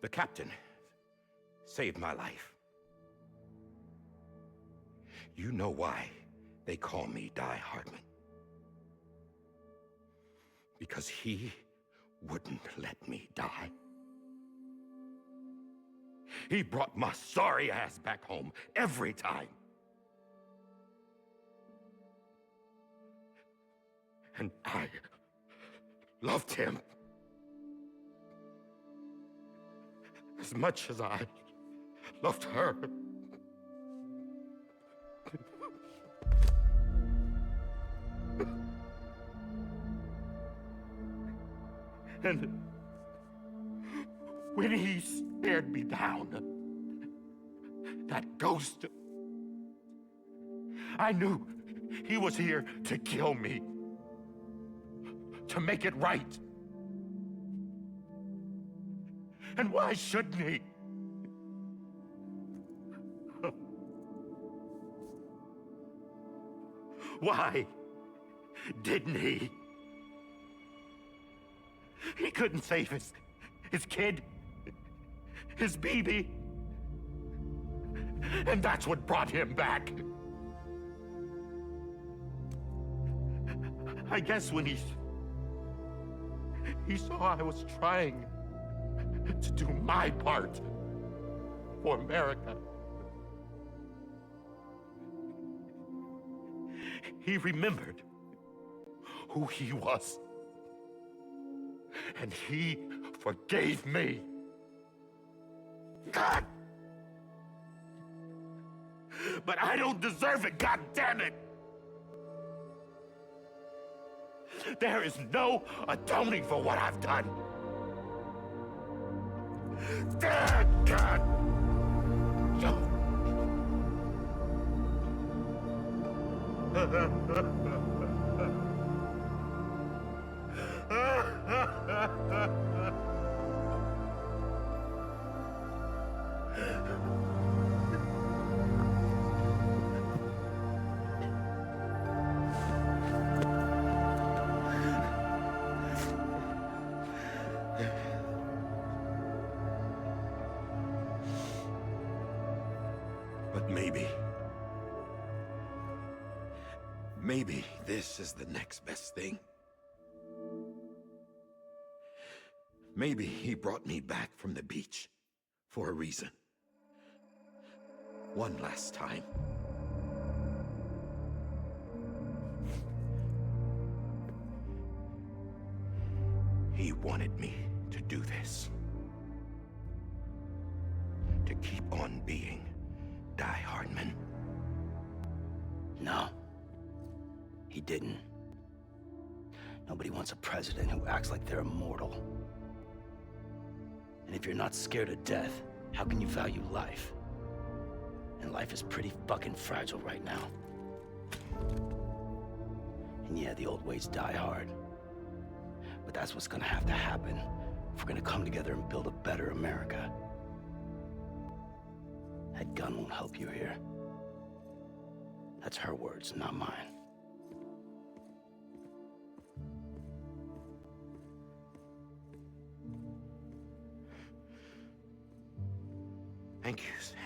The captain, saved my life. You know why they call me Die Hardman. Because he wouldn't let me die. He brought my sorry ass back home every time. And I loved him. as much as I loved her. And when he stared me down, that ghost, I knew he was here to kill me, to make it right. And why shouldn't he? Why didn't he? He couldn't save his kid, his baby. And that's what brought him back. I guess when he saw I was trying to do my part for America, he remembered who he was. And he forgave me. God! But I don't deserve it, God damn it! There is no atoning for what I've done. God! But maybe this is the next best thing. Maybe he brought me back from the beach for a reason. One last time. He wanted me to do this. To keep on being Die Hardman. No. He didn't. Nobody wants a president who acts like they're immortal. And if you're not scared of death, how can you value life? And life is pretty fucking fragile right now. And yeah, the old ways die hard. But that's what's gonna have to happen if we're gonna come together and build a better America. That gun won't help you here. That's her words, not mine. Thank you, Sam.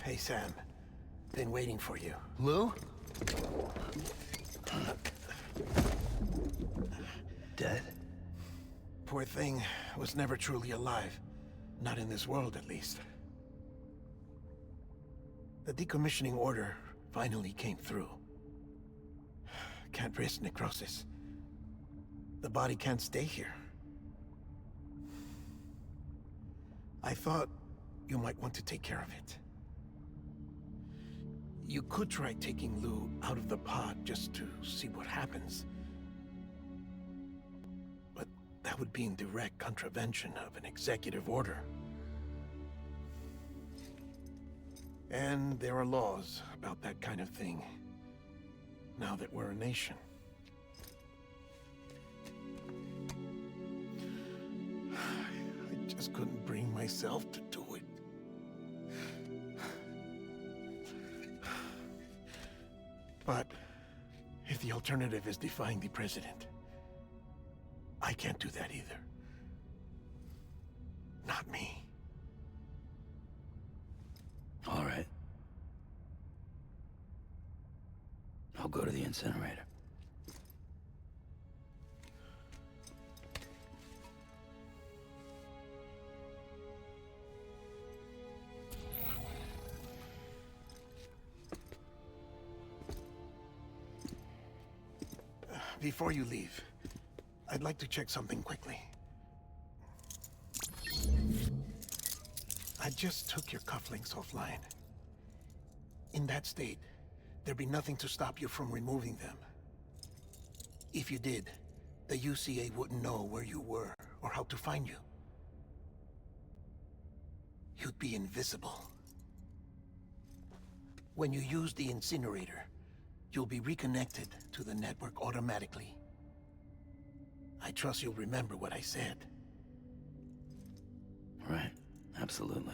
Hey, Sam. Been waiting for you. Lou? Dead? Poor thing was never truly alive. Not in this world, at least. The decommissioning order finally came through. Can't risk necrosis. The body can't stay here. I thought you might want to take care of it. You could try taking Lou out of the pod just to see what happens. But that would be in direct contravention of an executive order. And there are laws about that kind of thing, now that we're a nation. I just couldn't bring myself to do it. But if the alternative is defying the president, I can't do that either. Not me. All right. I'll go to the incinerator. Before you leave, I'd like to check something quickly. I just took your cufflinks offline. In that state, there'd be nothing to stop you from removing them. If you did, the UCA wouldn't know where you were or how to find you. You'd be invisible. When you use the incinerator, you'll be reconnected to the network automatically. I trust you'll remember what I said. Right. Absolutely.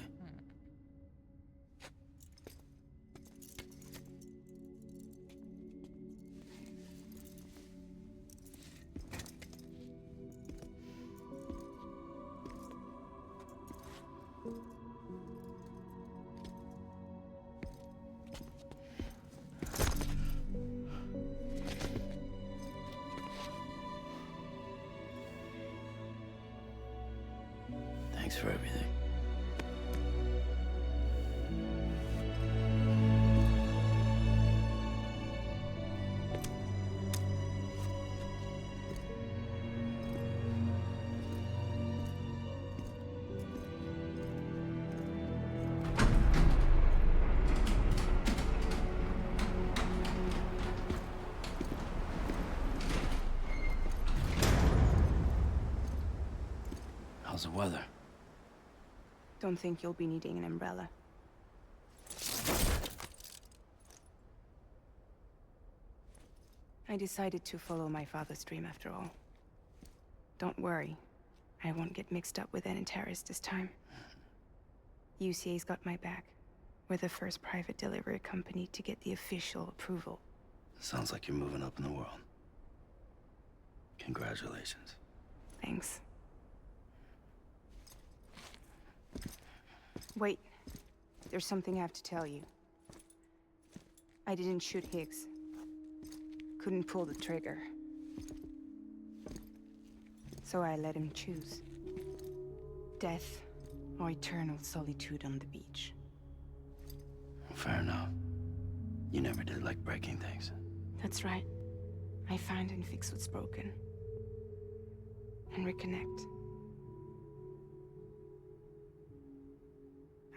Thanks for everything. How's the weather? Don't think you'll be needing an umbrella. I decided to follow my father's dream after all. Don't worry. I won't get mixed up with any terrorists this time. UCA's got my back. We're the first private delivery company to get the official approval. Sounds like you're moving up in the world. Congratulations. Thanks. Wait. There's something I have to tell you. I didn't shoot Higgs. Couldn't pull the trigger. So I let him choose. Death or eternal solitude on the beach. Fair enough. You never did like breaking things. That's right. I find and fix what's broken. And reconnect.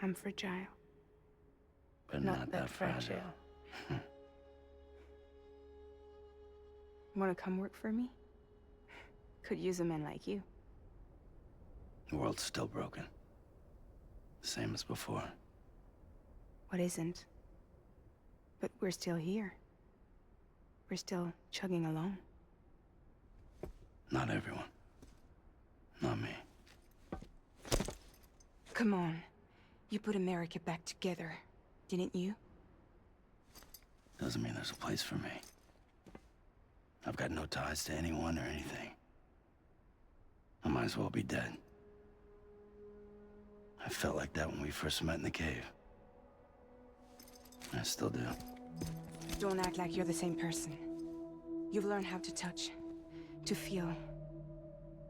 I'm fragile. But not that fragile. Wanna come work for me? Could use a man like you. The world's still broken. Same as before. What isn't? But we're still here. We're still chugging along. Not everyone. Not me. Come on. You put America back together, didn't you? Doesn't mean there's a place for me. I've got no ties to anyone or anything. I might as well be dead. I felt like that when we first met in the cave. I still do. Don't act like you're the same person. You've learned how to touch, to feel.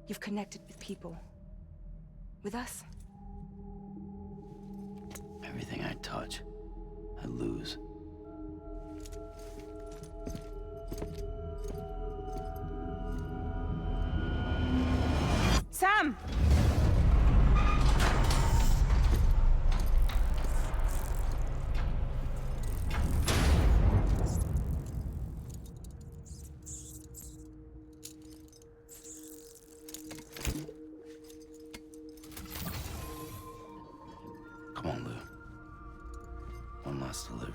You've connected with people. With us. Everything I touch, I lose. Sam! Come on, Lou. One last delivery.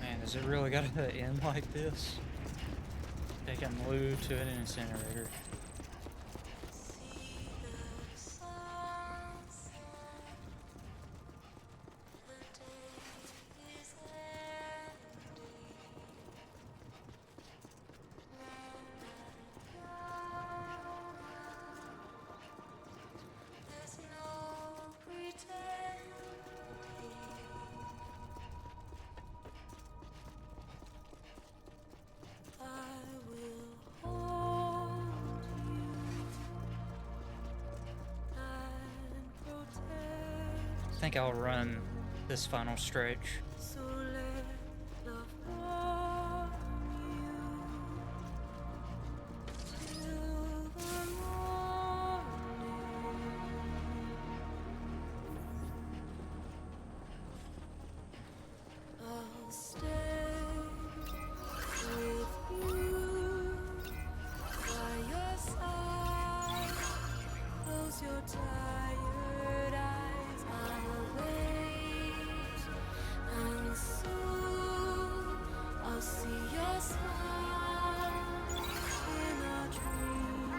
Man, does it really gotta end like this? Taking Lou to an incinerator. I will think I'll run this final stretch. So let love warm you till the morning. I'll stay with you by your side. Close your tired eyes. I'll wait, and soon I'll see your smile in a dream,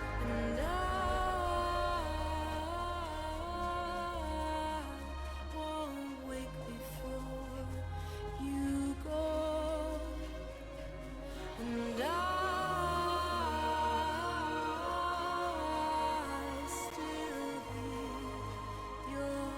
and I won't wake before you go, and I still hear your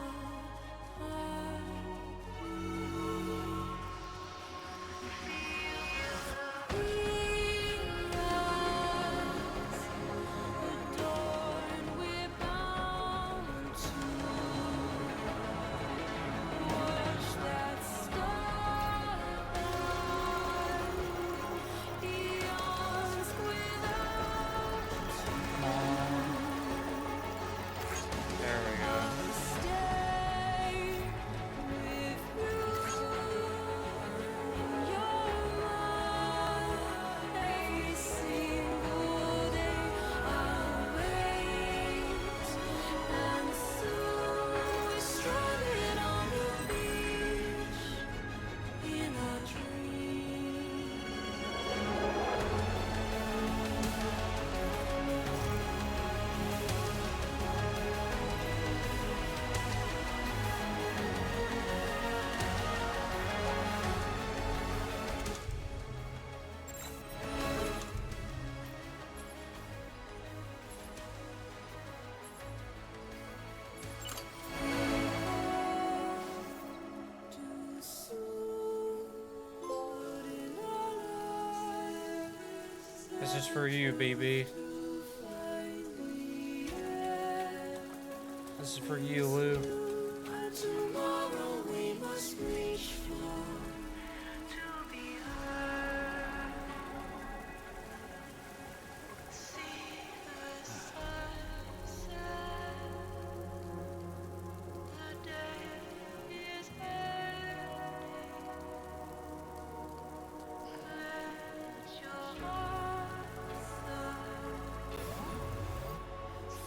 adorned, we're bound to watch that starlight eons without There we go. I'll stay with you in your mind every single day. I'll wait, and soon we're stranded on the beach in a dream. Too soon, but in our lives This is for you, BB. This is for you, Lou. tomorrow we must reach for to be heard. See the sunset. The day is ending. Let your heart surf.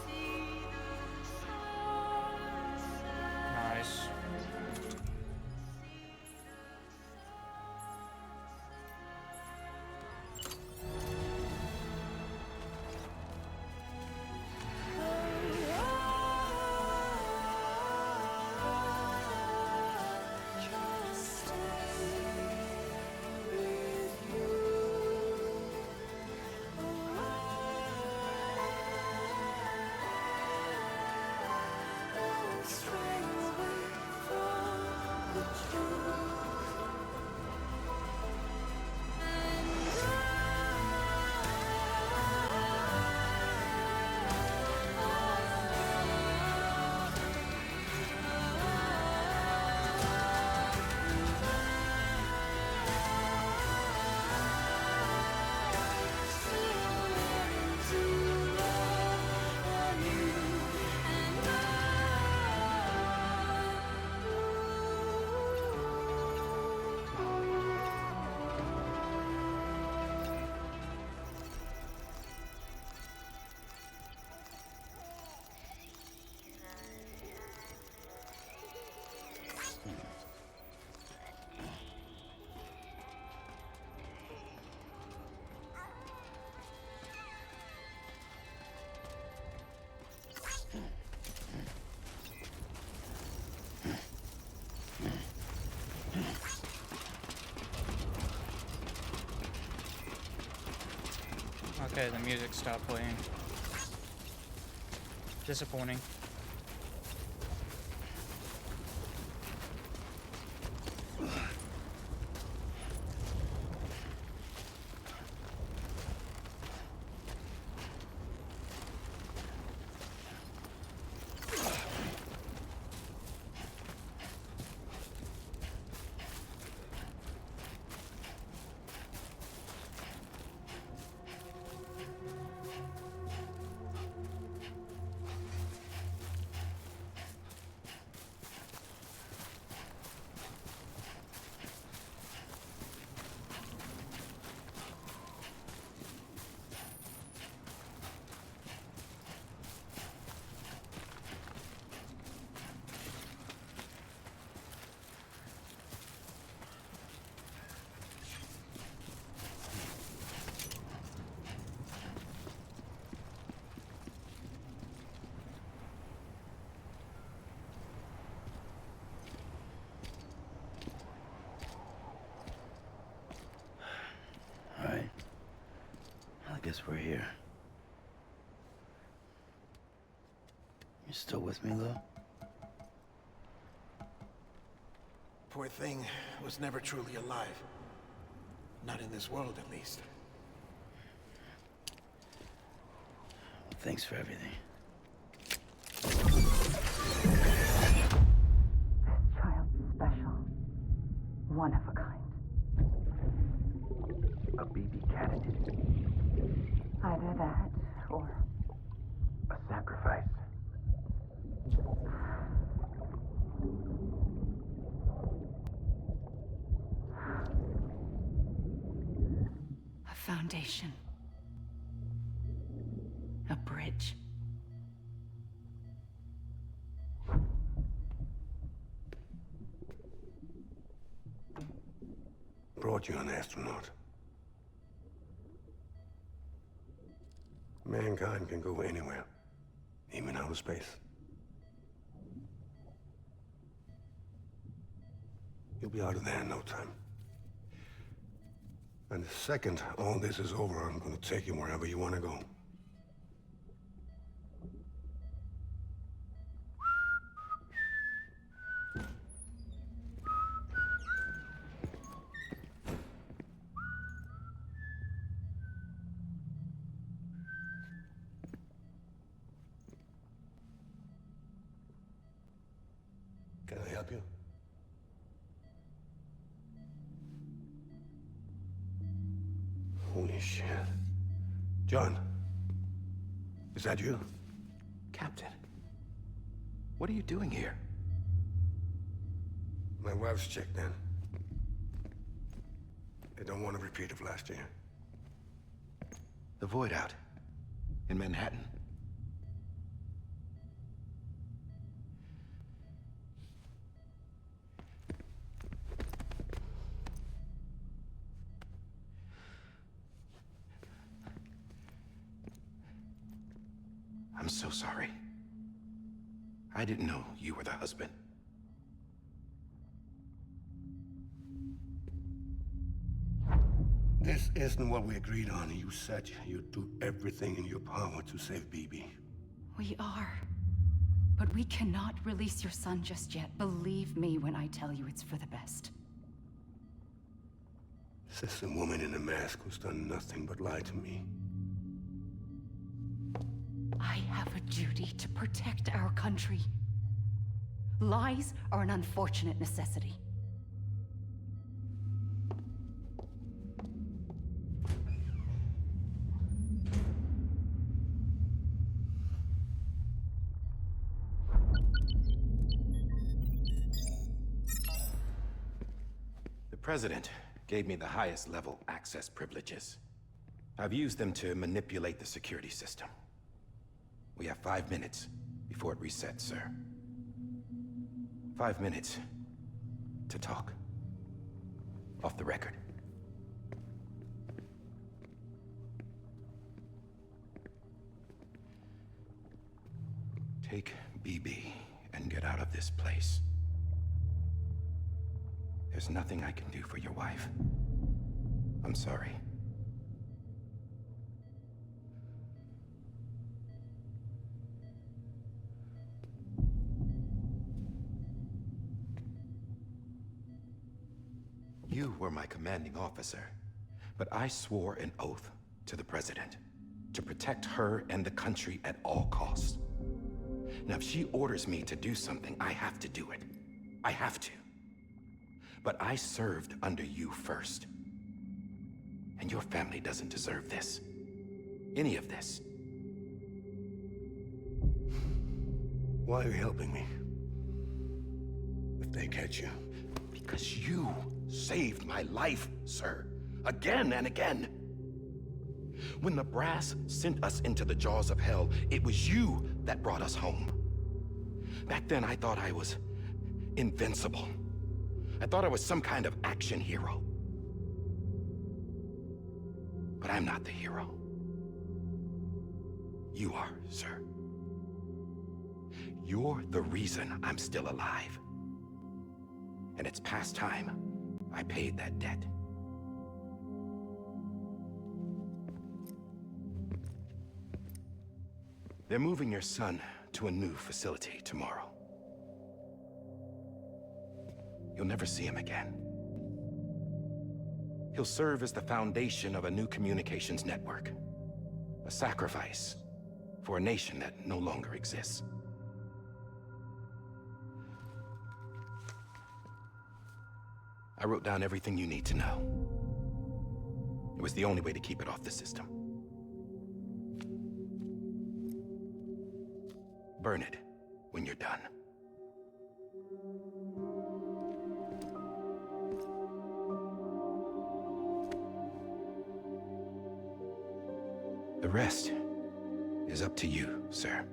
See the sunset. Nice. Okay, the music stopped playing. Disappointing. I guess we're here. You still with me, though? Poor thing was never truly alive. Not in this world, at least. Well, thanks for everything. This child's special. One of a kind. A BB candidate. Either that, or... a sacrifice. A foundation. A bridge. Brought you an astronaut. Mankind can go anywhere, even outer space. You'll be out of there in no time. And the second all this is over, I'm gonna take you wherever you want to go. Can I help you? Holy shit. John, is that you? Captain, what are you doing here? My wife's checked in. They don't want a repeat of last year. The Void Out in Manhattan. I'm so sorry. I didn't know you were the husband. This isn't what we agreed on. You said you'd do everything in your power to save BB. We are. But we cannot release your son just yet. Believe me when I tell you it's for the best. This is a woman in a mask who's done nothing but lie to me. I have a duty to protect our country. Lies are an unfortunate necessity. The President gave me the highest level access privileges. I've used them to manipulate the security system. We have 5 minutes before it resets, sir. 5 minutes to talk. Off the record. Take BB and get out of this place. There's nothing I can do for your wife. I'm sorry. You were my commanding officer, but I swore an oath to the President to protect her and the country at all costs. Now, if she orders me to do something, I have to do it. I have to. But I served under you first. And your family doesn't deserve this. Any of this. Why are you helping me? If they catch you. Because you saved my life, sir. Again and again. When the brass sent us into the jaws of hell, it was you that brought us home. Back then, I thought I was invincible. I thought I was some kind of action hero. But I'm not the hero. You are, sir. You're the reason I'm still alive. And it's past time I paid that debt. They're moving your son to a new facility tomorrow. You'll never see him again. He'll serve as the foundation of a new communications network. A sacrifice for a nation that no longer exists. I wrote down everything you need to know. It was the only way to keep it off the system. Burn it when you're done. The rest is up to you, sir.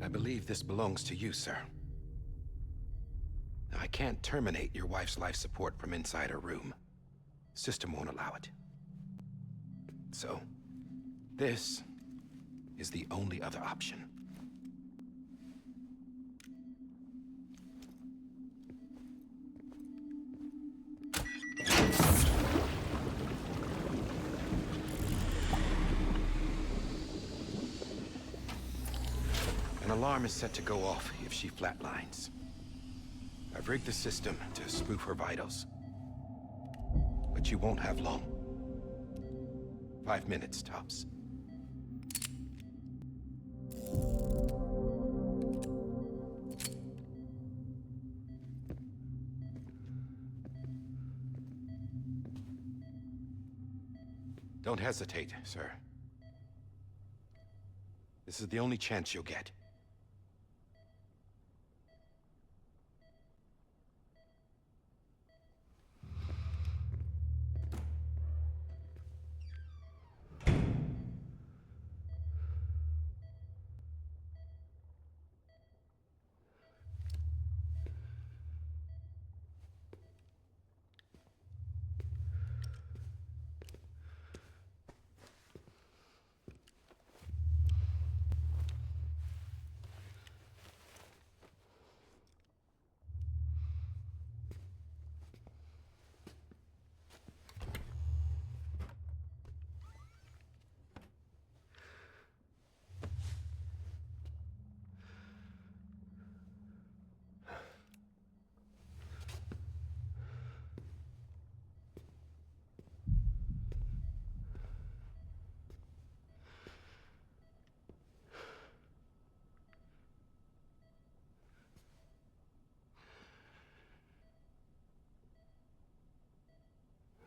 I believe this belongs to you, sir. I can't terminate your wife's life support from inside her room. System won't allow it. So, this is the only other option. An alarm is set to go off if she flatlines. I've rigged the system to spoof her vitals. But you won't have long. 5 minutes, tops. Don't hesitate, sir. This is the only chance you'll get.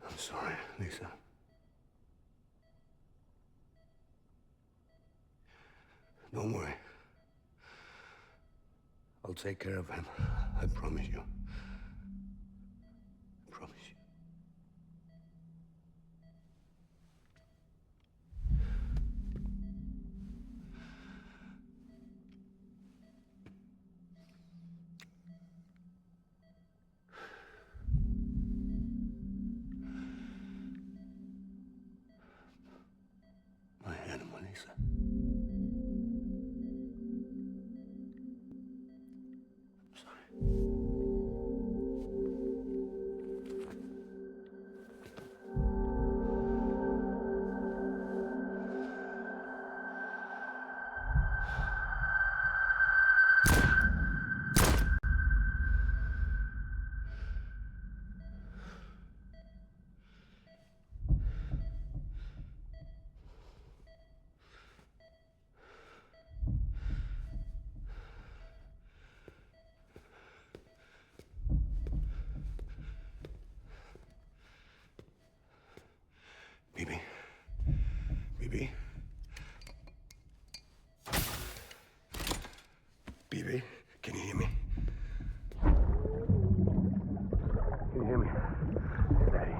I'm sorry, Lisa. Don't worry. I'll take care of him. I promise you. I promise you. My animal, Lisa. I'm sorry. Bibi? Bibi? Bibi, can you hear me? Can you hear me? Daddy.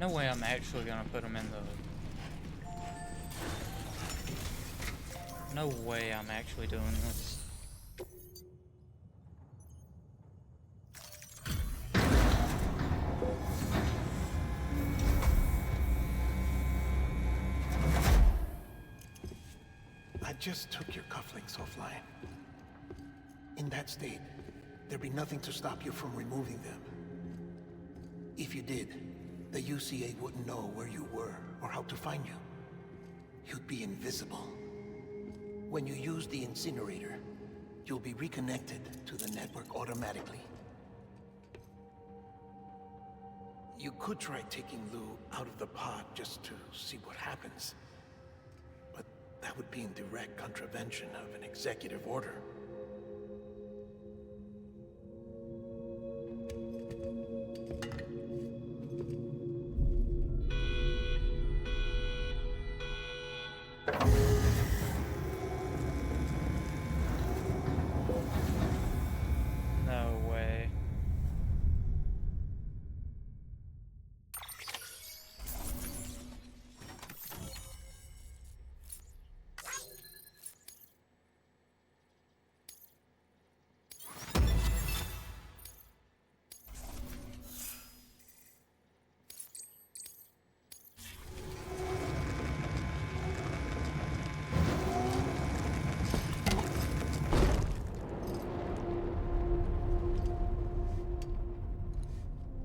No way I'm actually gonna put them in the... No way I'm actually doing this. I just took your cufflinks offline. In that state, there'd be nothing to stop you from removing them. If you did, the UCA wouldn't know where you were or how to find you. You'd be invisible. When you use the incinerator, you'll be reconnected to the network automatically. You could try taking Lou out of the pod just to see what happens. But that would be in direct contravention of an executive order. No way.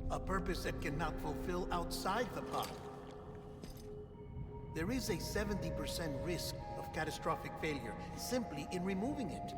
A purpose that cannot fulfill outside the pod. There is a 70% risk of catastrophic failure simply in removing it.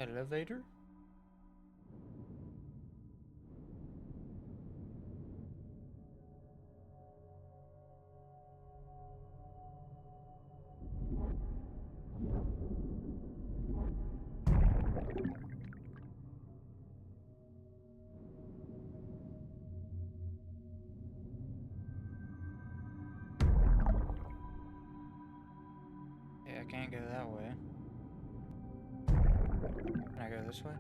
Elevator? Yeah, I can't go that way. Can I go this way?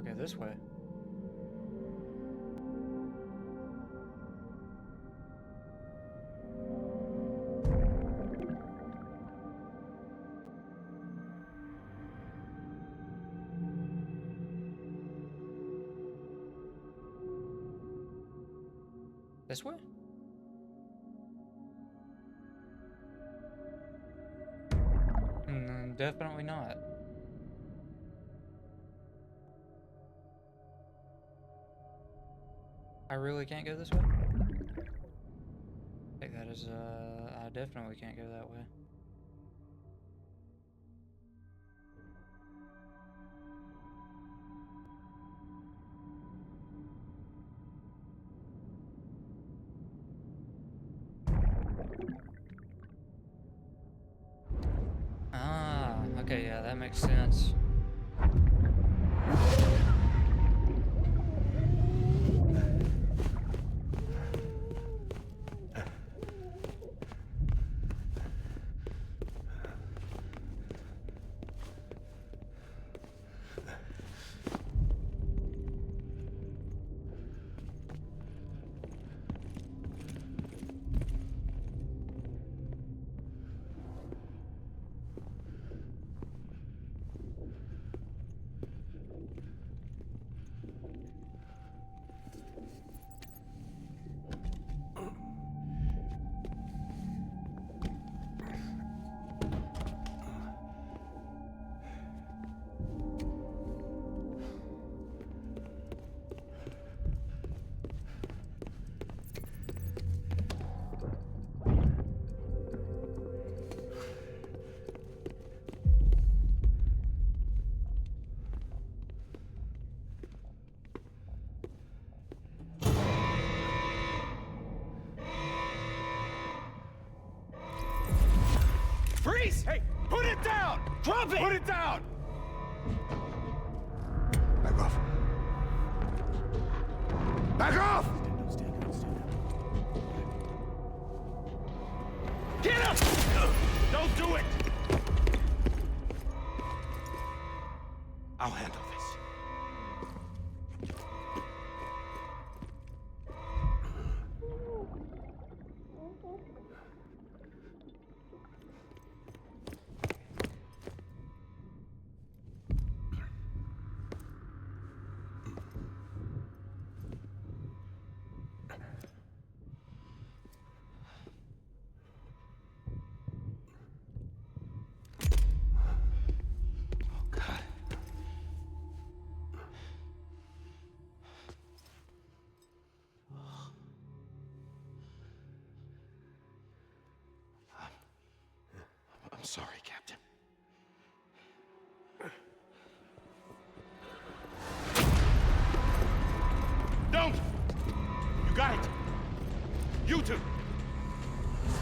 Okay, this way. This way? Definitely not. I really can't go this way? I think that is, I definitely can't go that way. Okay, yeah, that makes sense. Please! Hey, put it down! Drop it! Put it down! Back off. Back off! Get up! Don't do it! I'll handle this. I'm sorry, Captain. Don't! You got it! You two!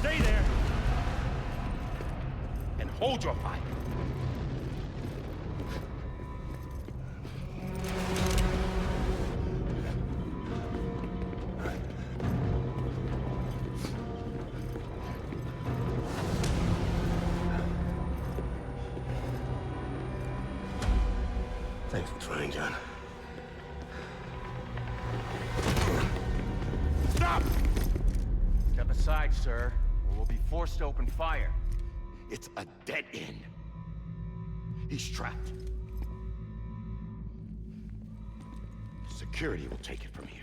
Stay there! And hold your fire! Thanks for trying, John. Stop! Step aside, sir, or we'll be forced to open fire. It's a dead end. He's trapped. Security will take it from here.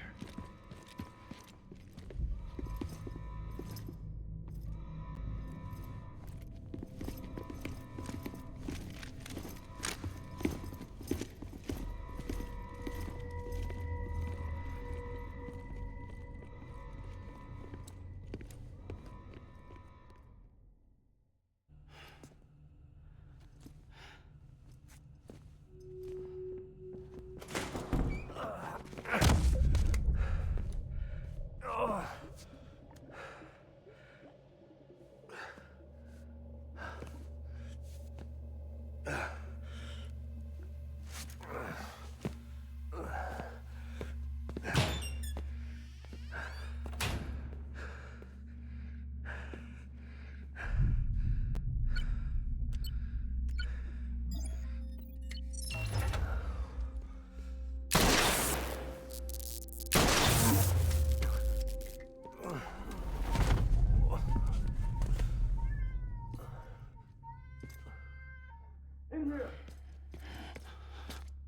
In here!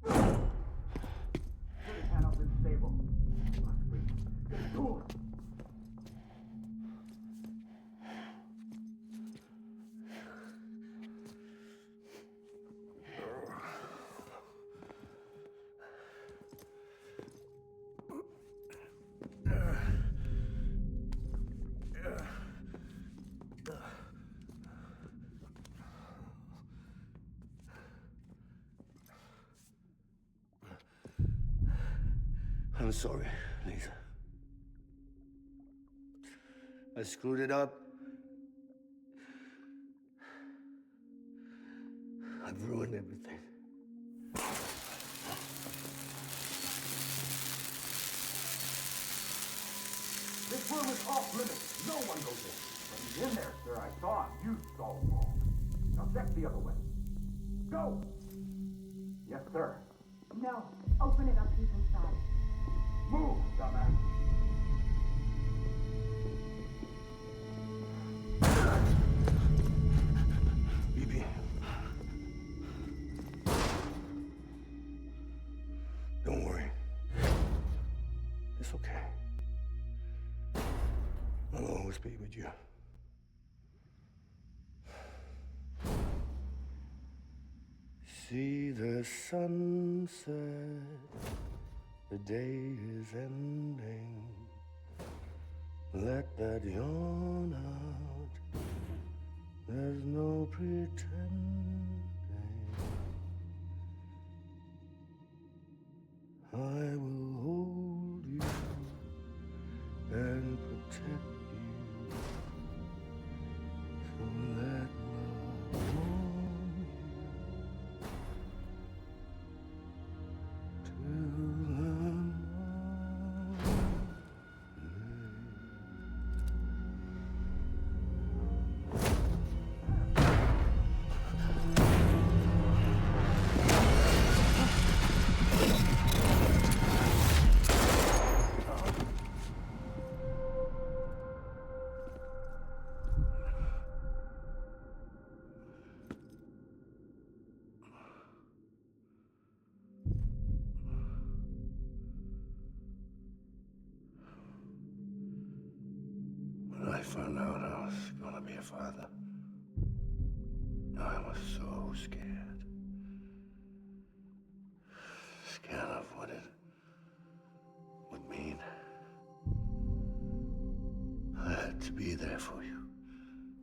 Put his hand up in stable. Get to him. I'm sorry, Lisa. I screwed it up. I've ruined everything. This room is off limits. No one goes in. But he's in there, sir. I saw him. You saw him all. Now check the other way. Go! Yes, sir. No. Open it up. He's inside. Move, dumbass. BB. Don't worry. It's okay. I'll always be with you. See the sunset, the day is ending. Let that yawn out, there's no pretending. I will hold you and protect you. So let love I found out I was gonna be a father, I was so scared. Scared of what it would mean. I had to be there for you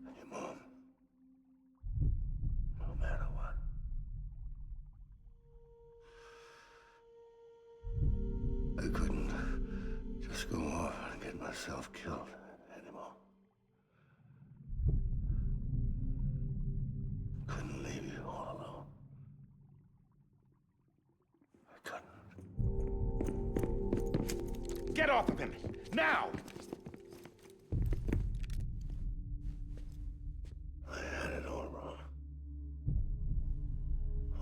and your mom, no matter what. I couldn't just go off and get myself killed anymore. Couldn't leave you all alone. I couldn't. Get off of him! Now! I had it all wrong.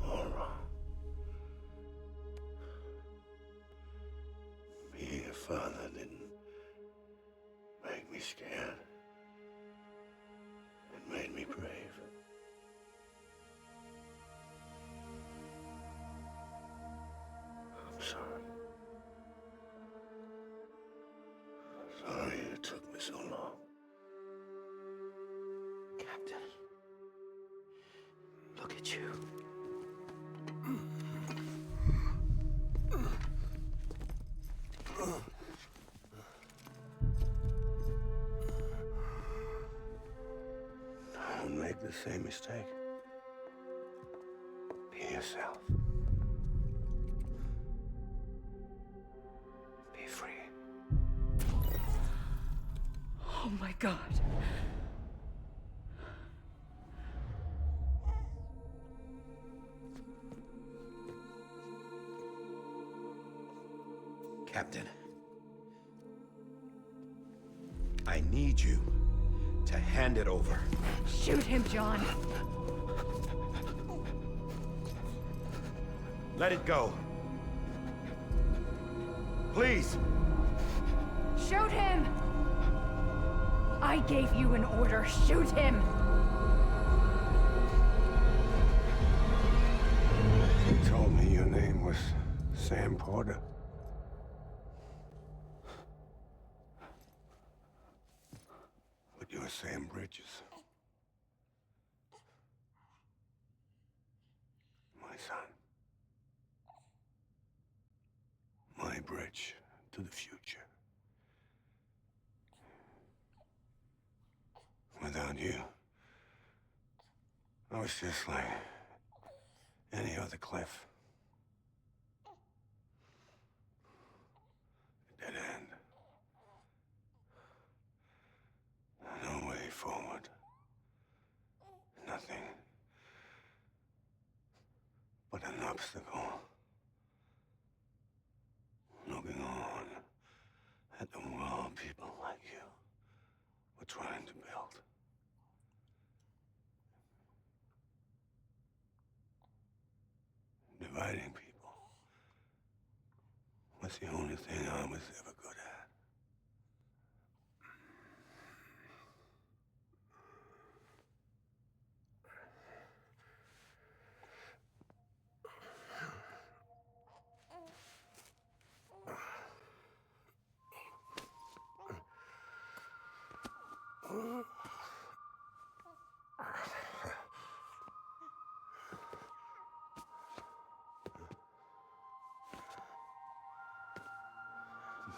All wrong. Being a father didn't make me scared. It made me brave. I'm sorry. Sorry it took me so long. Captain, look at you. Don't make the same mistake. Be yourself. Be free. Oh my God. Captain, I need you to hand it over. Shoot him, John. Let it go. Please. Shoot him! I gave you an order. Shoot him! You told me your name was Sam Porter. But you're Sam Bridges. My son. My bridge to the future. Without you, I was just like any other Cliff. A dead end. No way forward. Nothing but an obstacle. Looking on at the world people like you were trying to build. Dividing people was the only thing I was ever good at.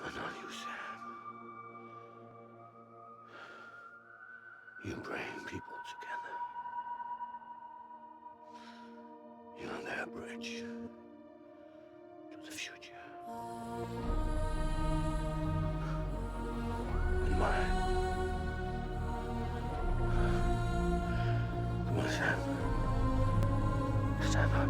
But not you, Sam. You bring people together. You're their bridge to the future. And mine. Come on, Sam. Stand up.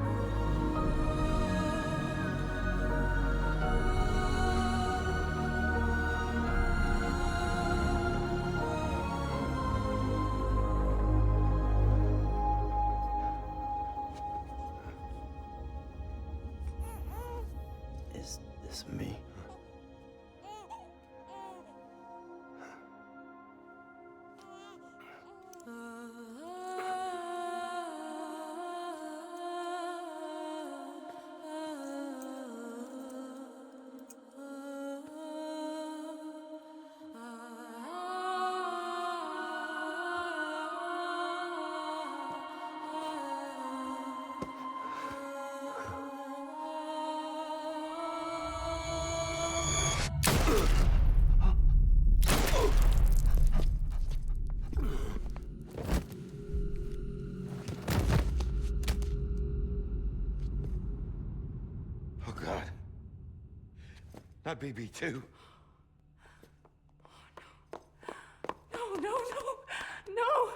Is this me? Not BB2. No, no, no, no!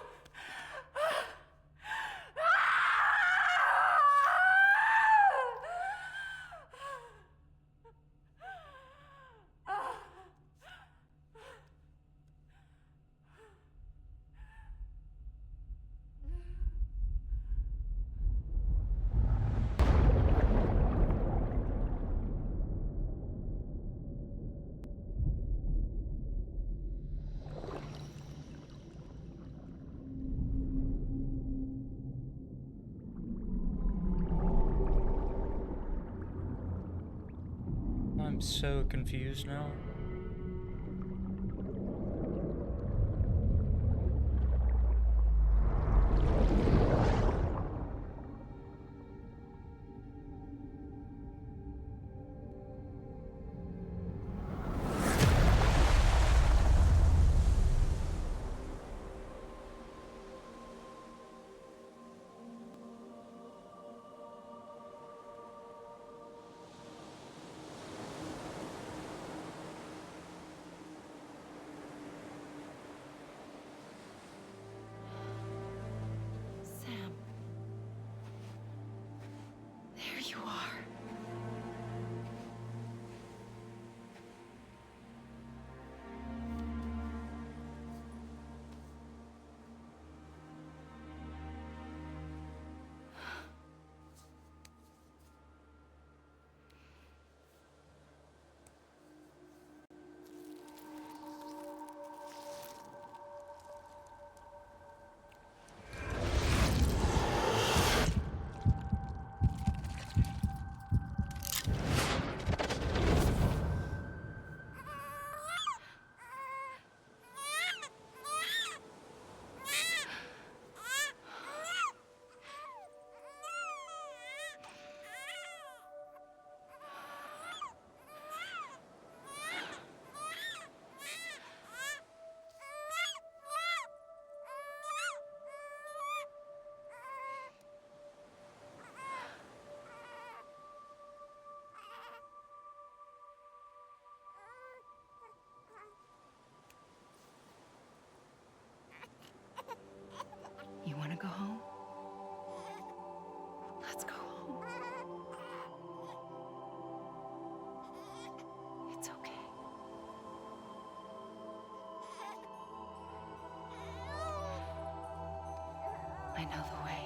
I'm so confused now. Sam. There you are. You want to go home? Let's go home. It's okay. I know the way.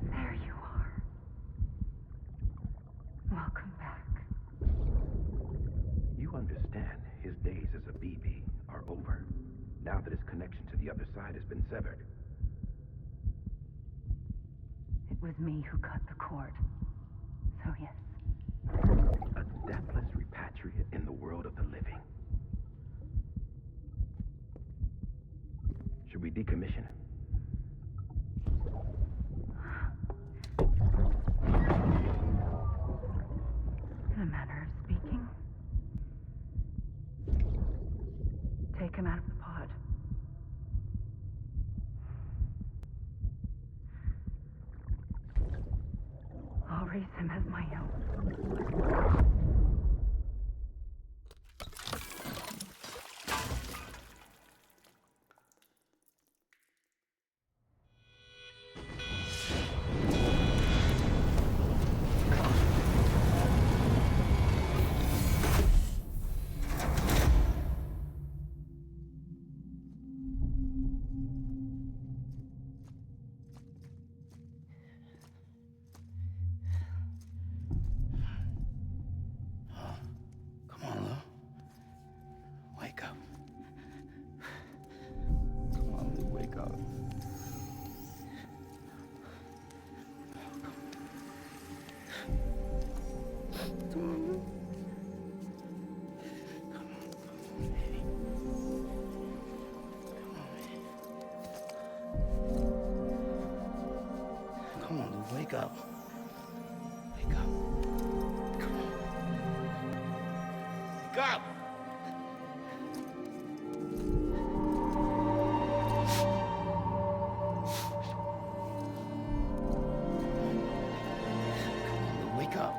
There you are. Welcome back. You understand his days as a BB are over, now that his connection to the other side has been severed. It was me who cut the cord. So yes. A deathless repatriate in the world of the living. Should we decommission him? I'll raise him as my own. Come on, Lou. Wake up. Come on, Lou, wake up. Come on, Lou. Come on, Lou, wake up. Wake up. Come on. Wake up! Wake up.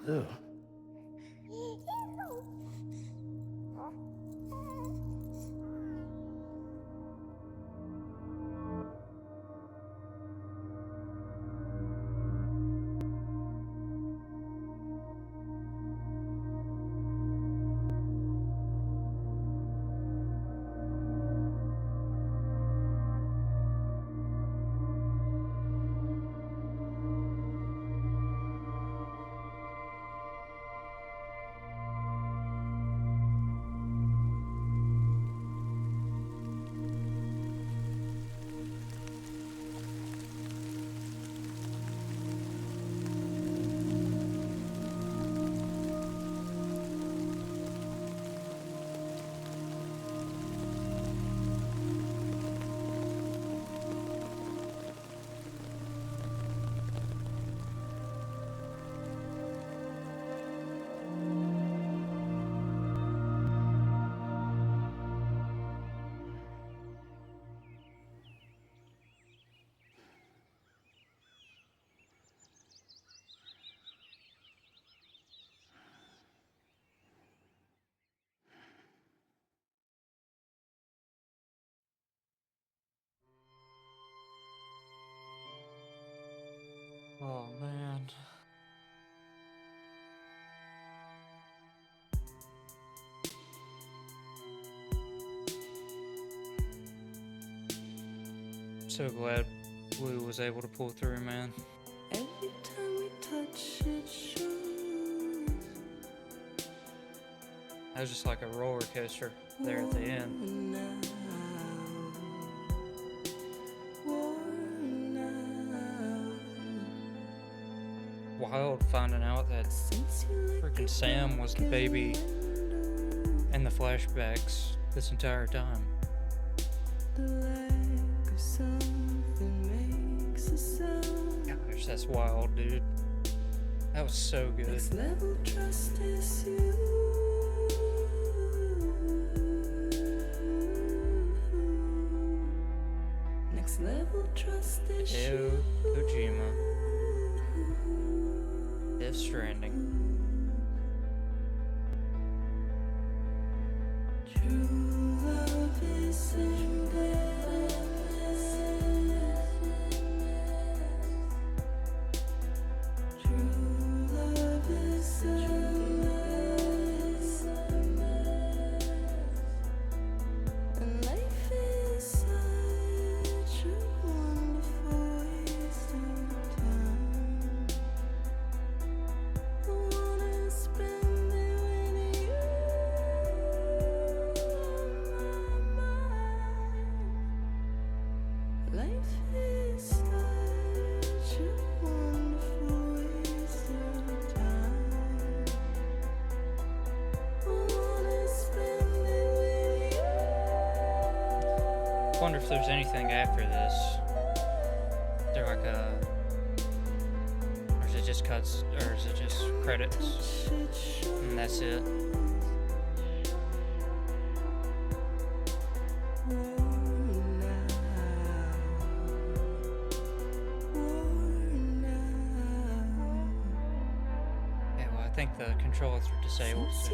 Lou. Oh man. So glad Lou was able to pull through, man. Every time we touch it shows. That was just like a roller coaster there at the end. Wild finding out that freaking Sam was the baby in the flashbacks this entire time. Gosh, that's wild, dude. That was so good. Next level trust is you. Next level trust is Hideo you. Kojima. Death Stranding. True love is True love is and life is such a wonderful waste of time. Wonder if there's anything after this. Is there like a, or is it just cuts, or is it just credits, and that's it? I think the controllers are disabled, so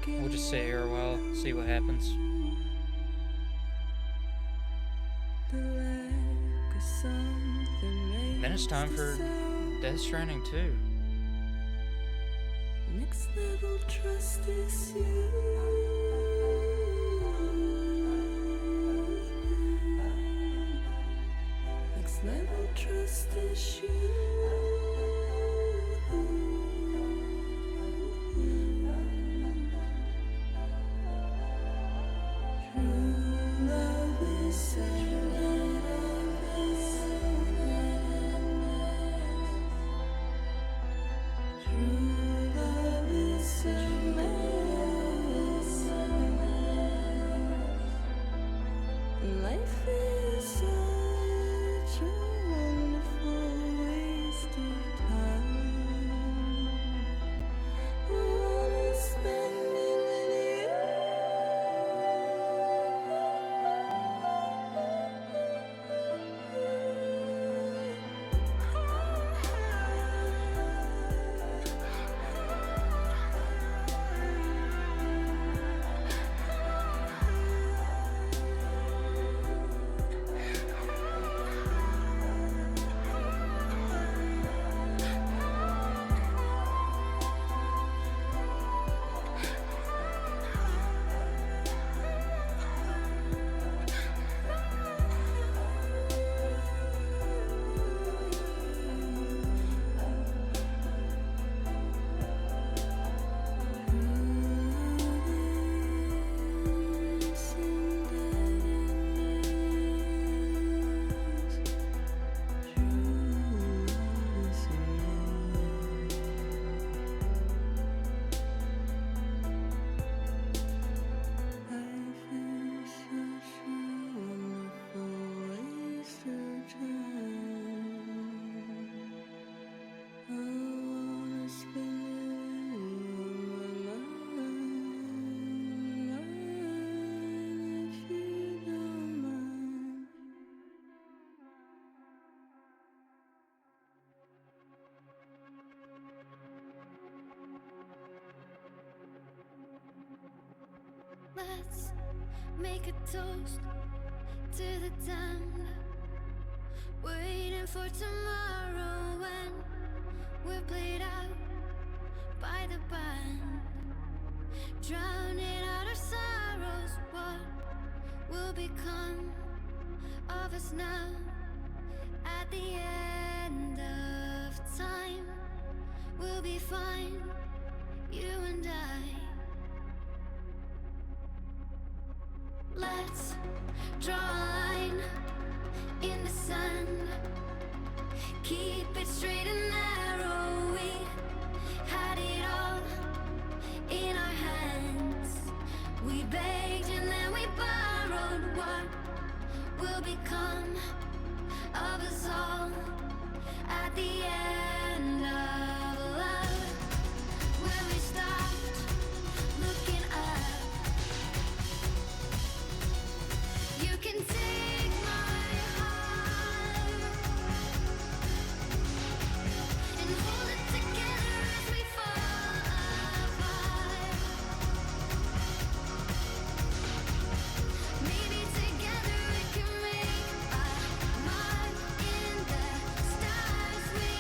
we'll just sit here a while, see what happens. Then it's time for Death Stranding 2. Next level trust is you. Next level trust is you. Life is such a wonderful waste of time. I wanna spend it with Let's make a toast to the damned, waiting for tomorrow when we're played out by the band, drowning out our sorrows. What will become of us now at the end of time? We'll be fine, you and I. Let's draw a line in the sand, keep it straight and narrow. We had it all in our hands. We begged and then we borrowed. What will become of us all at the end of love? When we stopped looking up. You can take my heart and hold it together as we fall apart. Maybe together we can make a mark in the stars we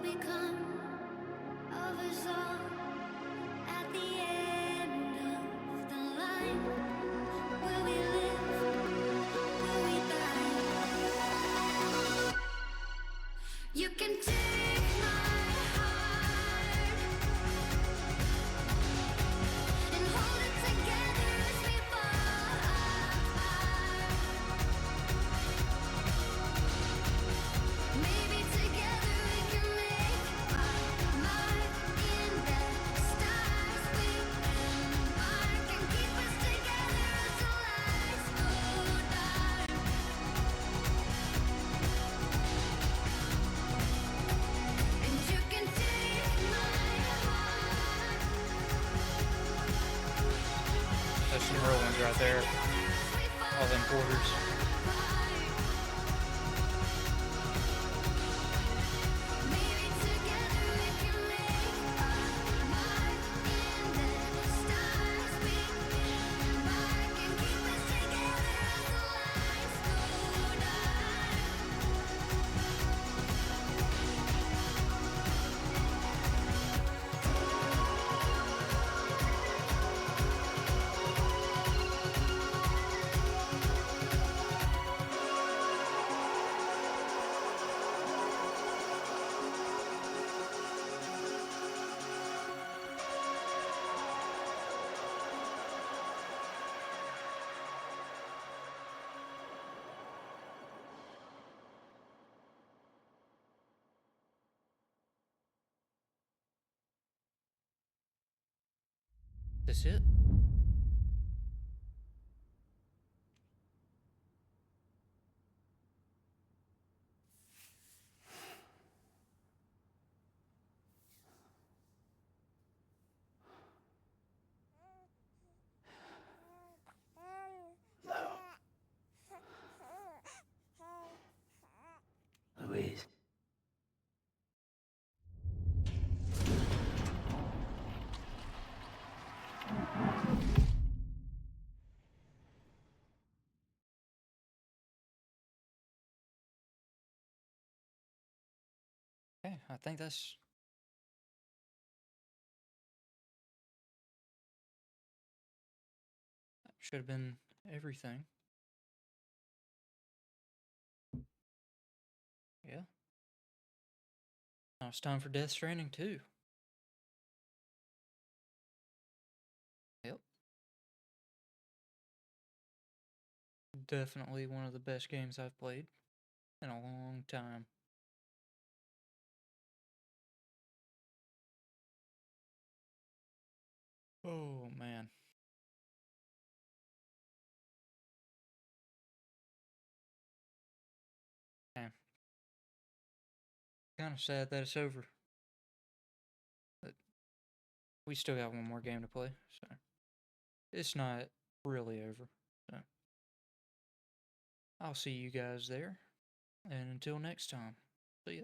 become of us all at the end of the line? Will we live? Will we die? You can take my heart and hold it together as we fall apart. Maybe together we can make our mark in the stars. We embark and keep us together until lights go dark. And you can take my heart. There's some real ones right there. All them quarters. Maybe together we can make our mark in the stars. We embark and keep us together until lights go dark. That's it. Louise. Okay, I think that's should have been everything. Yeah. Now it's time for Death Stranding 2. Yep. Definitely one of the best games I've played in a long time. Oh man. Man. Kind of sad that it's over. But we still got one more game to play, so it's not really over. So I'll see you guys there. And until next time, see ya.